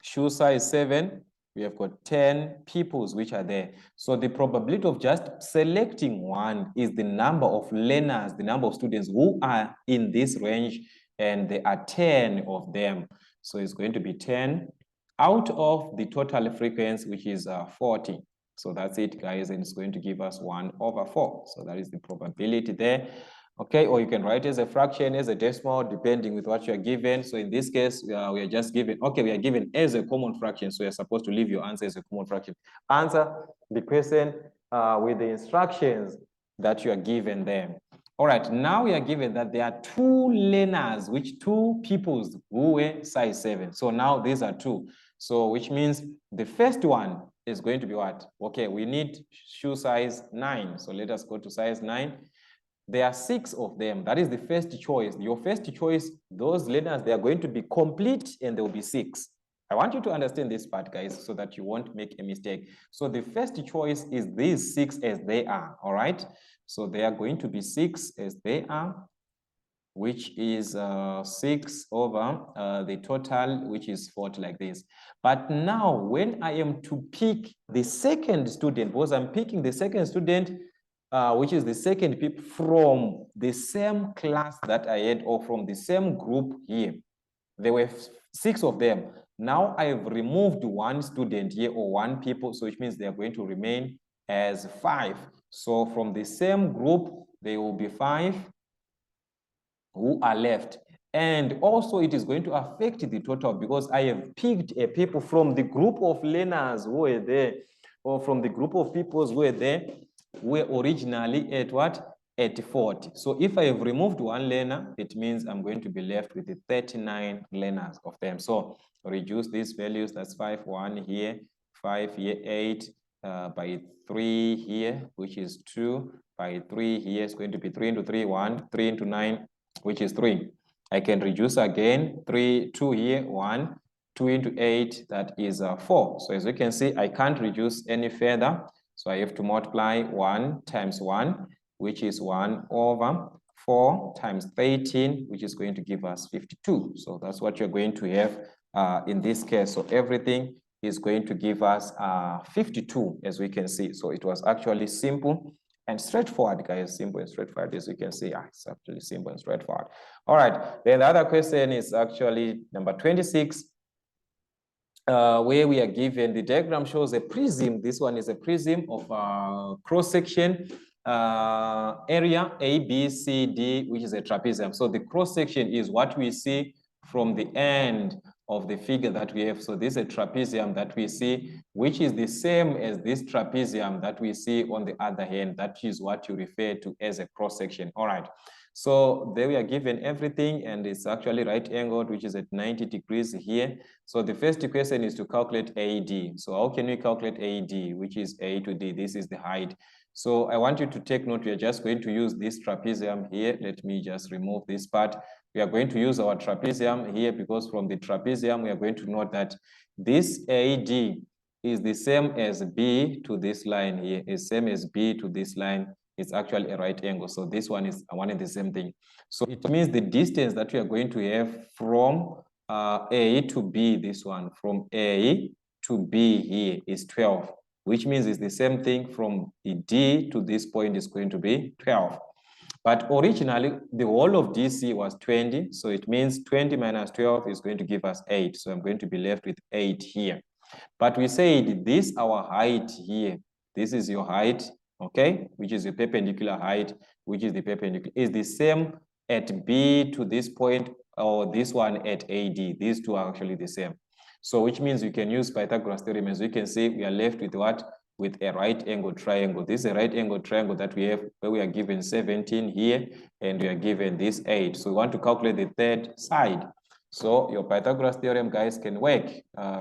Shoe size 7, we have got 10 peoples which are there. So the probability of just selecting one is the number of learners, the number of students who are in this range, and there are 10 of them. So it's going to be 10 out of the total frequency, which is 40. So that's it, guys, and it's going to give us 1 over 4. So that is the probability there. Okay, or you can write as a fraction, as a decimal, depending with what you are given. So in this case, we are just given, okay, we are given as a common fraction. So you're supposed to leave your answer as a common fraction. Answer the question with the instructions that you are given there. All right, now we are given that there are 2 learners, which 2 peoples who were size 7. So now these are 2. So which means the first one is going to be what? Okay, we need shoe size 9. So let us go to size 9. There are 6 of them. That is the first choice. Your first choice, those learners, they are going to be complete, and there will be 6. I want you to understand this part, guys, so that you won't make a mistake. So the first choice is these 6 as they are, all right? So they are going to be 6 as they are, which is 6 over the total, which is 40, like this. But now when I am to pick the second student, because I'm picking the second student, which is the second people from the same class that I had, or from the same group here. There were 6 of them. Now I have removed 1 student here, or 1 people, so which means they are going to remain as 5. So from the same group, there will be 5 who are left. And also it is going to affect the total, because I have picked a people from the group of learners who were there, or from the group of people who were there, who were originally at what? At 40. So if I have removed 1 learner, it means I'm going to be left with the 39 learners of them. So reduce these values. That's 5, 1 here, 5 here, 8 by 3 here, which is 2, by 3 here is going to be 3 into 3, 1, 3 into 9, which is 3. I can reduce again, 3, 2 here, 1, 2 into 8, that is 4. So as you can see, I can't reduce any further. So I have to multiply 1 times 1, which is 1 over 4 times 13, which is going to give us 52. So that's what you're going to have in this case. So everything is going to give us 52, as we can see. So it was actually simple and straightforward, guys. Simple and straightforward, as you can see. It's actually simple and straightforward. All right, then the other question is actually number 26, where we are given the diagram shows a prism. This one is a prism of cross-section area A, B, C, D, which is a trapezium. So the cross-section is what we see from the end of the figure that we have. So this is a trapezium that we see, which is the same as this trapezium that we see on the other hand. That is what you refer to as a cross-section. All right. So there we are given everything, and it's actually right angled, which is at 90 degrees here. So the first question is to calculate AD. So how can we calculate AD, which is A to D? This is the height. So I want you to take note, we are just going to use this trapezium here. Let me just remove this part. We are going to use our trapezium here, because from the trapezium, we are going to note that this AD is the same as B to this line here, is same as B to this line. It's actually a right angle. So this one is one and the same thing. So it means the distance that we are going to have from A to B, this one, from A to B here is 12, which means it's the same thing from the D to this point is going to be 12. But originally, the whole of DC was 20. So it means 20 minus 12 is going to give us 8. So I'm going to be left with 8 here. But we said this, our height here, this is your height, okay, which is the perpendicular height, which is the perpendicular, is the same at B to this point, or this one at AD. These two are actually the same. So which means you can use Pythagoras theorem. As you can see, we are left with what? With a right angle triangle. This is a right angle triangle that we have, where we are given 17 here, and we are given this 8. So we want to calculate the third side. So your Pythagoras theorem, guys, can work.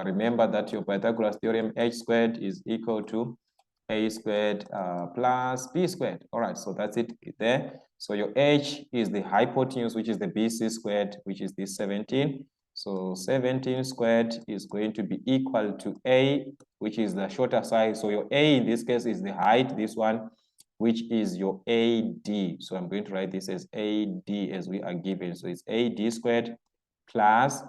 Remember that your Pythagoras theorem, h squared is equal to a squared plus b squared. All right, so that's it there. So your h is the hypotenuse, which is the bc squared, which is this 17. So 17 squared is going to be equal to a, which is the shorter side. So your a in this case is the height, this one, which is your AD. So I'm going to write this as AD as we are given. So it's AD squared plus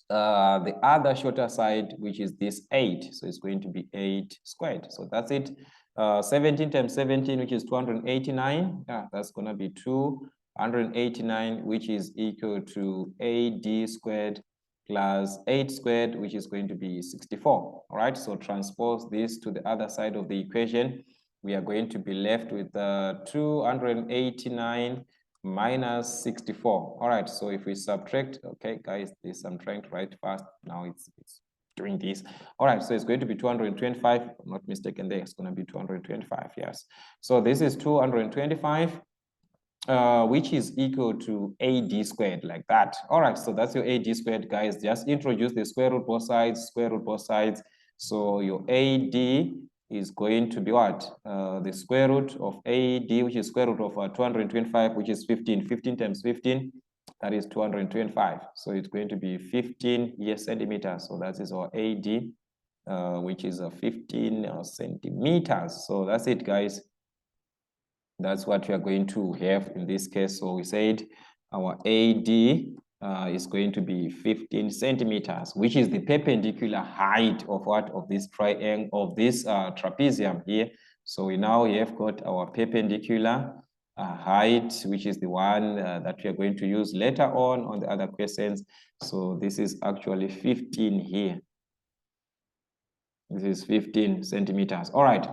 the other shorter side, which is this 8. So it's going to be 8 squared. So that's it. 17 times 17, which is 289. Yeah, that's going to be 289, which is equal to AD squared plus 8 squared, which is going to be 64. All right, so transpose this to the other side of the equation. We are going to be left with 289 minus 64. All right, so if we subtract, okay, guys, this I'm trying to write fast. Now it's doing this. All right, so it's going to be 225. I'm not mistaken there, it's going to be 225, yes. So this is 225, which is equal to AD squared, like that. All right, so that's your AD squared, guys. Just introduce the square root both sides, square root both sides. So your AD is going to be what? The square root of AD, which is square root of 225, which is 15. 15 times 15, that is 225. So it's going to be 15 centimeters. So that is our AD, which is 15 centimeters. So that's it, guys. That's what we are going to have in this case. So we said our AD is going to be 15 centimeters, which is the perpendicular height of what? Of this triangle, of this trapezium here. So we now have got our perpendicular height, which is the one that we are going to use later on the other questions. So this is actually 15 here. This is 15 centimeters. All right.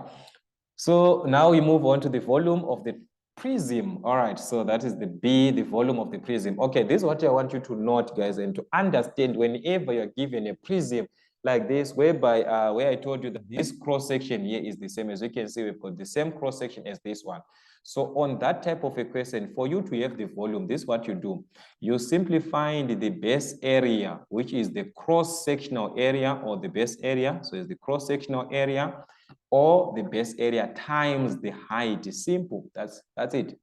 So now we move on to the volume of the prism. All right, so that is the B, the volume of the prism. Okay, this is what I want you to note, guys, and to understand whenever you're given a prism like this, whereby where I told you that this cross section here is the same. As you can see, we've got the same cross section as this one. So on that type of a question, for you to have the volume, this is what you do. You simply find the base area, which is the cross-sectional area, or the base area. So it's the cross-sectional area, or the base area times the height. Is simple. That's it.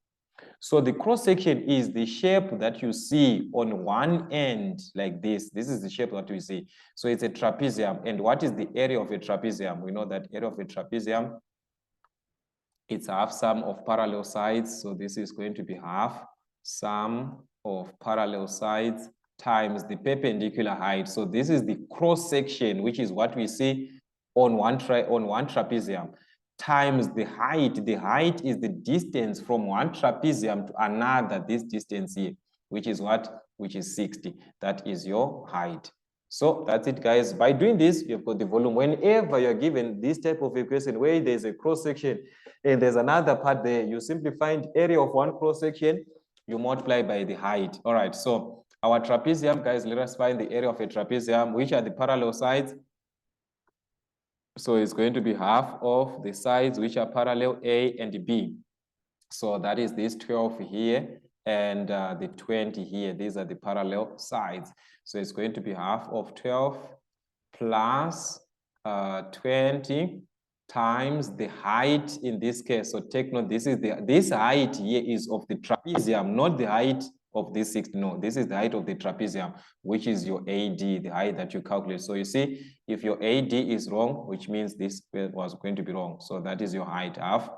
So the cross section is the shape that you see on one end like this. This is the shape that we see. So it's a trapezium. And what is the area of a trapezium? We know that area of a trapezium, it's half sum of parallel sides. So this is going to be half sum of parallel sides times the perpendicular height. So this is the cross section, which is what we see on one trapezium, times the height. The height is the distance from one trapezium to another, this distance here, which is what? Which is 60. That is your height. So that's it, guys. By doing this, you've got the volume. Whenever you're given this type of equation where there's a cross section and there's another part there, you simply find area of one cross section, you multiply by the height. All right, so our trapezium, guys, let us find the area of a trapezium, which are the parallel sides. So it's going to be half of the sides which are parallel, A and B. So that is this 12 here and the 20 here. These are the parallel sides. So it's going to be half of 12 plus 20 times the height in this case. So take note, this height here is of the trapezium, not the height of this 60. No, this is the height of the trapezium, which is your AD, the height that you calculate. So you see, if your AD is wrong, which means this was going to be wrong. So that is your height half.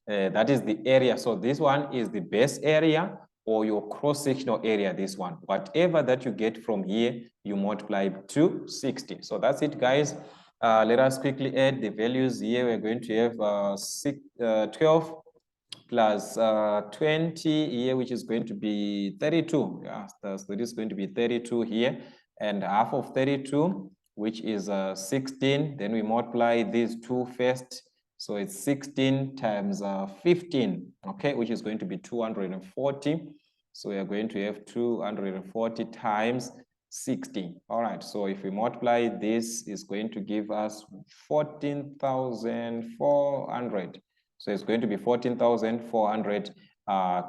That is the area. So this one is the base area or your cross-sectional area, this one. Whatever that you get from here, you multiply to 60. So that's it, guys. Let us quickly add the values here. We're going to have 12 plus 20 here, which is going to be 32. Yeah, so this is going to be 32 here, and half of 32, which is 16. Then we multiply these two first. So it's 16 times 15, okay, which is going to be 240. So we are going to have 240 times 60. All right, so if we multiply this, is going to give us 14,400. So it's going to be 14,400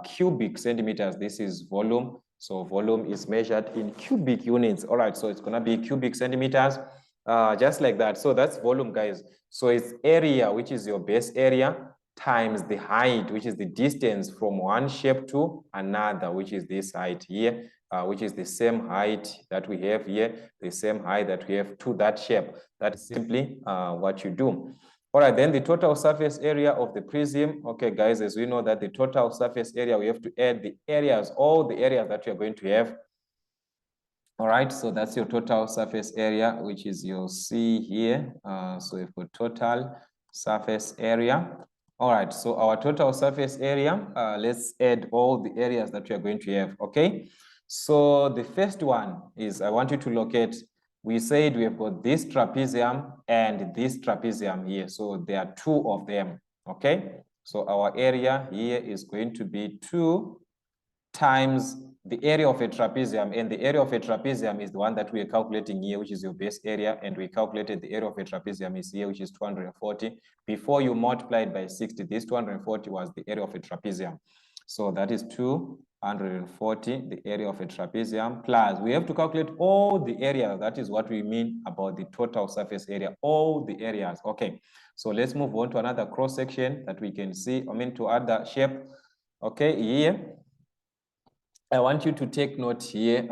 cubic centimeters. This is volume. So volume is measured in cubic units. All right, so it's going to be cubic centimeters, just like that. So that's volume, guys. So it's area, which is your base area, times the height, which is the distance from one shape to another, which is this height here, which is the same height that we have here, the same height that we have to that shape. That's simply what you do. All right, then the total surface area of the prism. Okay, guys, as we know that the total surface area, we have to add the areas, all the areas that you're going to have. All right, so that's your total surface area, which is your C here. So if we total surface area. All right, so our total surface area, let's add all the areas that we are going to have, okay? So the first one is, I want you to locate, we said we have got this trapezium and this trapezium here. So there are two of them, okay? So our area here is going to be 2 times the area of a trapezium, and the area of a trapezium is the one that we are calculating here, which is your base area, and we calculated the area of a trapezium is here, which is 240. Before you multiply it by 60, this 240 was the area of a trapezium. So that is 240, the area of a trapezium, plus we have to calculate all the areas. That is what we mean about the total surface area, all the areas. Okay, so let's move on to another cross section that we can see, to other shape. Okay, here I want you to take note here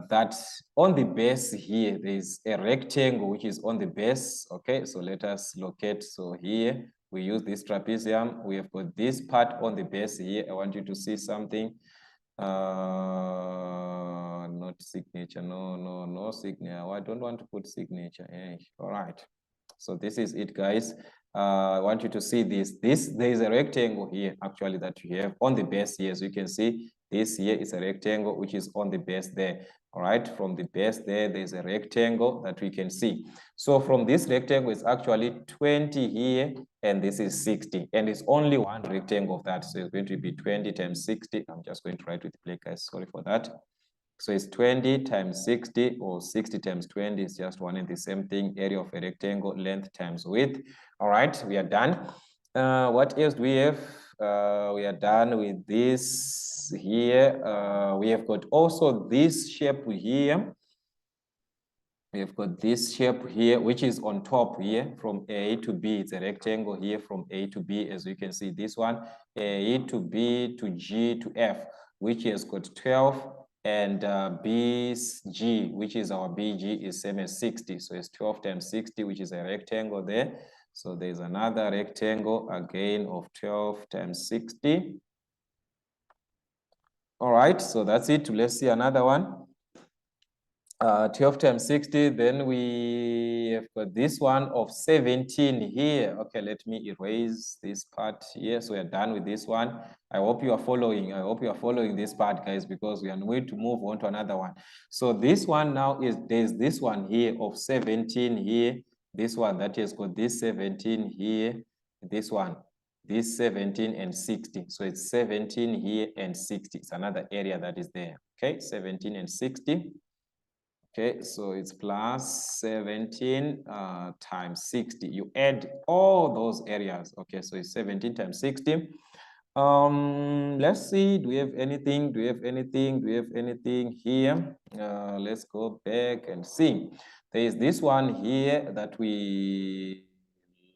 that on the base here, there's a rectangle which is on the base. Okay, so let us locate. So here we use this trapezium. We have got this part on the base here. I want you to see something. Not signature. No signature. I don't want to put signature. All right. So this is it, guys. I want you to see this. There is a rectangle here actually that you have on the base here. So you can see this here is a rectangle which is on the base there. All right, from the base there's a rectangle that we can see. So from this rectangle, it's actually 20 here, and this is 60, and it's only one rectangle of that. So it's going to be 20 times 60. I'm just going to write with black, guys. Sorry for that. So it's 20 times 60, or 60 times 20 is just one and the same thing. Area of a rectangle, length times width. All right, we are done. What else do we have? We are done with this here. We have got also this shape here. We have got this shape here, which is on top here from A to B. It's a rectangle here from A to B, as you can see this one, A to B to G to F, which has got 12, and BG, which is our BG, is same as 60. So it's 12 times 60, which is a rectangle there. So there's another rectangle again of 12 times 60. All right, so that's it. Let's see another one. 12 times 60, then we have got this one of 17 here. Okay, let me erase this part here. So we are done with this one. I hope you are following. I hope you are following this part, guys, because we are going to move on to another one. So this one now is, there's this one here of 17 here. This one that has got this 17 here. This one, this 17 and 60. So it's 17 here and 60. It's another area that is there. Okay, 17 and 60. Okay, so it's plus 17 times 60. You add all those areas. Okay, so it's 17 times 60. Let's see, do we have anything? Do we have anything? Do we have anything here? Let's go back and see. There is this one here that we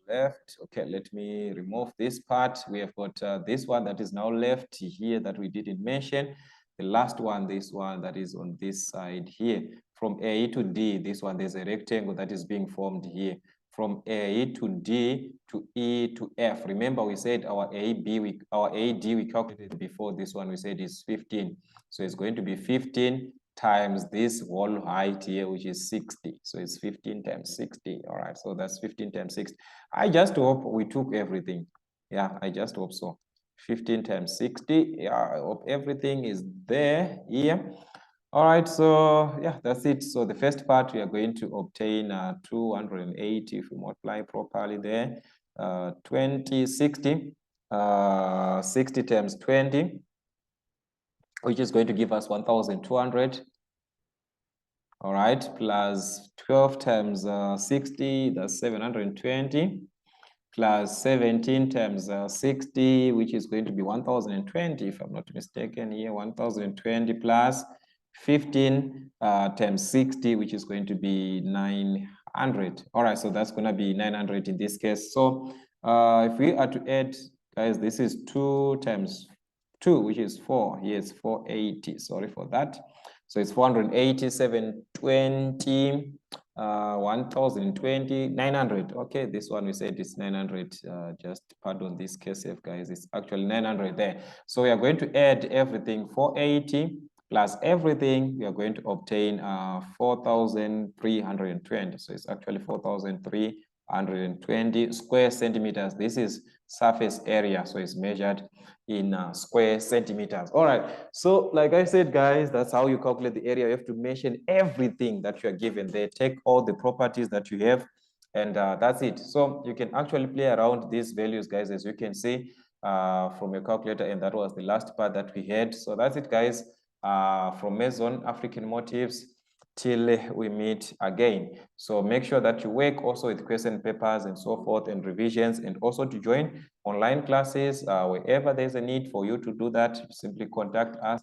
left. Okay, let me remove this part. We have got this one that is now left here that we didn't mention. The last one, this one that is on this side here. From A to D, this one, there's a rectangle that is being formed here. From A to D to E to F. Remember, we said our AD we calculated before this one, we said is 15. So it's going to be 15 times this wall height here, which is 60. So it's 15 times 60. All right, so that's 15 times 60. I just hope we took everything. Yeah, I just hope so. 15 times 60. Yeah, I hope everything is there here. All right, so yeah, that's it. So the first part, we are going to obtain 280 if we multiply properly there. 20, 60, 60 times 20, which is going to give us 1,200. All right, plus 12 times 60, that's 720. Plus 17 times 60, which is going to be 1,020, if I'm not mistaken here, 1,020 plus 15 times 60, which is going to be 900. All right, so that's going to be 900 in this case. So if we are to add, guys, this is 2 times 2, which is 4. Here it's 480. Sorry for that. So it's 480, 720, 1,020, 900. Okay, this one we said is 900. Just pardon this KCF, guys. It's actually 900 there. So we are going to add everything, 480 plus everything. We are going to obtain 4,320. So it's actually 4,320 square centimeters. This is surface area, so it's measured in square centimeters. All right, so like I said, guys, that's how you calculate the area. You have to mention everything that you are given there, take all the properties that you have, and that's it. So you can actually play around these values, guys, as you can see from your calculator, and that was the last part that we had. So that's it, guys, from Mason African Motives till we meet again. So make sure that you work also with question papers and so forth and revisions, and also to join online classes wherever there's a need for you to do that. Simply contact us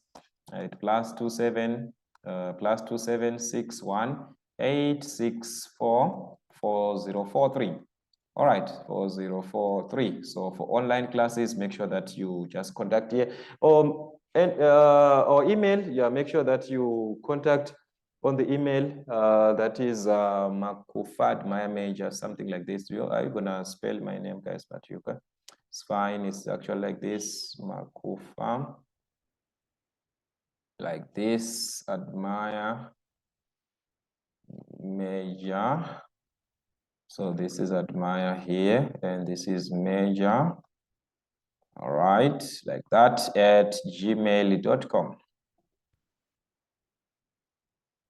at +27 +2761 864 4043. All right, 4043. So for online classes, make sure that you just contact here or email. Yeah, make sure that you contact on the email that is Makufad Maya Major, something like this. Are you gonna spell my name, guys? But you can. It's fine. It's actually like this, Makufa, like this. Admire Major. So this is admire here, and this is major. All right, like that at gmail.com.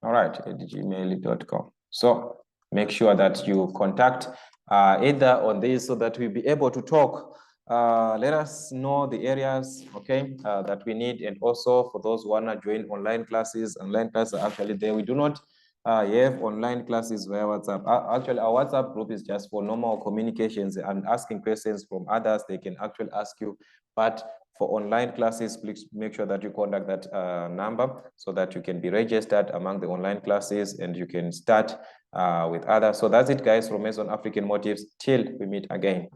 All right, at gmail.com. So make sure that you contact either on this so that we'll be able to talk. Let us know the areas, okay, that we need. And also for those who want to join online classes are actually there. We do not have online classes via WhatsApp. Actually, our WhatsApp group is just for normal communications and asking questions from others. They can actually ask you, but for online classes, please make sure that you contact that number so that you can be registered among the online classes and you can start with others. So that's it, guys, from Mason African Motives. Till we meet again.